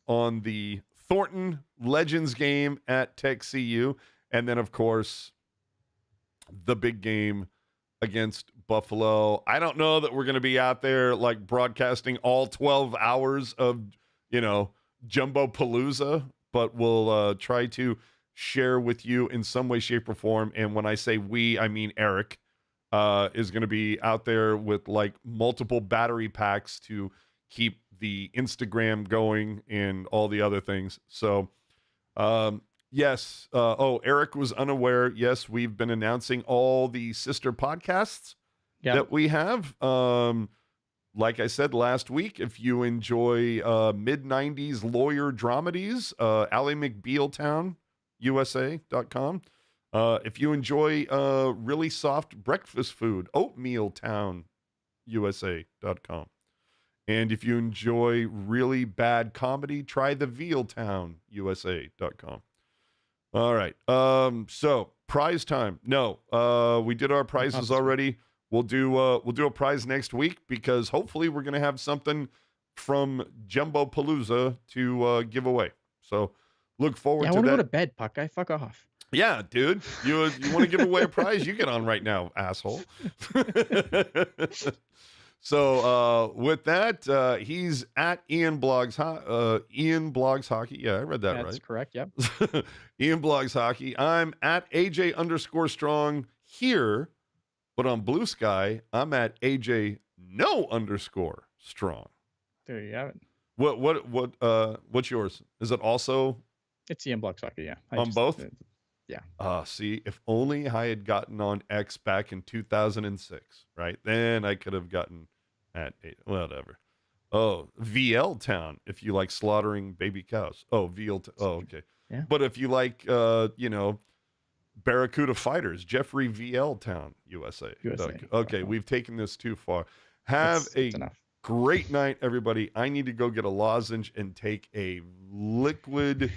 Speaker 1: on the Thornton Legends game at Tech CU, and then of course the big game against Buffalo. I don't know that we're going to be out there like broadcasting all 12 hours of, Jumbo Palooza, but we'll try to share with you in some way, shape, or form. And when I say we, I mean Eric is going to be out there with like multiple battery packs to keep the Instagram going and all the other things. So, yes. Eric was unaware. Yes, we've been announcing all the sister podcasts that we have. Like I said last week, if you enjoy mid-90s lawyer dramedies, Ally McBealtown, USA.com. If you enjoy really soft breakfast food, Oatmeal Town, USA.com. And if you enjoy really bad comedy, try the Veal Town, USA.com. All right. So prize time. No, we did our prizes already. We'll do a prize next week because hopefully we're gonna have something from Jumbo Palooza to give away. So look forward to that.
Speaker 3: I want to go to bed, Puck. I fuck off.
Speaker 1: Yeah, dude. You want to give away a prize? You get on right now, asshole. So with that, he's at Ian Blogs Hockey. Yeah, I read that right.
Speaker 3: That's correct. Yep.
Speaker 1: Ian Blogs Hockey. I'm at AJ_Strong here, but on Blue Sky, I'm at AJ _Strong.
Speaker 3: There you have it.
Speaker 1: What's yours? Is it also?
Speaker 3: It's Ian Blogs Hockey. Yeah.
Speaker 1: On both.
Speaker 3: Yeah.
Speaker 1: See, if only I had gotten on X back in 2006, right? Then I could have gotten at 8, whatever. Oh, VL Town, if you like slaughtering baby cows. Oh, okay.
Speaker 3: Yeah.
Speaker 1: But if you like, Barracuda Fighters, Jeffrey VL Town, USA. Okay, we've taken this too far. That's enough. Great night, everybody. I need to go get a lozenge and take a liquid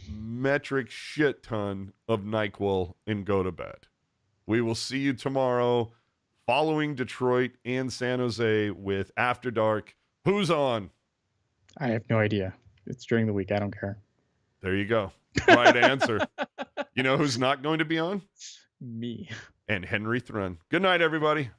Speaker 1: metric shit ton of NyQuil and go to bed. We will see you tomorrow following Detroit and San Jose with After Dark. Who's on?
Speaker 3: I have no idea. It's during the week. I don't care.
Speaker 1: There you go. Right answer. You know who's not going to be on?
Speaker 3: Me.
Speaker 1: And Henry Thrun. Good night, everybody.